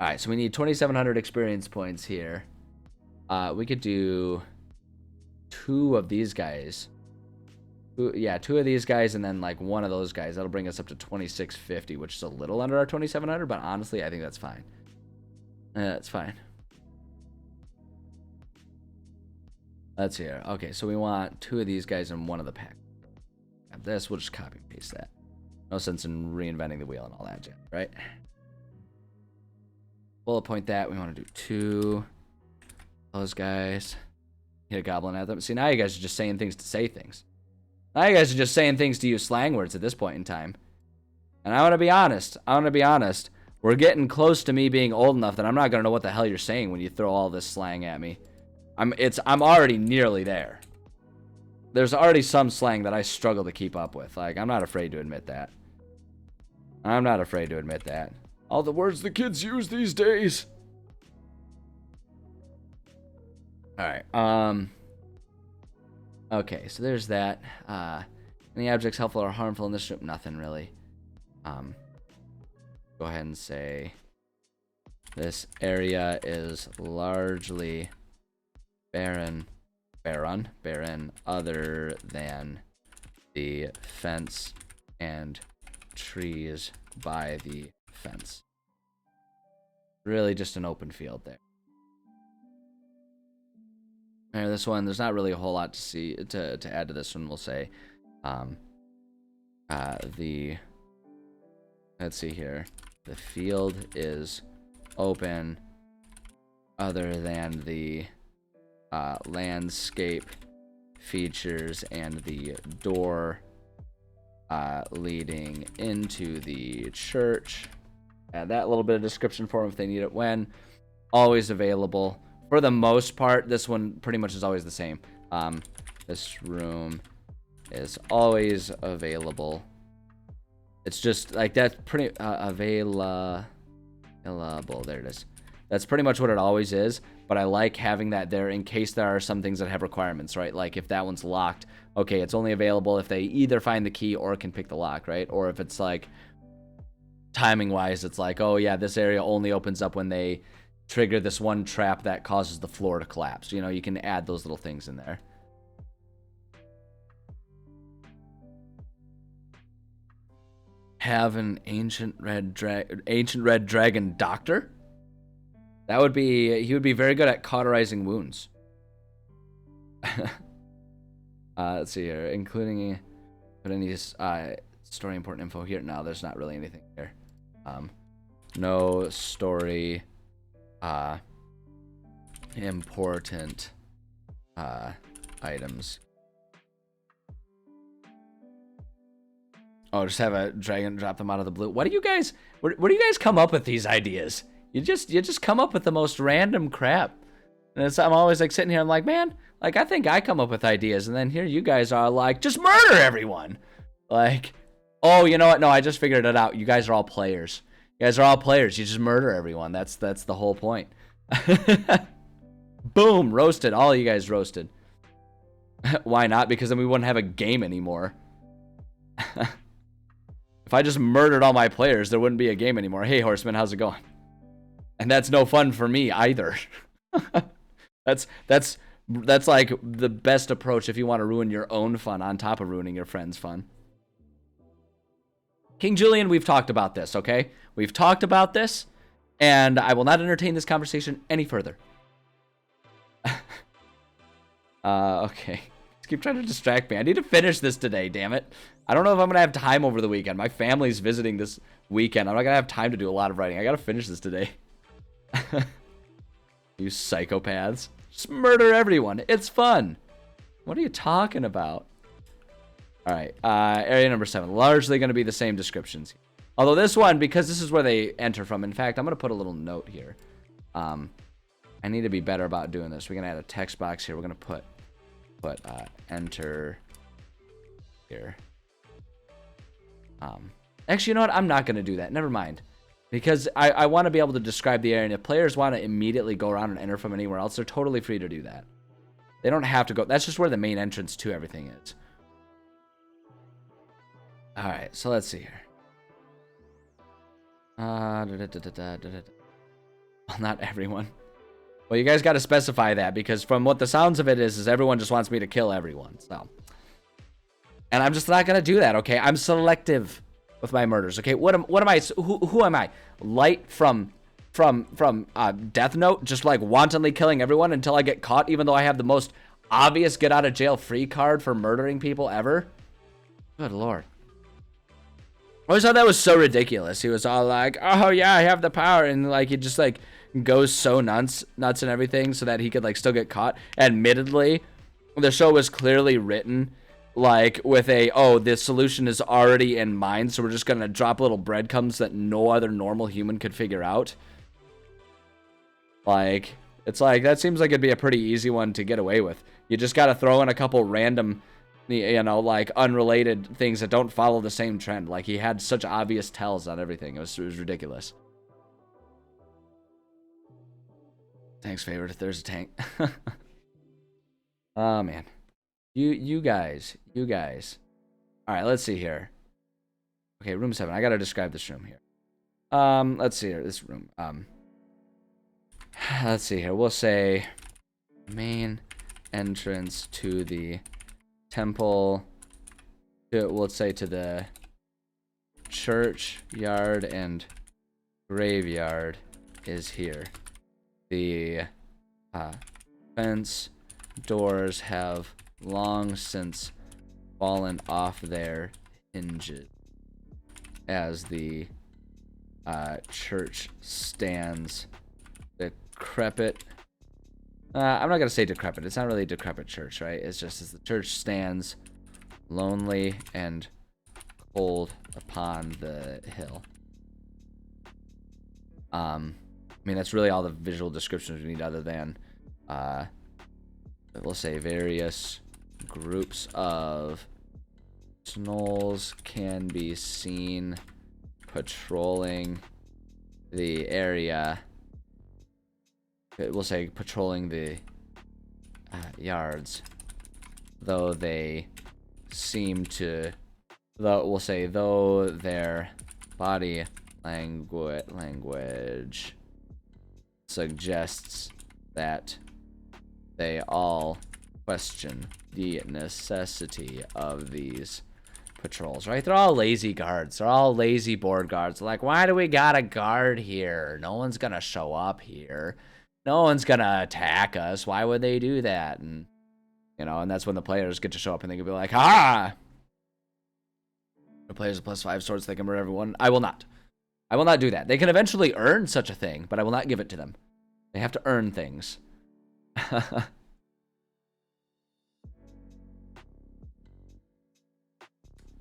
Alright, so we need 2,700 experience points here. We could do 2 of these guys. 2 of these guys, and then like 1 of those guys. That'll bring us up to 2,650, which is a little under our 2,700, but honestly, I think that's fine. That's fine. Let's hear. Okay, so we want 2 of these guys and 1 of the pack. This, we'll just copy and paste that. No sense in reinventing the wheel and all that jazz, right? Bullet point that. We want to do 2 those guys. Hit a goblin at them. See, now you guys are just saying things to say things. Now you guys are just saying things to use slang words at this point in time. And I want to be honest. We're getting close to me being old enough that I'm not going to know what the hell you're saying when you throw all this slang at me. I'm already nearly there. There's already some slang that I struggle to keep up with. Like, I'm not afraid to admit that. I'm not afraid to admit that. All the words the kids use these days. Alright, okay, so there's that. Any objects helpful or harmful in this room? Nothing really. Go ahead and say this area is largely barren other than the fence and trees by the fence. Really just an open field there. And this one, there's not really a whole lot to see to add to this one. We'll say let's see here. The field is open other than the landscape features and the door leading into the church. Add that little bit of description for them if they need it when. Always available. For the most part, this one pretty much is always the same. This room is always available. It's just like that's pretty available. There it is. That's pretty much what it always is. But I like having that there in case there are some things that have requirements, right? Like if that one's locked, okay, it's only available if they either find the key or can pick the lock, right? Or if it's like timing wise, it's like, oh yeah, this area only opens up when they trigger this one trap that causes the floor to collapse. You know, you can add those little things in there. Have an ancient red dragon doctor? That would be, he would be very good at cauterizing wounds. Let's see here, including put any story important info here. No, there's not really anything here. No story important items. Oh, just have a dragon drop them out of the blue. What do you guys? Where do you guys come up with these ideas? You just come up with the most random crap. And I'm always like sitting here. I'm like, man, like I think I come up with ideas, and then here you guys are like, just murder everyone. Like, oh, you know what? No, I just figured it out. You guys are all players. You guys are all players. You just murder everyone. That's the whole point. Boom, roasted. All you guys roasted. Why not? Because then we wouldn't have a game anymore. If I just murdered all my players, there wouldn't be a game anymore. Hey, Horseman, how's it going? And that's no fun for me either. That's like the best approach if you want to ruin your own fun on top of ruining your friend's fun. King Julian, we've talked about this, okay? We've talked about this, and I will not entertain this conversation any further. Okay. Just keep trying to distract me. I need to finish this today, damn it. I don't know if I'm going to have time over the weekend. My family's visiting this weekend. I'm not going to have time to do a lot of writing. I got to finish this today. You psychopaths. Just murder everyone. It's fun. What are you talking about? All right. Area number 7. Largely going to be the same descriptions. Although this one, because this is where they enter from. In fact, I'm going to put a little note here. I need to be better about doing this. We're going to add a text box here. We're going to put enter here. Actually, you know what? I'm not going to do that. Never mind. Because I want to be able to describe the area. And if players want to immediately go around and enter from anywhere else, they're totally free to do that. They don't have to go. That's just where the main entrance to everything is. All right, so let's see here. Well, not everyone. Well, you guys got to specify that, because from what the sounds of it is everyone just wants me to kill everyone. So, and I'm just not gonna do that. Okay, I'm selective with my murders. Okay, what am I? Who am I? Light from Death Note, just like wantonly killing everyone until I get caught, even though I have the most obvious get out of jail free card for murdering people ever. Good lord. I always thought that was so ridiculous. He was all like, oh yeah, I have the power, and like he just like goes so nuts and everything so that he could like still get caught. Admittedly, the show was clearly written like with a, oh, this solution is already in mind, so we're just gonna drop little breadcrumbs that no other normal human could figure out. Like, It's like, that seems like it'd be a pretty easy one to get away with. You just gotta throw in a couple random, you know, like, unrelated things that don't follow the same trend. Like, he had such obvious tells on everything. It was ridiculous. Thanks, favorite. There's a tank. Oh, man. You guys. All right, let's see here. Okay, room 7. I gotta describe this room here. Let's see here. This room. Let's see here. We'll say main entrance to the temple. We'll say to the church yard and graveyard is here. The fence doors have long since fallen off their hinges as the church stands decrepit. I'm not gonna say decrepit. It's not really a decrepit church, right? It's just as the church stands lonely and cold upon the hill. I mean, that's really all the visual descriptions we need, other than we'll say various groups of gnolls can be seen patrolling the area. We'll say patrolling the yards, though they seem to, we'll say though their body language suggests that they all question the necessity of these patrols, right? They're all lazy guards. They're all lazy board guards. Like, why do we got a guard here? No one's gonna show up here. No one's gonna attack us. Why would they do that? And, you know, and that's when the players get to show up and they can be like, ha! The players with +5 swords, they can murder everyone. I will not. I will not do that. They can eventually earn such a thing, but I will not give it to them. They have to earn things.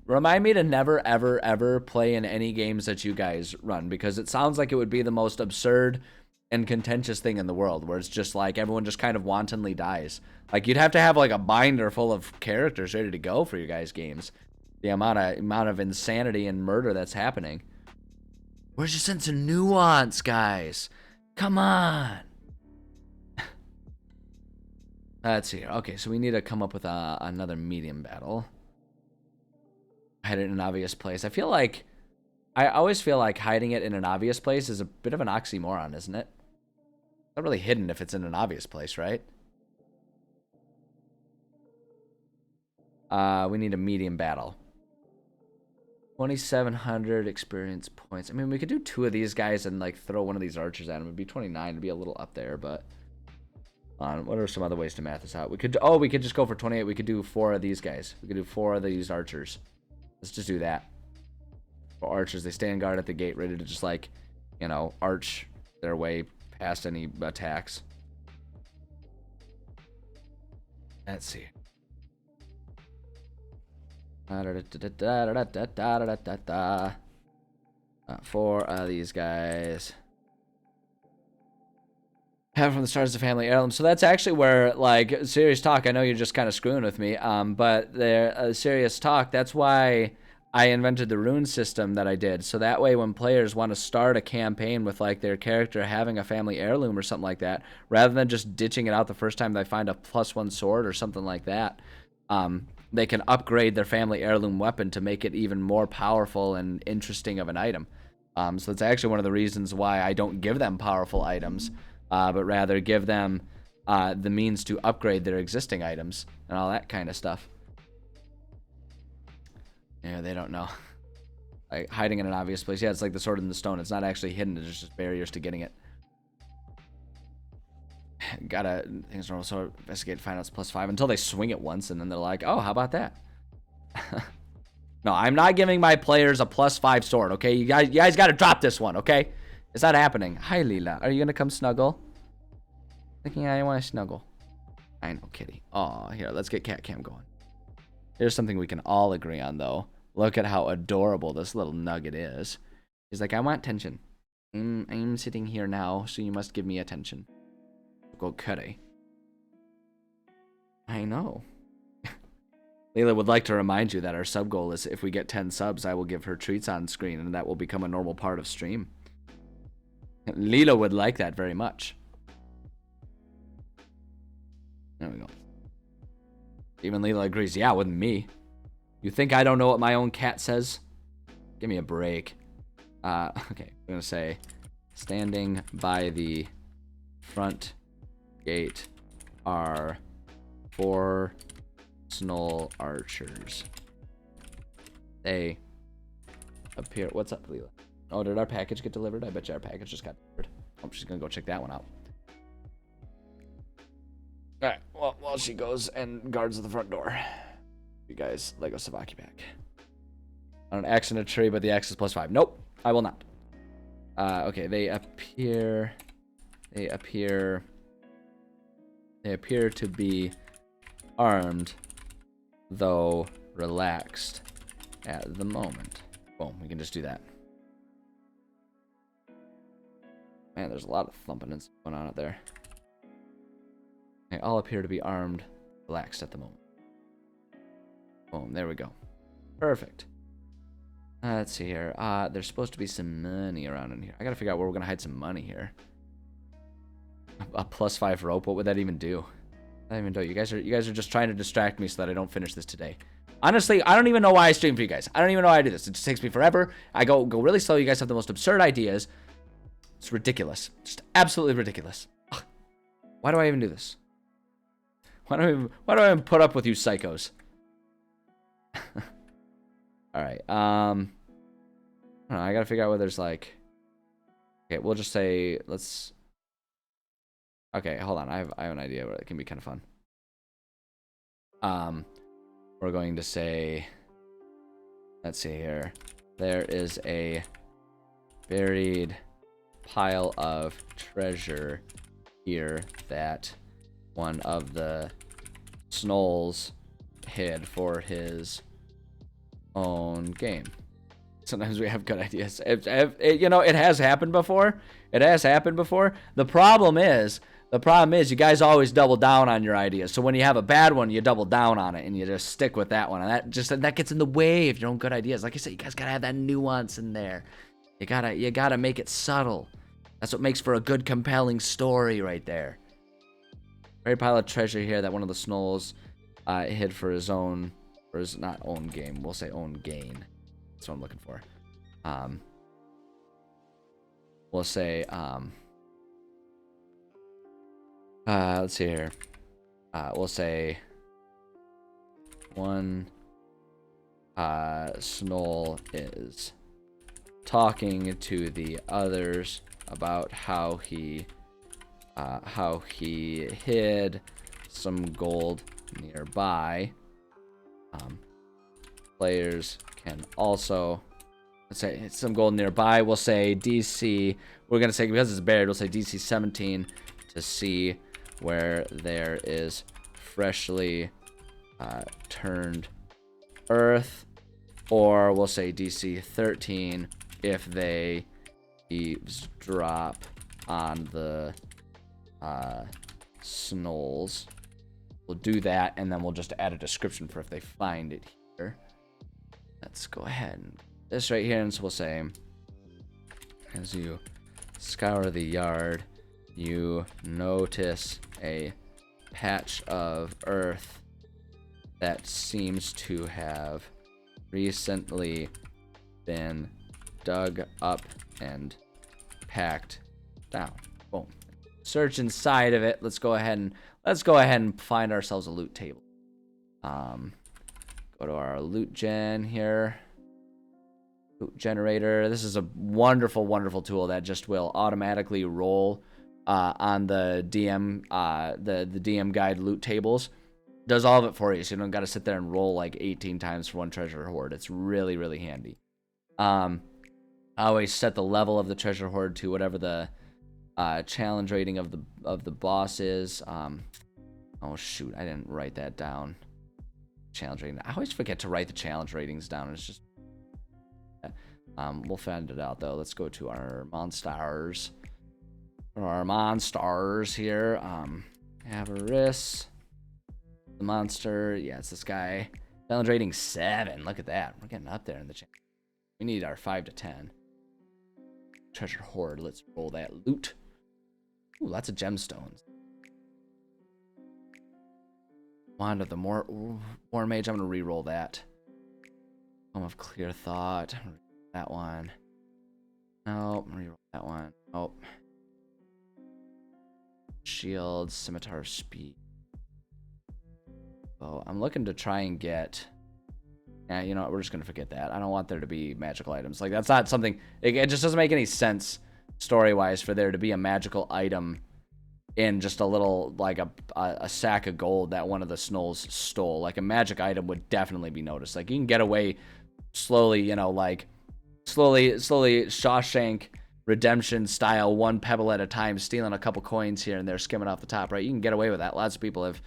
Remind me to never, ever, ever play in any games that you guys run, because it sounds like it would be the most absurd and contentious thing in the world, where it's just like everyone just kind of wantonly dies. Like, you'd have to have like a binder full of characters ready to go for your guys' games. The amount of insanity and murder that's happening. Where's your sense of nuance, guys? Come on. Let's see here. Okay, so we need to come up with another medium battle. Hide it in an obvious place. I always feel like hiding it in an obvious place is a bit of an oxymoron, isn't it? It's not really hidden if it's in an obvious place, right? We need a medium battle. 2,700 experience points. I mean, we could do 2 of these guys and like throw one of these archers at him. It'd be 29. It'd be a little up there, but what are some other ways to math this out? We could just go for 28. We could do 4 of these guys. We could do 4 of these archers. Let's just do that. For archers, they stand guard at the gate, ready to just, like, you know, arch their way past any attacks. Let's see. 4 of these guys. Have from the start as a family heirloom. So that's actually where, like, serious talk. I know you're just kind of screwing with me, but there, serious talk. That's why I invented the rune system that I did. So that way, when players want to start a campaign with like their character having a family heirloom or something like that, rather than just ditching it out the first time they find a +1 sword or something like that, they can upgrade their family heirloom weapon to make it even more powerful and interesting of an item. So it's actually one of the reasons why I don't give them powerful items. But rather give them the means to upgrade their existing items and all that kind of stuff. Yeah, they don't know. Like, hiding in an obvious place. Yeah, it's like the sword in the stone. It's not actually hidden. There's just barriers to getting it. Gotta, things normal, so investigate, find out it's +5 until they swing it once, and then they're like, oh, how about that? No, I'm not giving my players a +5 sword, okay? You guys gotta drop this one, okay? It's not happening. Hi, Leela. Are you gonna come snuggle? Thinking I want to snuggle. I know, kitty. Oh, here, let's get cat cam going. Here's something we can all agree on, though. Look at how adorable this little nugget is. He's like, I want attention. I'm sitting here now, so you must give me attention. Go Cuddy. I know. Layla would like to remind you that our sub goal is if we get 10 subs, I will give her treats on screen, and that will become a normal part of stream. Leela would like that very much. There we go. Even Leela agrees. Yeah, with me. You think I don't know what my own cat says? Give me a break. Okay, I'm gonna say, standing by the front gate are 4 Snoll archers. They appear. What's up, Leela? Oh, did our package get delivered? I bet you our package just got delivered. I'm just gonna go check that one out. Alright, well, while she goes and guards the front door, you guys, Lego Savaki back. On an X in a tree, but the X is +5. Nope, I will not. Okay, they appear to be armed, though relaxed at the moment. Boom, we can just do that. Man, there's a lot of thumping and stuff going on out there. They all appear to be armed, relaxed at the moment. Boom, there we go. Perfect. Let's see here. There's supposed to be some money around in here. I gotta figure out where we're gonna hide some money here. A +5 rope, what would that even do? I don't even know. You guys are just trying to distract me so that I don't finish this today. Honestly, I don't even know why I stream for you guys. I don't even know why I do this. It just takes me forever. I go really slow. You guys have the most absurd ideas. It's ridiculous. Just absolutely ridiculous. Ugh. Why do I even do this? Why do I even put up with you psychos? Alright, I don't know, I gotta figure out whether there's like... Okay, we'll just say, let's... Okay, hold on, I have an idea where it can be kind of fun. We're going to say... Let's see here. There is a buried pile of treasure here that one of the Snolls hid for his own game. Sometimes we have good ideas. You know, it has happened before. It has happened before. The problem is you guys always double down on your ideas. So when you have a bad one, you double down on it and you just stick with that one. And that gets in the way of your own good ideas. Like I said, you guys gotta have that nuance in there. You gotta make it subtle. That's what makes for a good, compelling story right there. Very pile of treasure here that one of the Snolls hid for his own, or his not own game. We'll say own gain. That's what I'm looking for. We'll say let's see here. We'll say one Snoll is talking to the others about how he hid some gold nearby. Players can also, let's say some gold nearby. We'll say DC. We're gonna say, because it's buried, we'll say DC 17 to see where there is freshly turned earth, or we'll say DC 13 if they eavesdrop on the Snolls. We'll do that, and then we'll just add a description for if they find it here. Let's go ahead and this right here, and so we'll say, as you scour the yard, you notice a patch of earth that seems to have recently been dug up and packed down. Boom. Search inside of it. Let's go ahead and find ourselves a loot table. Go to our loot gen here. Loot generator. This is a wonderful, wonderful tool that just will automatically roll on the DM the DM guide loot tables. Does all of it for you, so you don't got to sit there and roll like 18 times for one treasure hoard. It's really, really handy. I always set the level of the treasure hoard to whatever the challenge rating of the boss is. Oh shoot, I didn't write that down. Challenge rating. I always forget to write the challenge ratings down. It's just we'll find it out though. Let's go to our monsters. For our monsters here, Avarice, the monster, yeah, it's this guy. Challenge rating 7. Look at that. We're getting up there in the challenge. We need our 5 to 10. Treasure hoard. Let's roll that loot. Ooh, lots of gemstones. Wand of the War Mage. I'm gonna re-roll that. Home of Clear Thought. That one. Nope. Re-roll that one. Nope. Shield. Scimitar of Speed. Oh, I'm looking to try and get. Yeah, you know what? We're just gonna forget that. I don't want there to be magical items. Like, that's not something. It just doesn't make any sense story-wise for there to be a magical item in just a little, like a sack of gold that one of the Snolls stole. Like, a magic item would definitely be noticed. Like, you can get away slowly, you know, like slowly Shawshank Redemption style, one pebble at a time, stealing a couple coins here and there, skimming off the top, right? You can get away with that. Lots of people have,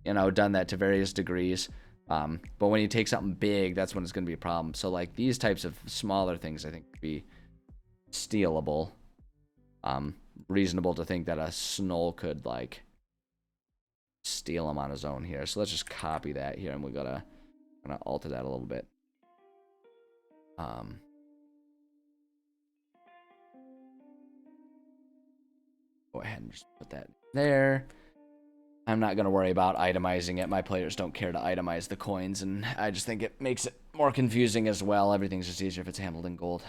you know, done that to various degrees. But when you take something big, that's when it's going to be a problem. So, like, these types of smaller things, I think, would be stealable. Reasonable to think that a Snoll could, like, steal them on his own here. So let's just copy that here, and we're gonna alter that a little bit. Go ahead and just put that there. I'm not going to worry about itemizing it. My players don't care to itemize the coins, and I just think it makes it more confusing as well. Everything's just easier if it's handled in gold.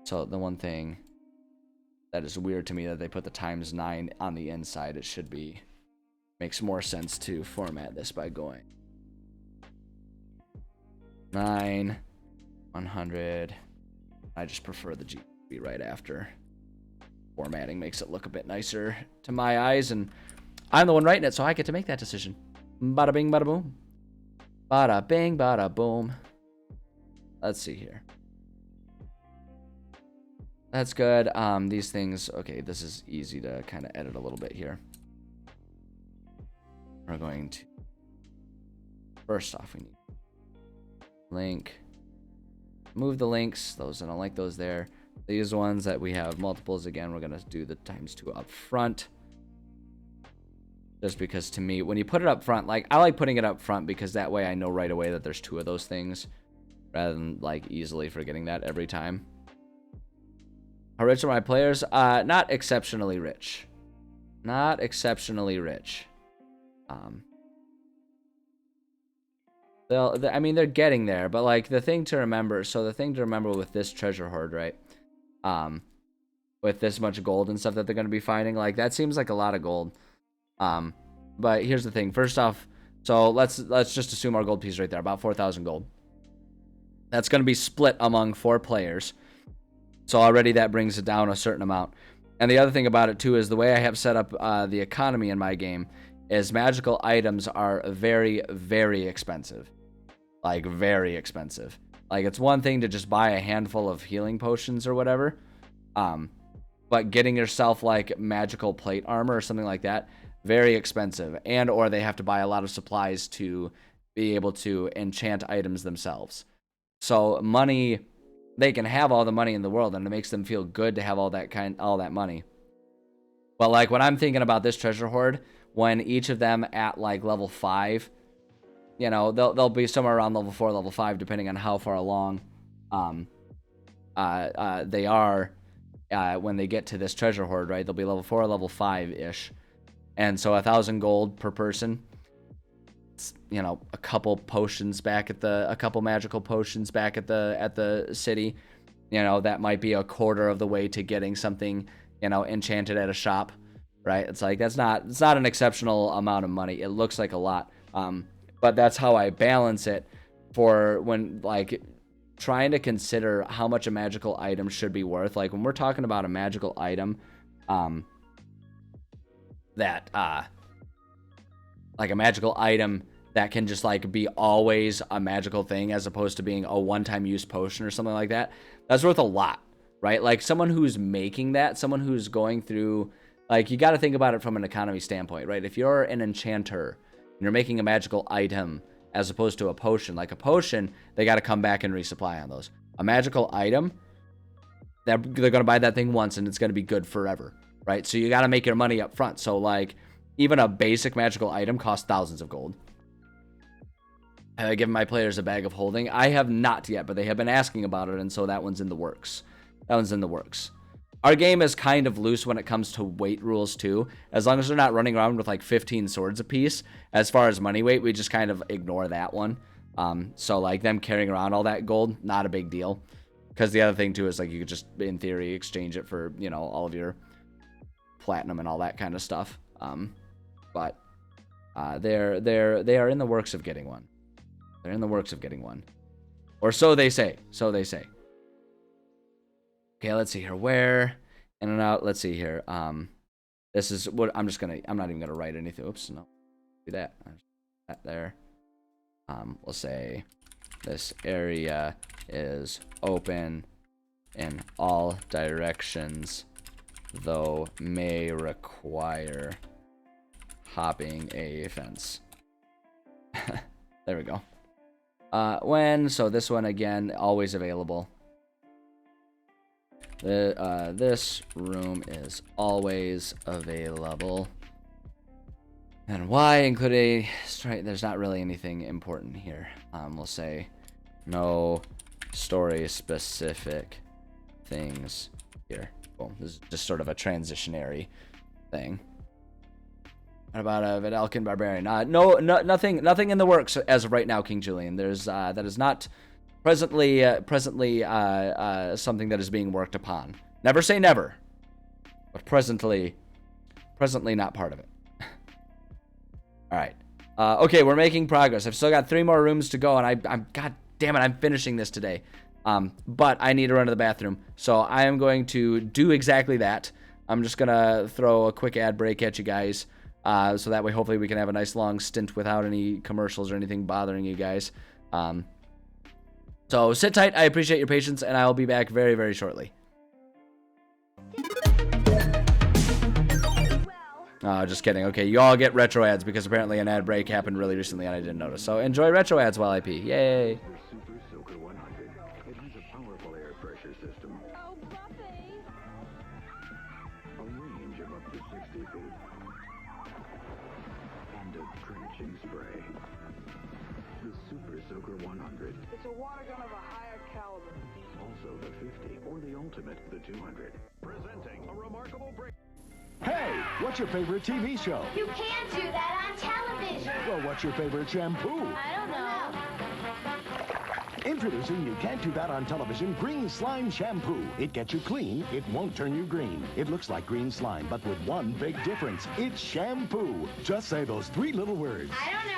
So the one thing that is weird to me that they put the ×9 on the inside, it should be, makes more sense to format this by going 9, 100. I just prefer the G to be right after. Formatting makes it look a bit nicer to my eyes, and I'm the one writing it, so I get to make that decision. Bada bing, bada boom. Bada bing, bada boom. Let's see here. That's good. These things, okay, this is easy to kind of edit a little bit here. We're going to, first off, we need link. Move the links. Those, I don't like those there. These ones that we have multiples, again, we're going to do the ×2 up front. Just because, to me, when you put it up front, like, I like putting it up front because that way I know right away that there's 2 of those things, rather than, like, easily forgetting that every time. How rich are my players? Not exceptionally rich. Not exceptionally rich. I mean, they're getting there, but, like, the thing to remember, with this treasure hoard, right? With this much gold and stuff that they're going to be finding, like, that seems like a lot of gold. But here's the thing. First off, so let's just assume our gold piece right there, about 4,000 gold. That's going to be split among 4 players. So already that brings it down a certain amount. And the other thing about it too is the way I have set up the economy in my game is magical items are very, very expensive. Like, very expensive. Like, it's one thing to just buy a handful of healing potions or whatever. But getting yourself, like, magical plate armor or something like that, very expensive. And or they have to buy a lot of supplies to be able to enchant items themselves. So money, they can have all the money in the world, and it makes them feel good to have all that money. But, like, when I'm thinking about this treasure hoard, when each of them at, like, level 5, you know, they'll be somewhere around level 4, level 5, depending on how far along they are when they get to this treasure hoard, right? They'll be level 4 or level 5-ish. And so 1,000 gold per person. It's, you know, a couple magical potions back at the city. You know, that might be a quarter of the way to getting something, you know, enchanted at a shop, right? It's like, it's not an exceptional amount of money. It looks like a lot. But that's how I balance it for when, like, trying to consider how much a magical item should be worth. Like, when we're talking about a magical item, like a magical item that can just, like, be always a magical thing as opposed to being a one-time use potion or something like that, that's worth a lot, right? Like, someone who's making that, someone who's going through, like, you got to think about it from an economy standpoint, right? If you're an enchanter, you're making a magical item as opposed to a potion. Like, a potion, they got to come back and resupply on those. A magical item, they're going to buy that thing once and it's going to be good forever, right? So you got to make your money up front. So like even a basic magical item costs thousands of gold. Have I given my players a bag of holding? I have not yet, but they have been asking about it, and so that one's in the works. Our game is kind of loose when it comes to weight rules too. As long as they're not running around with like 15 swords apiece, as far as money weight, we just kind of ignore that one. So like them carrying around all that gold, not a big deal. Because the other thing too is like you could just, in theory, exchange it for, you know, all of your platinum and all that kind of stuff. But they are in the works of getting one. They're in the works of getting one. Or so they say. So they say. Okay, let's see here. Where? In and out. Let's see here. This is what I'm not even gonna write anything. Oops, no. Do that. That there. We'll say this area is open in all directions, though may require hopping a fence. There we go. So this one again, always available. This room is always available. And why include a straight? There's not really anything important here. We'll say no story specific things here. Cool. This is just sort of a transitionary thing. What about a Vidalcan Barbarian? Nothing in the works as of right now, King Julian. There's that is not presently something that is being worked upon. Never say never, but presently not part of it. All right. Okay, we're making progress. I've still got 3 more rooms to go, and I'm god damn it, I'm finishing this today. But I need to run to the bathroom, so I am going to do exactly that. I'm just gonna throw a quick ad break at you guys. So that way, hopefully, we can have a nice long stint without any commercials or anything bothering you guys. So sit tight. I appreciate your patience, and I'll be back very, very shortly. Just kidding. Okay, you all get retro ads because apparently an ad break happened really recently and I didn't notice. So enjoy retro ads while I pee. Yay! The Super Soaker 100. It has a powerful air pressure system. Oh, Buffy! A range of up to 60 feet. And a drenching spray. The Super Soaker 100. It's a water gun of a higher caliber. Also the 50 or the ultimate, the 200. Presenting a remarkable break. Hey, what's your favorite TV show? You can't do that on television. Well, what's your favorite shampoo? I don't know. Introducing You Can't Do That on Television Green Slime Shampoo. It gets you clean, it won't turn you green. It looks like green slime, but with one big difference. It's shampoo. Just say those 3 little words. I don't know.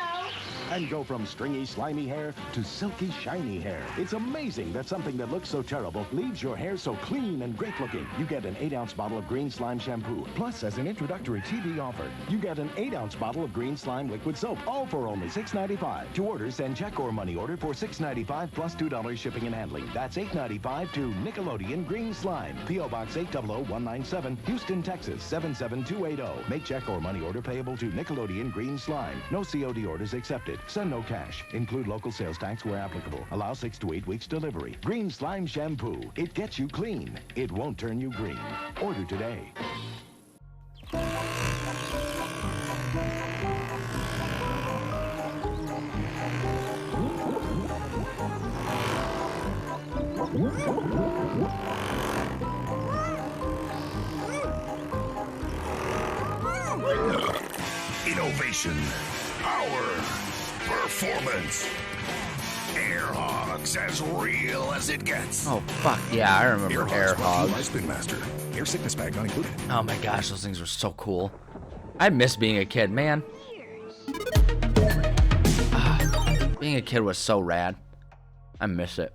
And go from stringy, slimy hair to silky, shiny hair. It's amazing that something that looks so terrible leaves your hair so clean and great looking. You get an 8-ounce bottle of Green Slime Shampoo. Plus, as an introductory TV offer, you get an 8-ounce bottle of Green Slime Liquid Soap, all for only $6.95. To order, send check or money order for $6.95 plus $2 shipping and handling. That's $8.95 to Nickelodeon Green Slime. P.O. Box 800197, Houston, Texas 77280. Make check or money order payable to Nickelodeon Green Slime. No COD orders accepted. Send no cash. Include local sales tax where applicable. Allow 6 to 8 weeks delivery. Green Slime Shampoo. It gets you clean. It won't turn you green. Order today. Innovation. Power. Performance. Air Hogs, as real as it gets. Oh, fuck. Yeah, I remember Air Hogs. My Spin Master. Air sickness bag not included. Oh my gosh, those things were so cool. I miss being a kid, man. Being a kid was so rad. I miss it.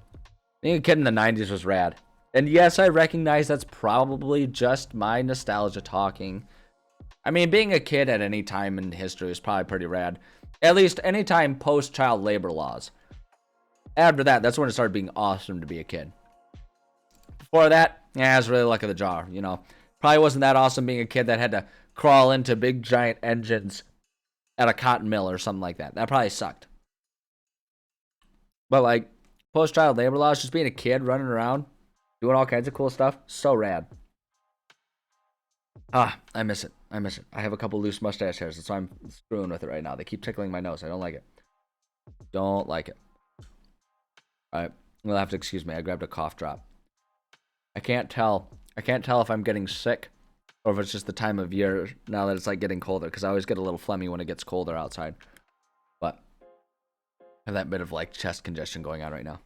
Being a kid in the 90s was rad. And yes, I recognize that's probably just my nostalgia talking. I mean, being a kid at any time in history is probably pretty rad. At least any time post-child labor laws. After that, that's when it started being awesome to be a kid. Before that, yeah, it was really luck of the draw, you know. Probably wasn't that awesome being a kid that had to crawl into big giant engines at a cotton mill or something like that. That probably sucked. But like, post-child labor laws, just being a kid running around, Doing all kinds of cool stuff. So rad. Ah, I miss it. I miss it. I have a couple loose mustache hairs. That's why I'm screwing with it right now. They keep tickling my nose. I don't like it. Don't like it. Alright. You'll have to excuse me. I grabbed a cough drop. I can't tell. I can't tell if I'm getting sick or if it's just the time of year now that it's like getting colder, because I always get a little phlegmy when it gets colder outside. But I have that bit of like chest congestion going on right now.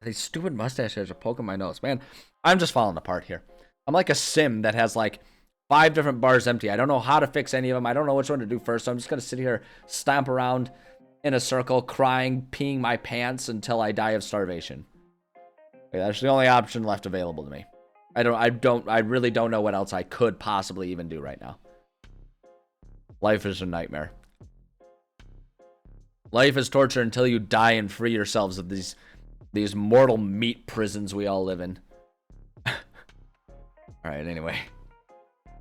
These stupid mustache hairs are poking my nose. Man, I'm just falling apart here. I'm like a sim that has like 5 different bars empty. I don't know how to fix any of them. I don't know which one to do first. So I'm just going to sit here, stomp around in a circle, crying, peeing my pants until I die of starvation. Okay, that's the only option left available to me. I really don't know what else I could possibly even do right now. Life is a nightmare. Life is torture until you die and free yourselves of these mortal meat prisons we all live in. Alright, anyway.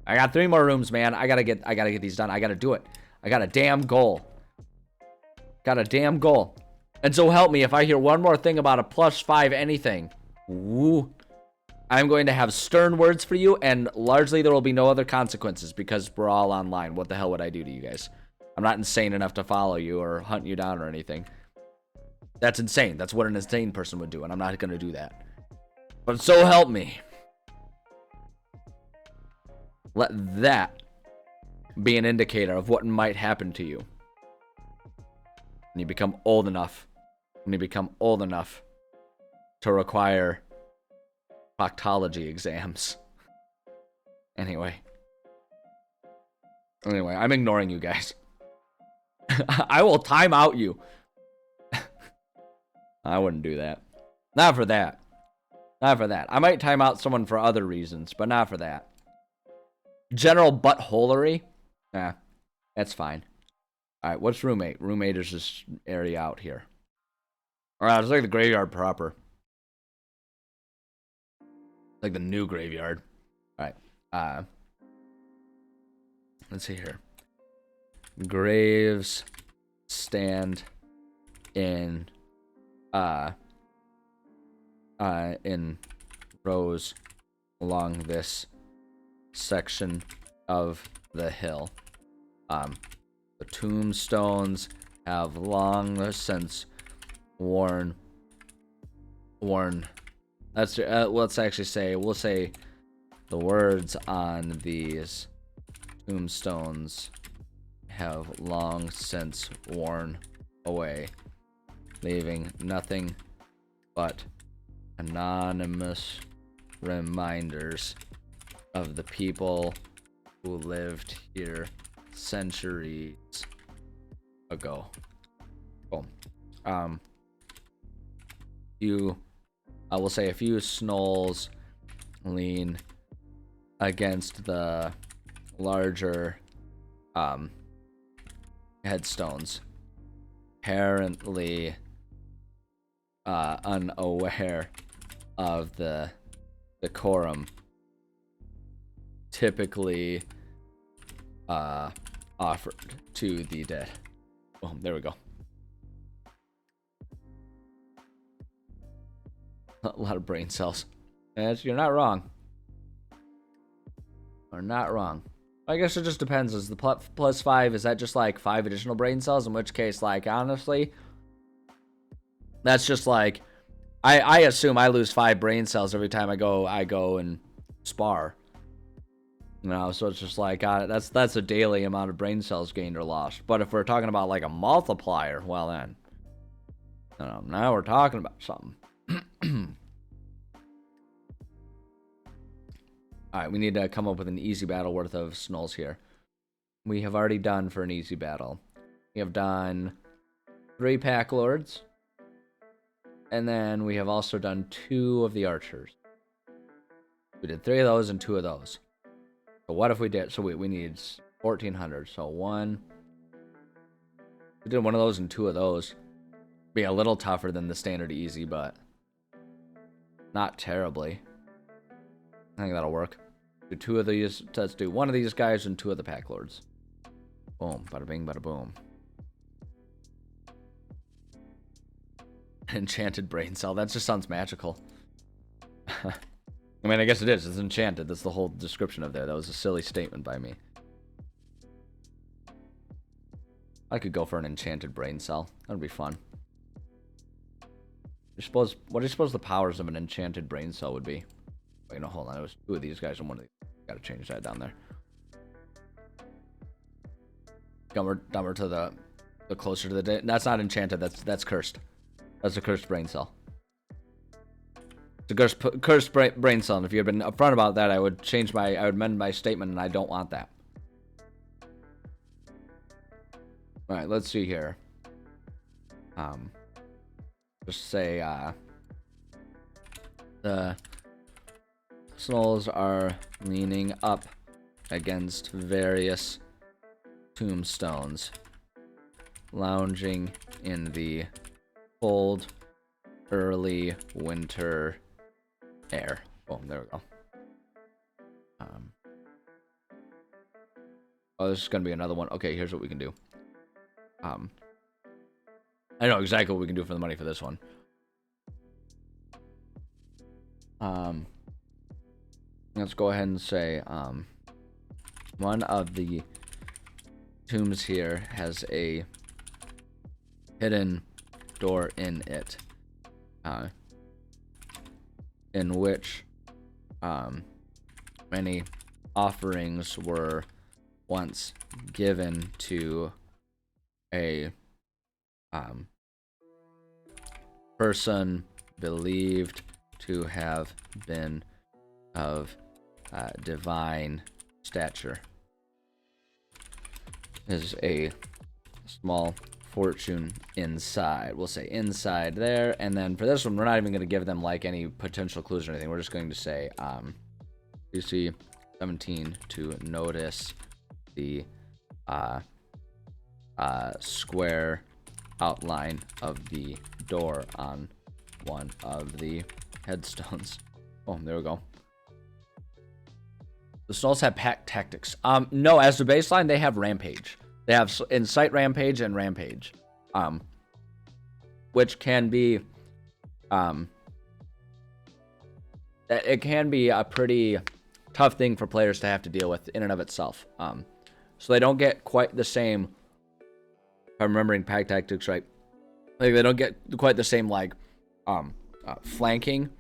I got 3 more rooms, man. I gotta get these done. I gotta do it. I got a damn goal. Got a damn goal. And so help me if I hear one more thing about a +5 anything. Ooh. I'm going to have stern words for you, and largely there will be no other consequences because we're all online. What the hell would I do to you guys? I'm not insane enough to follow you or hunt you down or anything. That's insane. That's what an insane person would do, and I'm not going to do that. But so help me. Let that be an indicator of what might happen to you when you become old enough. When you become old enough to require proctology exams. Anyway, I'm ignoring you guys. I will time out you. I wouldn't do that. Not for that. Not for that. I might time out someone for other reasons, but not for that. General buttholery? Nah, that's fine. Alright, what's roommate? Roommate is this area out here. Alright, it's like the graveyard proper. Like the new graveyard. Alright. Let's see here. Graves stand in rows along this section of the hill. The tombstones have long since worn. Let's actually say, we'll say the words on these tombstones have long since worn away, leaving nothing but anonymous reminders of the people who lived here centuries ago. Cool. I will say a few snolls lean against the larger headstones, apparently unaware of the decorum typically offered to the dead. Oh, there we go. A lot of brain cells. You're not wrong. You're not wrong. I guess it just depends. Is the +5, is that just like 5 additional brain cells? In which case, like, honestly, that's just like, I assume I lose 5 brain cells every time I go and spar. You know, so it's just like, that's a daily amount of brain cells gained or lost. But if we're talking about like a multiplier, well then, now we're talking about something. Alright, we need to come up with an easy battle worth of snulls here. We have already done for an easy battle. We have done 3 pack lords. And then we have also done 2 of the archers. We did 3 of those and 2 of those. So what if we did? So we need 1,400. So 1. We did 1 of those and 2 of those. Be a little tougher than the standard easy, but not terribly. I think that'll work. Do 2 of these. Let's do 1 of these guys and 2 of the pack lords. Boom, bada bing, bada boom. Enchanted brain cell. That just sounds magical. I mean, I guess it is. It's enchanted. That's the whole description of there. That was a silly statement by me. I could go for an enchanted brain cell. That would be fun. What do you suppose the powers of an enchanted brain cell would be? Wait, no, hold on. It was 2 of these guys and 1 of these. Gotta change that down there. Dumber to the closer to the day. That's not enchanted. That's cursed. That's a cursed brain cell. It's a cursed brain cell. And if you had been upfront about that, I would amend my statement, and I don't want that. All right, let's see here. Just say the souls are leaning up against various tombstones, lounging in the cold, early winter air. Oh, there we go. Oh, this is gonna be another one. Okay, here's what we can do. I know exactly what we can do for the money for this one. Let's go ahead and say, one of the tombs here has a hidden door in it, in which, many offerings were once given to a person believed to have been of divine stature. There's a small fortune inside. We'll say inside there, and then for this one, we're not even going to give them like any potential clues or anything. We're just going to say DC 17 to notice the square outline of the door on one of the headstones. Oh, there we go. The Snulls have pack tactics. No, as the baseline, they have rampage. They have incite rampage and rampage, which can be, it can be a pretty tough thing for players to have to deal with in and of itself. So they don't get quite the same. If I'm remembering pack tactics right, like they don't get quite the same like flanking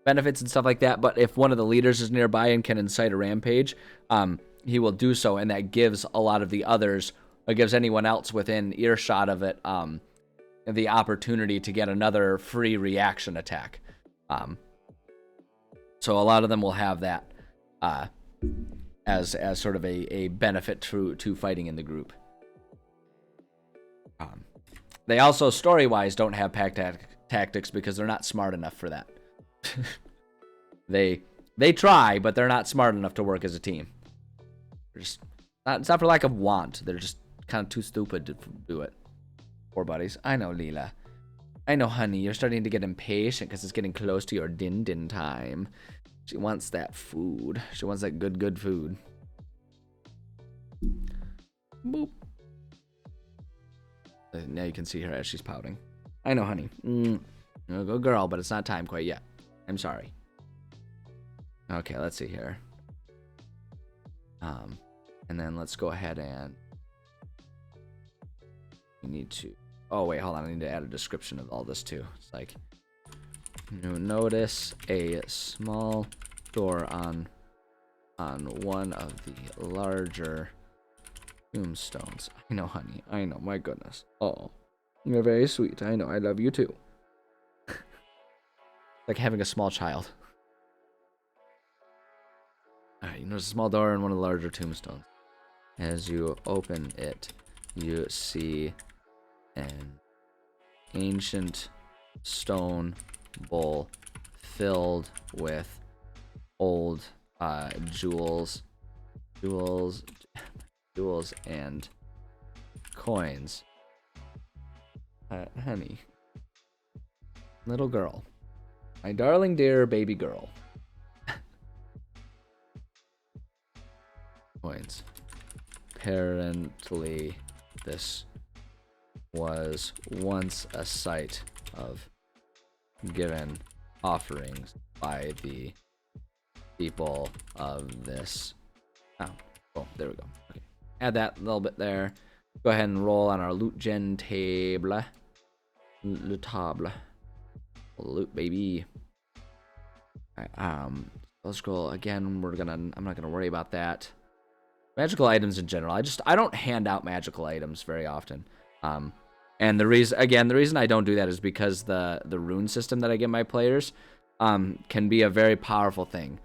benefits and stuff like that. But if one of the leaders is nearby and can incite a rampage, he will do so, and that gives a lot of the others, or gives anyone else within earshot of it, the opportunity to get another free reaction attack. So a lot of them will have that as sort of a benefit to fighting in the group. They also, story-wise, don't have pack tactics because they're not smart enough for that. They try, but they're not smart enough to work as a team. They're just it's not for lack of want. They're just kind of too stupid to do it. Poor buddies. I know, Leela. I know, honey. You're starting to get impatient because it's getting close to your din-din time. She wants that food. She wants that good food. Boop. Now you can see her as she's pouting. I know, honey. Good girl, but it's not time quite yet. I'm sorry. Okay, let's see here. And then let's go ahead and we need to. Oh wait, hold on. I need to add a description of all this too. It's like, you notice a small door on one of the larger tombstones. I know, honey. I know. My goodness. Oh, you're very sweet. I know. I love you too. Like having a small child. Alright, you notice a small door in one of the larger tombstones. As you open it, you see an ancient stone bowl filled with old jewels and coins. Honey. Little girl. My darling dear baby girl. Coins. Apparently, this was once a site of given offerings by the people of this. Oh, cool. There we go. Okay. Add that a little bit there. Go ahead and roll on our loot gen table. Le table. Loot, baby. Alright, let's scroll again. I'm not gonna worry about that. Magical items in general. I don't hand out magical items very often. And the reason I don't do that is because the rune system that I give my players can be a very powerful thing.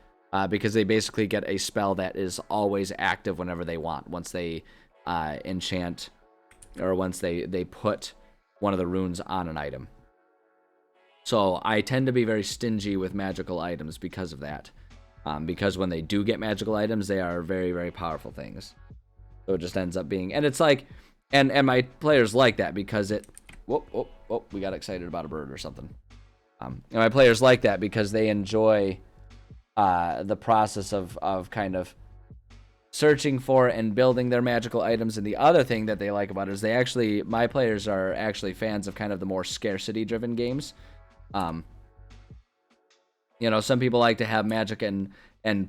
Because they basically get a spell that is always active whenever they want. Once they enchant, or once they put one of the runes on an item. So I tend to be very stingy with magical items because of that. Because when they do get magical items, they are very, very powerful things. So it just ends up being, and it's like, and my players like that because it, whoop, we got excited about a bird or something. And my players like that because they enjoy the process of kind of searching for and building their magical items. And the other thing that they like about it is my players are actually fans of kind of the more scarcity driven games. You know, some people like to have magic and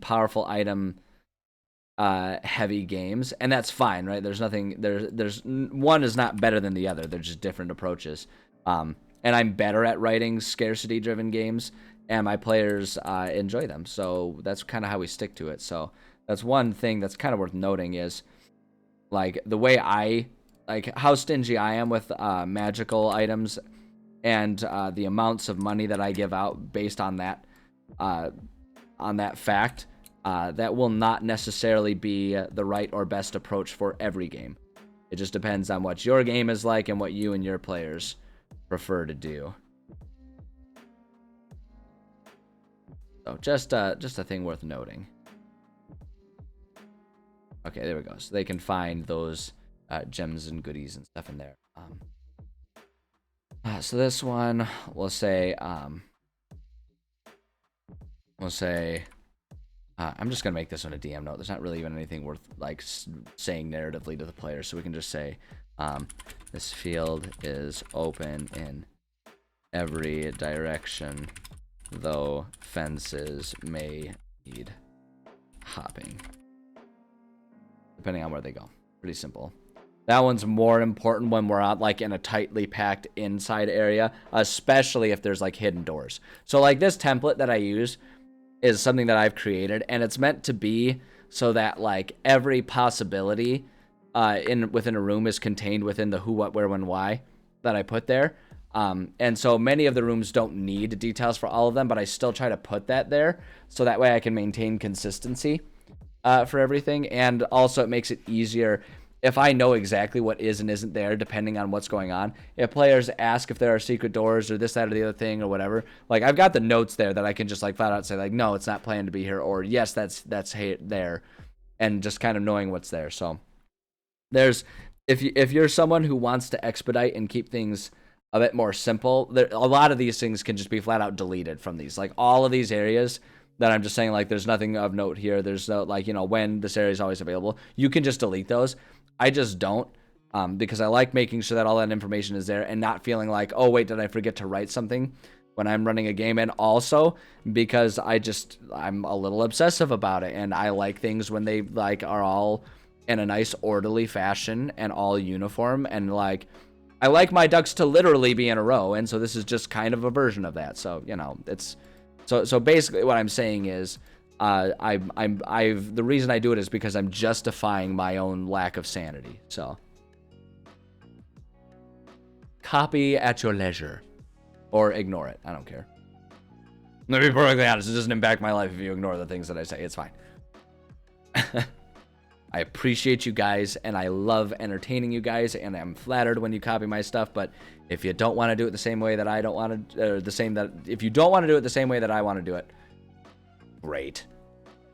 powerful item heavy games, and that's fine, right? There's one is not better than the other. They're just different approaches. And I'm better at writing scarcity driven games, and my players enjoy them. So that's kind of how we stick to it. So that's one thing that's kind of worth noting is like the way how stingy I am with magical items and the amounts of money that I give out based on that fact. That will not necessarily be the right or best approach for every game. It just depends on what your game is like and what you and your players prefer to do. So just a thing worth noting. Okay, there we go. So they can find those gems and goodies and stuff in there. So this one, we'll say, I'm just going to make this one a DM note. There's not really even anything worth like saying narratively to the player. So we can just say, this field is open in every direction, though fences may need hopping. Depending on where they go. Pretty simple. That one's more important when we're out like in a tightly packed inside area, especially if there's like hidden doors. So like this template that I use is something that I've created, and it's meant to be so that like every possibility within a room is contained within the who, what, where, when, why that I put there. And so many of the rooms don't need details for all of them, but I still try to put that there so that way I can maintain consistency for everything. And also it makes it easier if I know exactly what is and isn't there, depending on what's going on. If players ask if there are secret doors or this, that, or the other thing or whatever, like I've got the notes there that I can just like flat out say like, no, it's not planned to be here, or yes, that's there, and just kind of knowing what's there. So there's, if you're someone who wants to expedite and keep things a bit more simple, a lot of these things can just be flat out deleted from these. Like all of these areas that I'm just saying like there's nothing of note here. There's no like, you know, when this area is always available, you can just delete those. I just don't, because I like making sure that all that information is there and not feeling like, oh, wait, did I forget to write something when I'm running a game? And also because I'm a little obsessive about it, and I like things when they like are all in a nice orderly fashion and all uniform, and like I like my ducks to literally be in a row, and so this is just kind of a version of that. So, you know, it's so basically what I'm saying is the reason I do it is because I'm justifying my own lack of sanity. So copy at your leisure or ignore it. I don't care. Let me be perfectly honest. It doesn't impact my life if you ignore the things that I say. It's fine. I appreciate you guys, and I love entertaining you guys, and I'm flattered when you copy my stuff. But if you don't want to do it the same way that I don't want to, if you don't want to do it the same way that I want to do it, great.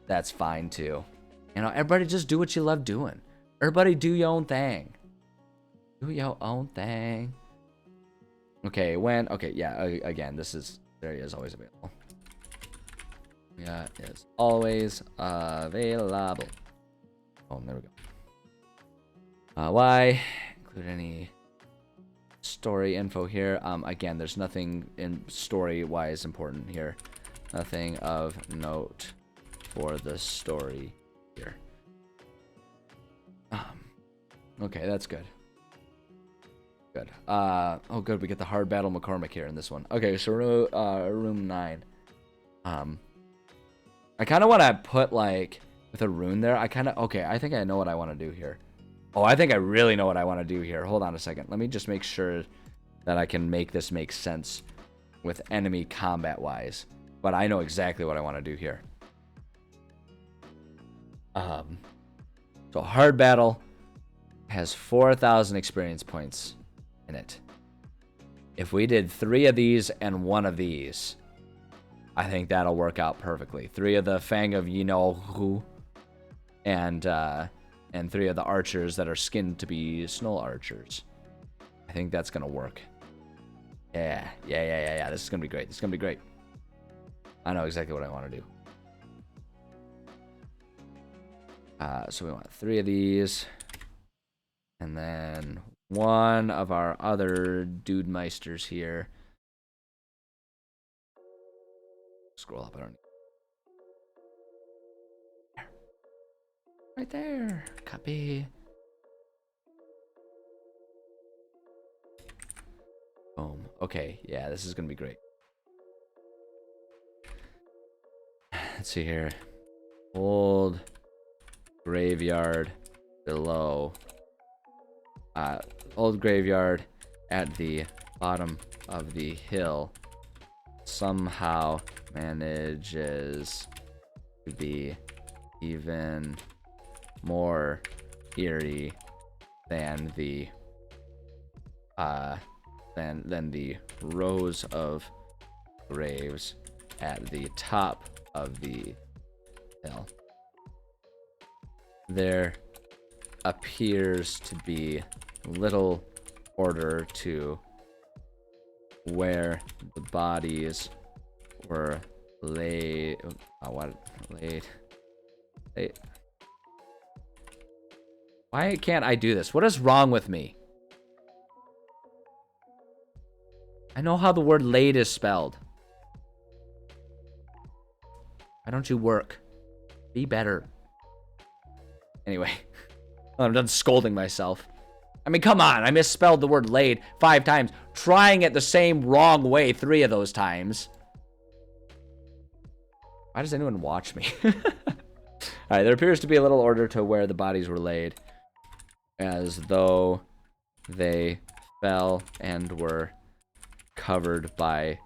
That's fine too. You know, everybody just do what you love doing. Everybody do your own thing. Do your own thing. Okay, yeah, again, this area is always available. Yeah, it's always available. Oh, there we go. Why? Include any story info here. Again, there's nothing in story-wise important here. Nothing of note for the story here. Okay, that's good. Good. Oh, good. We get the hard battle McCormick here in this one. Okay, so room 9. I kind of want to put like with a rune there. I think I know what I want to do here. Oh, I think I really know what I want to do here. Hold on a second. Let me just make sure that I can make this make sense with enemy combat wise. But I know exactly what I want to do here. So hard battle has 4,000 experience points in it. If we did 3 of these and 1 of these, I think that'll work out perfectly. 3 of the Fang of You-Know-Who, and 3 of the archers that are skinned to be snow archers. I think that's gonna work. Yeah. This is gonna be great. This is gonna be great. I know exactly what I want to do. So we want 3 of these. And then 1 of our other Dude Meisters here. Scroll up, I don't need. Right there. Copy. Boom. Okay, yeah, this is gonna be great. Let's see here. Old graveyard below. Old graveyard at the bottom of the hill somehow manages to be even more eerie than the than the rows of graves at the top of the hill. There appears to be little order to where the bodies were laid. Why can't I do this? What is wrong with me? I know how the word laid is spelled. Why don't you work? Be better. Anyway, I'm done scolding myself. I mean, come on. I misspelled the word laid 5 times, trying it the same wrong way 3 of those times. Why does anyone watch me? Alright, there appears to be a little order to where the bodies were laid, as though they fell and were covered by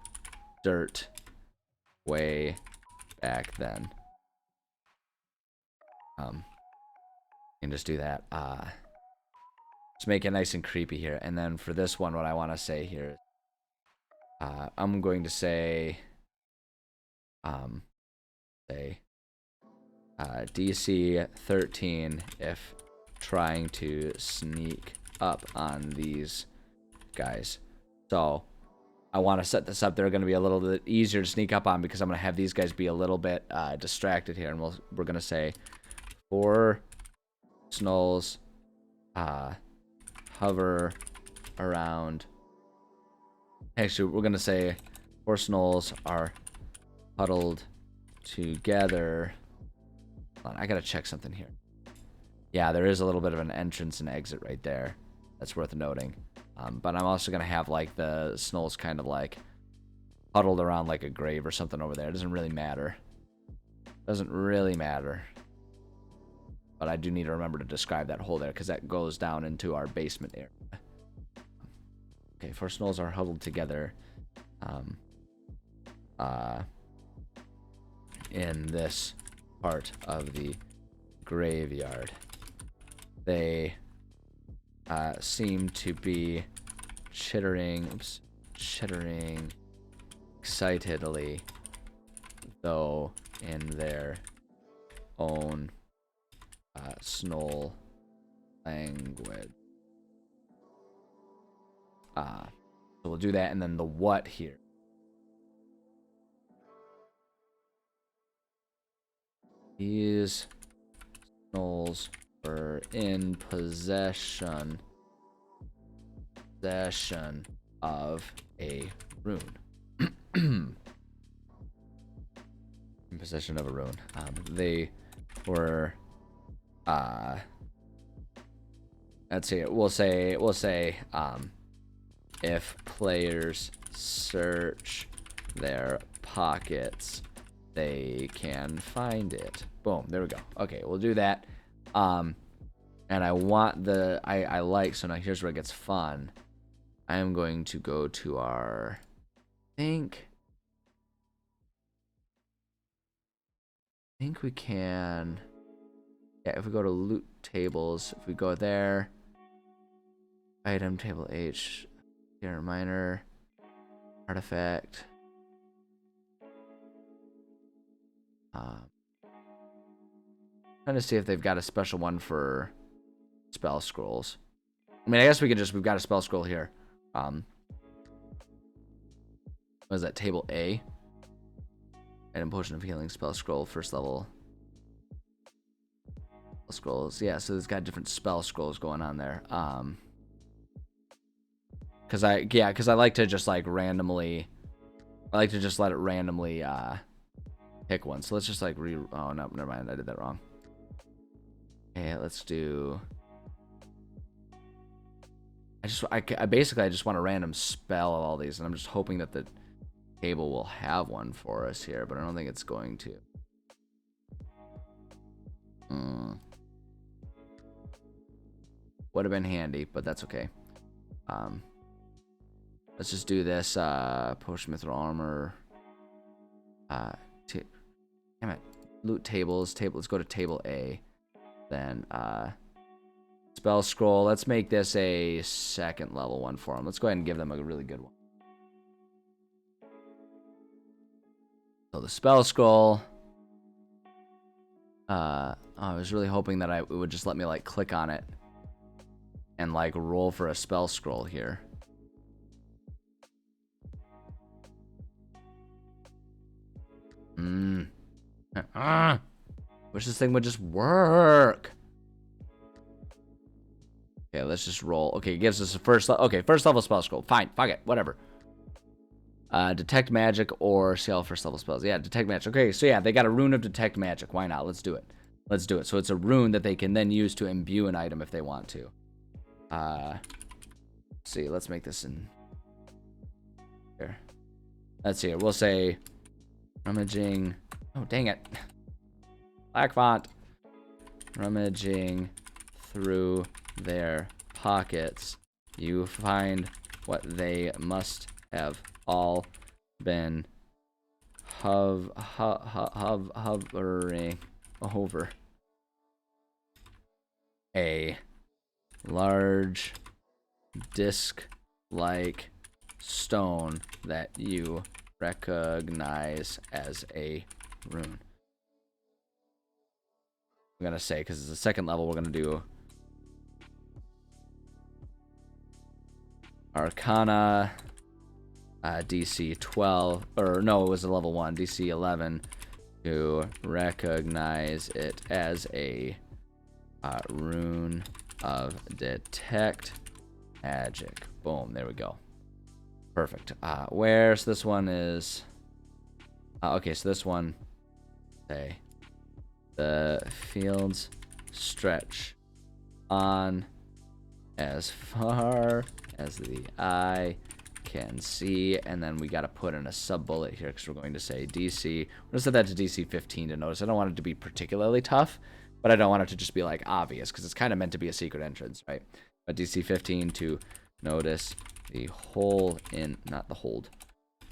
dirt way back then. You can just do that. Just make it nice and creepy here. And then for this one, what I want to say here, I'm going to say, DC 13 if trying to sneak up on these guys. So I want to set this up. They're going to be a little bit easier to sneak up on because I'm going to have these guys be a little bit distracted here, and we're going to say 4 Snulls hover around. Actually, we're going to say 4 Snulls are huddled together. Hold on, I got to check something here. Yeah, there is a little bit of an entrance and exit right there. That's worth noting. But I'm also going to have like the Snulls kind of like huddled around like a grave or something over there. It doesn't really matter. Doesn't really matter. But I do need to remember to describe that hole there because that goes down into our basement area. Okay, 4 Snulls are huddled together in this part of the graveyard. They seem to be chittering excitedly, though in their own Snoll language. So we'll do that, and then the what here. These Snulls were in possession of a rune. in possession of a rune. They were, let's see. We'll say, if players search their pockets, they can find it. Boom. There we go. Okay, we'll do that. And I want I like, so now here's where it gets fun. I am going to go to our, I think we can, yeah, if we go to loot tables, if we go there, item table H, here, minor, artifact, trying to see if they've got a special one for spell scrolls. I mean, I guess we could just, we've got a spell scroll here. What is that, table A? And a potion of healing spell scroll, first level scrolls. Yeah, so it's got different spell scrolls going on there. Cause I like to just like randomly, I like to just let it randomly pick one. So let's just like oh no, never mind, I did that wrong. Okay, let's do, I basically just want a random spell of all these, and I'm just hoping that the table will have one for us here, but I don't think it's going to. Would have been handy, but that's okay. Let's just do this. Potion mithril armor. Damn it. Loot tables. Let's go to table A. Then spell scroll. Let's make this a second level one for them. Let's go ahead and give them a really good one. So the spell scroll. I was really hoping that it would just let me like click on it and like roll for a spell scroll here. Wish this thing would just work. Okay, let's just roll. Okay, it gives us a first level spell scroll. Fine, fuck it, whatever. Detect magic or see all first level spells. Yeah, detect magic. Okay, so yeah, they got a rune of detect magic. Why not? Let's do it. Let's do it. So it's a rune that they can then use to imbue an item if they want to. Let's see, let's make this in here. Let's see. We'll say rummaging. Oh, dang it. Black font. Rummaging through their pockets, you find what they must have all been hovering over. A large disc-like stone that you recognize as a rune. I'm gonna say, because it's the second level, we're gonna do Arcana, DC 12, or no, it was a level 1, DC 11, to recognize it as a rune of detect magic. Boom, there we go. Perfect. So this one is, okay, so this one, say, the fields stretch on as far as the eye can see, and then we got to put in a sub bullet here because we're going to say DC. We're going to set that to DC 15 to notice. I don't want it to be particularly tough, but I don't want it to just be like obvious because it's kind of meant to be a secret entrance, right? But DC 15 to notice the hole in, not the hold,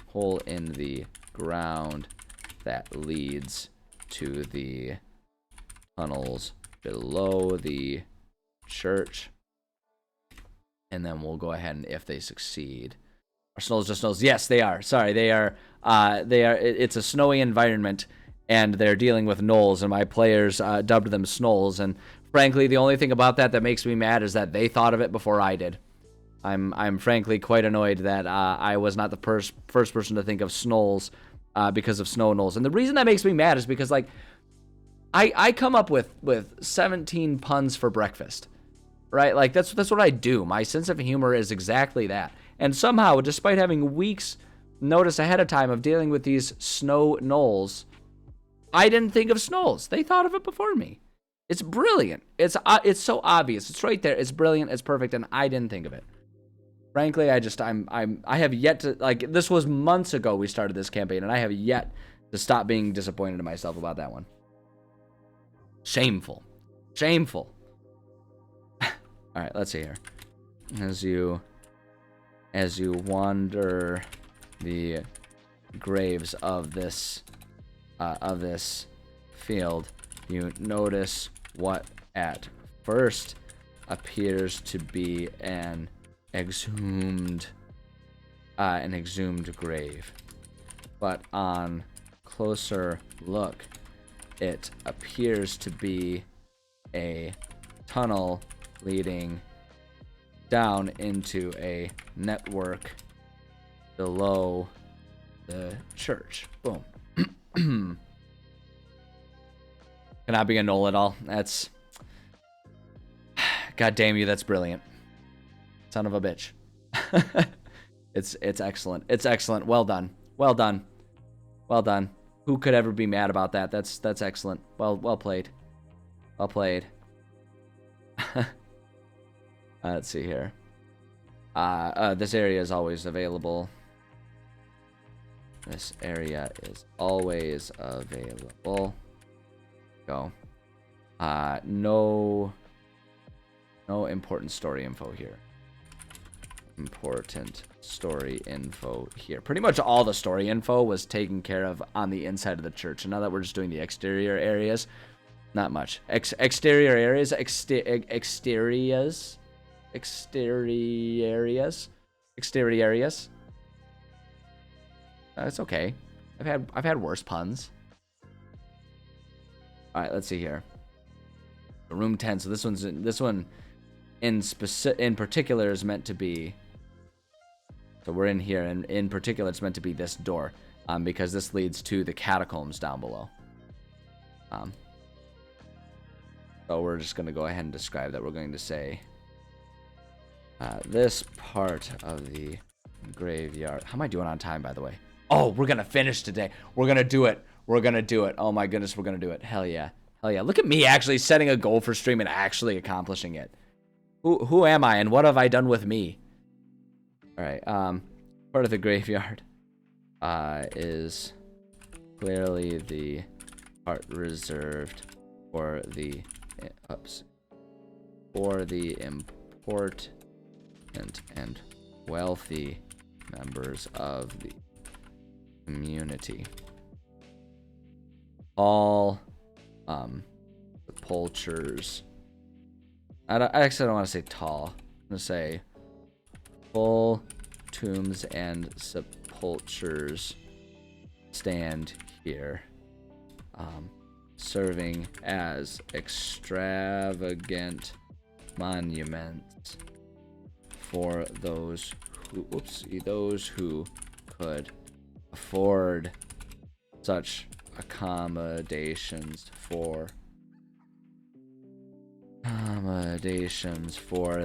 hole in the ground that leads to the tunnels below the church. And then we'll go ahead and if they succeed. Are snowls just snowls? Yes, they are. Sorry, they are. It's a snowy environment, and they're dealing with gnolls, and my players dubbed them snowls. And frankly, the only thing about that makes me mad is that they thought of it before I did. I'm frankly quite annoyed that I was not the first person to think of snowls because of snow gnolls. And the reason that makes me mad is because like I come up with 17 puns for breakfast. Right? Like, that's what I do. My sense of humor is exactly that. And somehow, despite having weeks notice ahead of time of dealing with these snow gnolls, I didn't think of Snolls. They thought of it before me. It's brilliant. It's so obvious. It's right there. It's brilliant. It's perfect, and I didn't think of it. Frankly, I have yet to, like, this was months ago we started this campaign, and I have yet to stop being disappointed in myself about that one. Shameful. Shameful. All right, let's see here. As you wander the graves of this field, you notice what at first appears to be an exhumed grave, but on closer look, it appears to be a tunnel leading down into a network below the church. Boom. Cannot be a null at all. That's, God damn you, that's brilliant. Son of a bitch. It's excellent. It's excellent. Well done. Well done. Well done. Who could ever be mad about that? That's excellent. Well played. Well played. Let's see here. This area is always available. This area is always available. Go. No important story info here. Important story info here. Pretty much all the story info was taken care of on the inside of the church. And now that we're just doing the exterior areas, not much. Exterior areas, exteriors. It's okay. I've had worse puns. All right, let's see here. Room 10. So this one in particular is meant to be. So we're in here, and in particular, it's meant to be this door, because this leads to the catacombs down below. So we're just gonna go ahead and describe that. We're going to say this part of the graveyard. How am I doing on time, by the way? Oh, we're gonna finish today. We're gonna do it. We're gonna do it. Oh my goodness, we're gonna do it. Hell yeah. Hell yeah. Look at me actually setting a goal for stream and actually accomplishing it. Who am I and what have I done with me? Alright, part of the graveyard is clearly the part reserved for the important and wealthy members of the community. All sepulchres. I actually don't want to say tall. I'm gonna say full tombs and sepulchres stand here, serving as extravagant monuments for those who could afford such accommodations for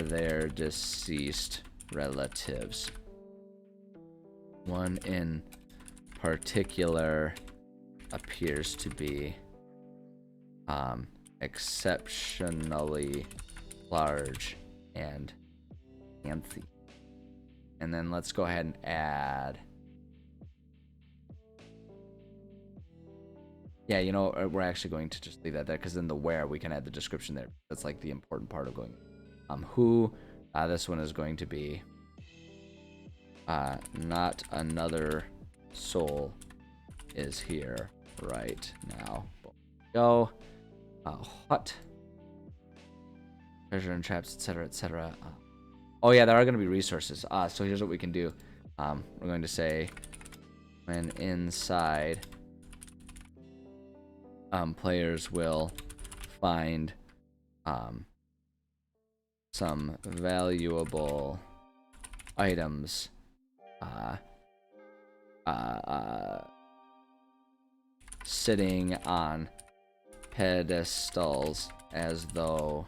their deceased relatives. One in particular appears to be exceptionally large and fancy. And then let's go ahead and add. Yeah, you know, we're actually going to just leave that there, because then the where we can add the description there. That's like the important part of going. Who this one is going to be. Not another soul is here right now. Go. What? Treasure and traps, etc., etc. Oh yeah, there are going to be resources. So here's what we can do. We're going to say, when inside, players will find some valuable items sitting on pedestals as though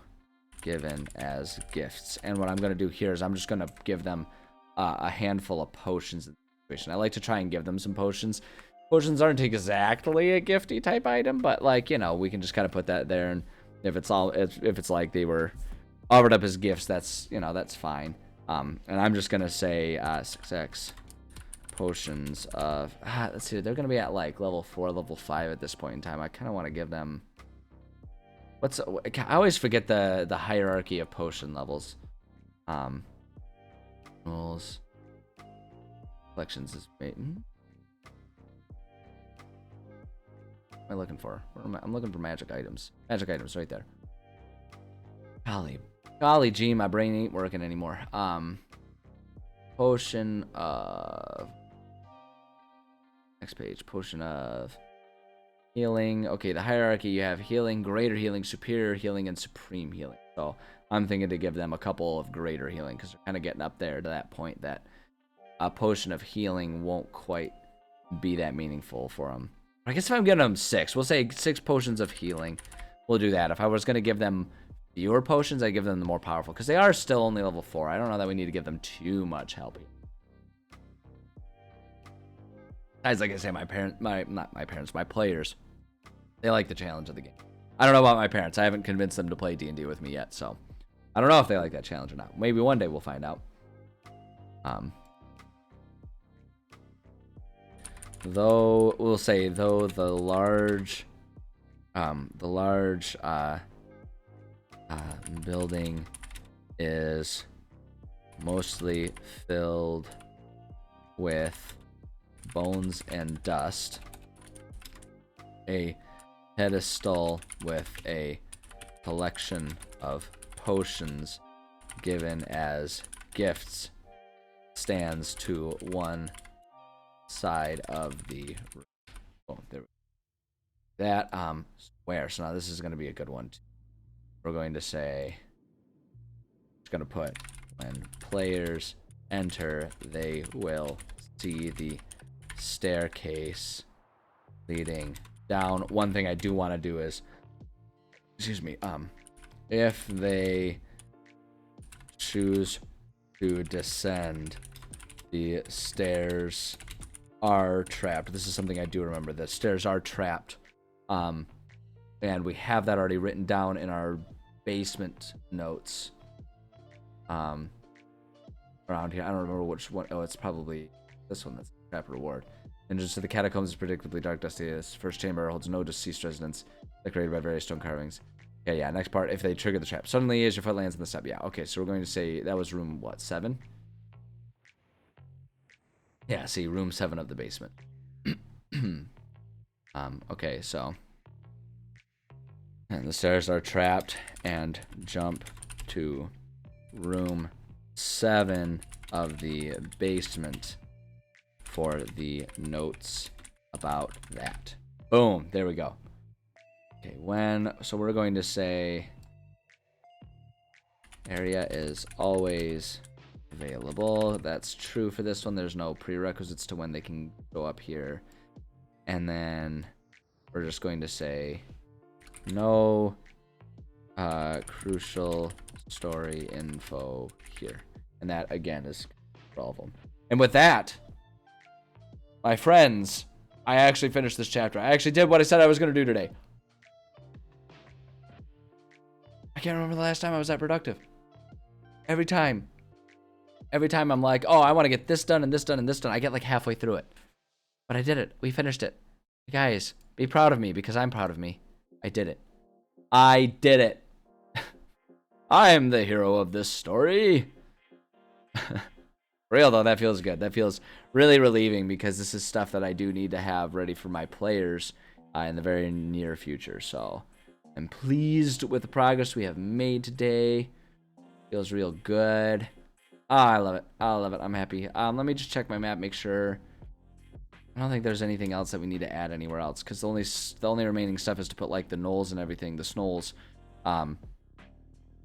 given as gifts. And what I'm going to do here is I'm just going to give them a handful of potions in the situation. I like to try and give them some potions Potions aren't exactly a gifty type item, but like, you know, we can just kind of put that there, and if it's like they were offered up as gifts, that's, you know, that's fine. And I'm just gonna say 6x potions of let's see, they're gonna be at like level 4, level 5 at this point in time. I kind of want to give them I always forget the hierarchy of potion levels. Rules collections is What am I looking for? I'm looking for magic items. Magic items right there. Golly gee, my brain ain't working anymore. Potion of... Next page. Potion of healing. Okay, the hierarchy, you have healing, greater healing, superior healing, and supreme healing. So I'm thinking to give them a couple of greater healing, because they're kind of getting up there to that point that a potion of healing won't quite be that meaningful for them. I guess if I'm giving them 6, we'll say 6 potions of healing. We'll do that. If I was going to give them fewer potions, I give them the more powerful, because they are still only level 4. I don't know that we need to give them too much help. Guys, like I say, my players, they like the challenge of the game. I don't know about my parents. I haven't convinced them to play D&D with me yet, so I don't know if they like that challenge or not. Maybe one day we'll find out. Though we'll say the large building is mostly filled with bones and dust. A pedestal with a collection of potions given as gifts stands to one side of the room. Oh, there we go. That where? So now this is going to be a good one. We're going to say, it's going to put, when players enter, they will see the staircase leading down. One thing I do want to do is, excuse me, if they choose to descend, the stairs are trapped. This is something I do remember. The stairs are trapped. And we have that already written down in our basement notes. Around here. I don't remember which one. Oh, it's probably this one. That's the trap reward. Entrance to the catacombs is predictably dark, dusty. This first chamber holds no deceased residents, decorated by various stone carvings. Yeah. Next part, if they trigger the trap. Suddenly, as your foot lands on the step. Yeah, okay, so we're going to say that was room, what, 7? Yeah, see, room 7 of the basement. Okay, so. And the stairs are trapped, and jump to room 7 of the basement for the notes about that. Boom, there we go. Okay, so we're going to say area is always available. That's true for this one. There's no prerequisites to when they can go up here. And then we're just going to say no crucial story info here. And that, again, is for all of them. And with that, my friends, I actually finished this chapter. I actually did what I said I was going to do today. I can't remember the last time I was that productive. Every time I'm like, oh, I want to get this done and this done and this done, I get like halfway through it. But I did it. We finished it. Guys, be proud of me, because I'm proud of me. I did it. I did it. I am the hero of this story. Real though, that feels good. That feels really relieving, because this is stuff that I do need to have ready for my players in the very near future. So I'm pleased with the progress we have made today. Feels real good. I love it. I love it. I'm happy. Let me just check my map, make sure. I don't think there's anything else that we need to add anywhere else, because the only remaining stuff is to put like the knolls and everything, the snolls,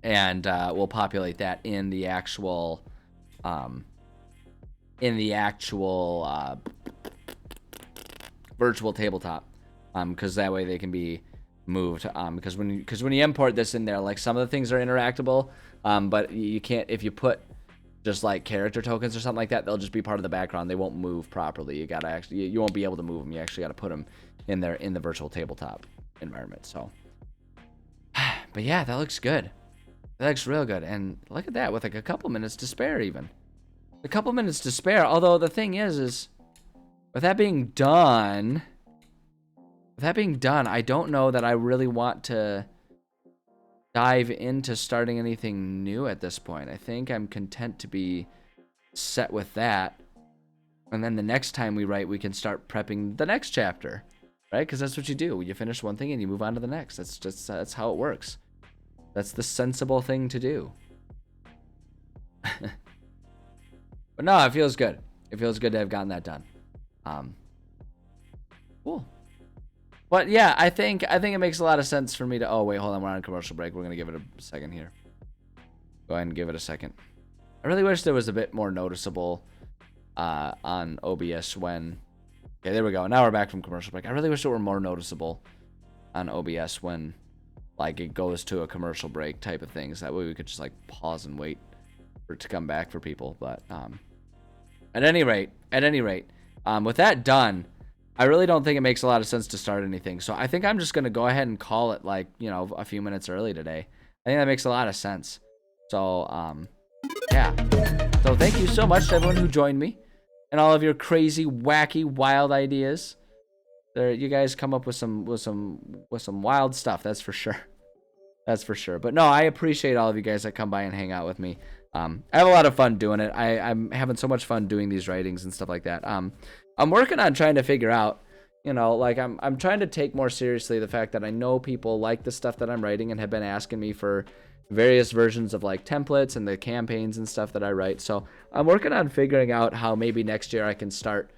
and we'll populate that in the actual virtual tabletop, because that way they can be moved. Because when you import this in there, like some of the things are interactable, but you can't, if you put just like character tokens or something like that, they'll just be part of the background. They won't move properly. You gotta actually, you won't be able to move them. You actually gotta put them in there in the virtual tabletop environment. So, but yeah, that looks good. That looks real good. And look at that, with like a couple minutes to spare, even a couple minutes to spare. Although the thing is with that being done, I don't know that I really want to dive into starting anything new at this point. I think I'm content to be set with that. And then the next time we write, we can start prepping the next chapter, right? Because that's what you do. You finish one thing and you move on to the next. That's how it works. That's the sensible thing to do. But no, it feels good. It feels good to have gotten that done. Cool. But yeah, I think it makes a lot of sense for me to. Oh wait, hold on, we're on a commercial break. We're gonna give it a second here. Go ahead and give it a second. I really wish there was a bit more noticeable on OBS when. Okay, there we go. Now we're back from commercial break. I really wish it were more noticeable on OBS when, like, it goes to a commercial break type of things. That way we could just like pause and wait for it to come back for people. But at any rate, with that done, I really don't think it makes a lot of sense to start anything. So I think I'm just going to go ahead and call it, like, you know, a few minutes early today. I think that makes a lot of sense. So, yeah. So thank you so much to everyone who joined me and all of your crazy, wacky, wild ideas. You guys come up with some wild stuff. That's for sure. That's for sure. But no, I appreciate all of you guys that come by and hang out with me. I have a lot of fun doing it. I'm having so much fun doing these writings and stuff like that. I'm working on trying to figure out, you know, like I'm trying to take more seriously the fact that I know people like the stuff that I'm writing and have been asking me for various versions of like templates and the campaigns and stuff that I write. So I'm working on figuring out how maybe next year I can start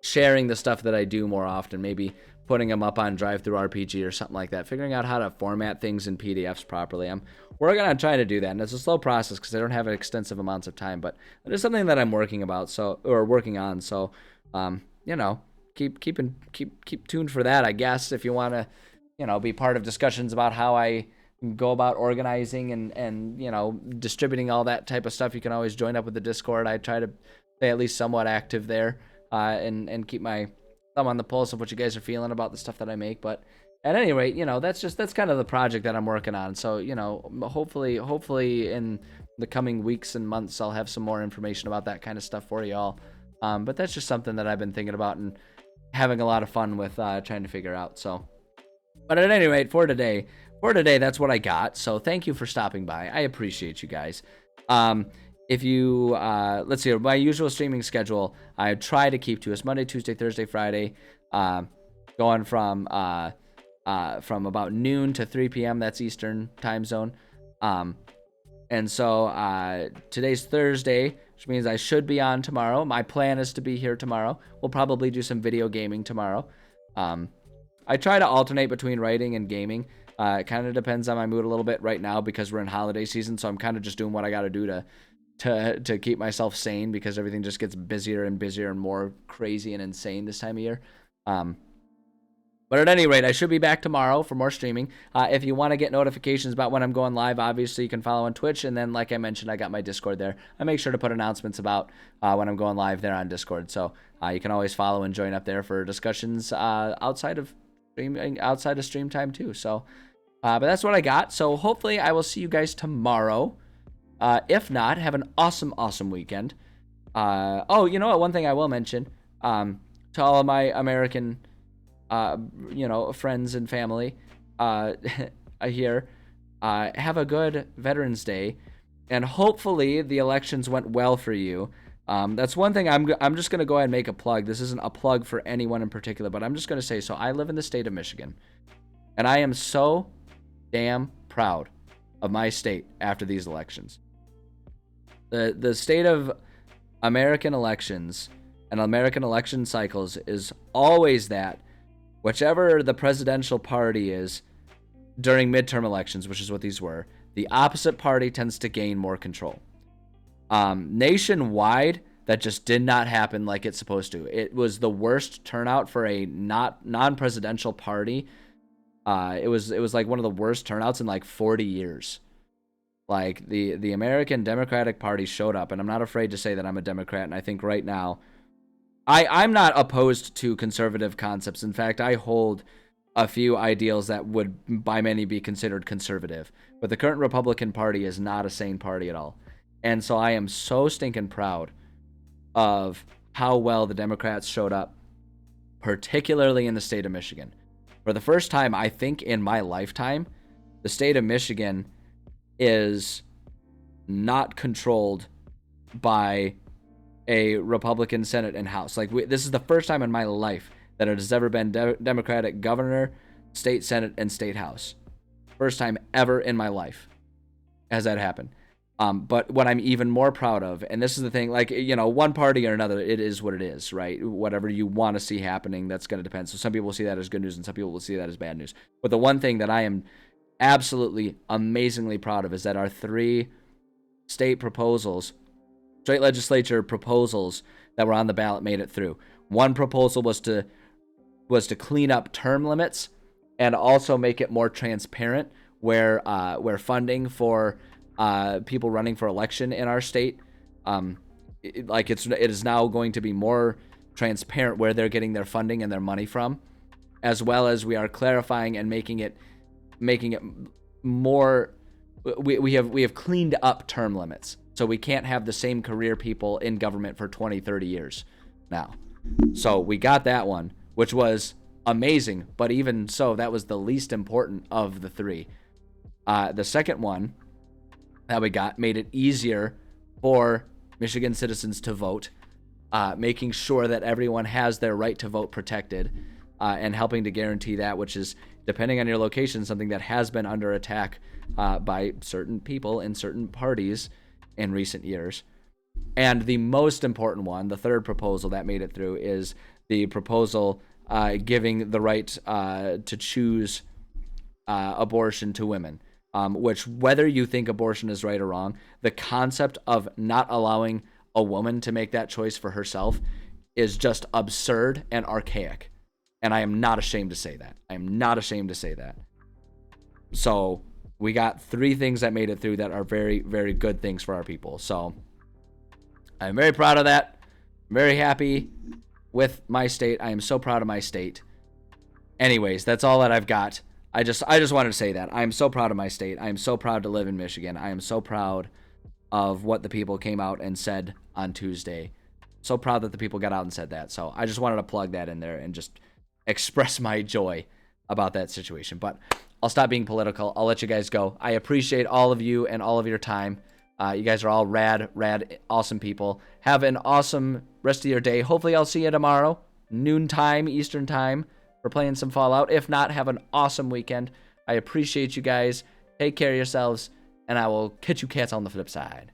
sharing the stuff that I do more often, maybe putting them up on DriveThruRPG or something like that, figuring out how to format things in PDFs properly. I'm working on trying to do that, and it's a slow process because I don't have extensive amounts of time, but it is something that I'm working on. So you know, keep tuned for that, I guess. If you want to, you know, be part of discussions about how I go about organizing and you know, distributing all that type of stuff, you can always join up with the Discord. I try to stay at least somewhat active there, and keep my thumb on the pulse of what you guys are feeling about the stuff that I make. But at any rate, you know, that's kind of the project that I'm working on. So, you know, hopefully in the coming weeks and months, I'll have some more information about that kind of stuff for y'all. But that's just something that I've been thinking about and having a lot of fun with, trying to figure out. So, but at any rate, for today, that's what I got. So thank you for stopping by. I appreciate you guys. If you, let's see, my usual streaming schedule, I try to keep to is Monday, Tuesday, Thursday, Friday, going from about noon to 3 p.m. That's Eastern time zone. And so today's Thursday, which means I should be on tomorrow. My plan is to be here tomorrow. We'll probably do some video gaming tomorrow. I try to alternate between writing and gaming. It kind of depends on my mood a little bit right now because we're in holiday season, so I'm kind of just doing what I got to do to keep myself sane because everything just gets busier and busier and more crazy and insane this time of year. But at any rate, I should be back tomorrow for more streaming. If you want to get notifications about when I'm going live, obviously you can follow on Twitch. And then, like I mentioned, I got my Discord there. I make sure to put announcements about when I'm going live there on Discord. So you can always follow and join up there for discussions outside of stream time too. So, but that's what I got. So hopefully I will see you guys tomorrow. If not, have an awesome weekend. Oh, you know what? One thing I will mention to all of my American friends and family here, have a good Veterans Day, and hopefully the elections went well for you. That's one thing I'm just going to go ahead and make a plug. This isn't a plug for anyone in particular, but I'm just going to say, so I live in the state of Michigan, and I am so damn proud of my state after these elections. The state of American elections and American election cycles is always that whichever the presidential party is during midterm elections, which is what these were, the opposite party tends to gain more control. Nationwide, that just did not happen like it's supposed to. It was the worst turnout for a non-presidential party. It was like one of the worst turnouts in like 40 years. Like the American Democratic Party showed up, and I'm not afraid to say that I'm a Democrat, and I think right now I'm not opposed to conservative concepts. In fact, I hold a few ideals that would by many be considered conservative. But the current Republican Party is not a sane party at all. And so I am so stinking proud of how well the Democrats showed up, particularly in the state of Michigan. For the first time, I think, in my lifetime, the state of Michigan is not controlled by a Republican Senate and House. Like, this is the first time in my life that it has ever been Democratic governor, state Senate, and state House. First time ever in my life has that happened. But what I'm even more proud of, and this is the thing, like, you know, one party or another, it is what it is, right? Whatever you want to see happening, that's going to depend. So some people will see that as good news, and some people will see that as bad news. But the one thing that I am absolutely amazingly proud of is that our 3 state legislature proposals that were on the ballot made it through. One proposal was to clean up term limits and also make it more transparent where funding for people running for election in our state, it is now going to be more transparent where they're getting their funding and their money from, as well as we are clarifying and making it more. We have cleaned up term limits, so we can't have the same career people in government for 20, 30 years now. So we got that one, which was amazing, but even so, that was the least important of the 3. The second one that we got made it easier for Michigan citizens to vote, making sure that everyone has their right to vote protected, and helping to guarantee that, which is, depending on your location, something that has been under attack by certain people in certain parties in recent years. And the most important one, the third proposal that made it through, is the proposal giving the right to choose abortion to women. Which, whether you think abortion is right or wrong, the concept of not allowing a woman to make that choice for herself is just absurd and archaic. And I am not ashamed to say that. I am not ashamed to say that. So we got 3 things that made it through that are very, very good things for our people. So I'm very proud of that. I'm very happy with my state. I am so proud of my state. Anyways, that's all that I've got. I just wanted to say that. I am so proud of my state. I am so proud to live in Michigan. I am so proud of what the people came out and said on Tuesday. So proud that the people got out and said that. So I just wanted to plug that in there and just express my joy about that situation. But I'll stop being political. I'll let you guys go. I appreciate all of you and all of your time. You guys are all rad, awesome people. Have an awesome rest of your day. Hopefully I'll see you tomorrow, noontime, Eastern time. We're playing some Fallout. If not, have an awesome weekend. I appreciate you guys. Take care of yourselves, and I will catch you cats on the flip side.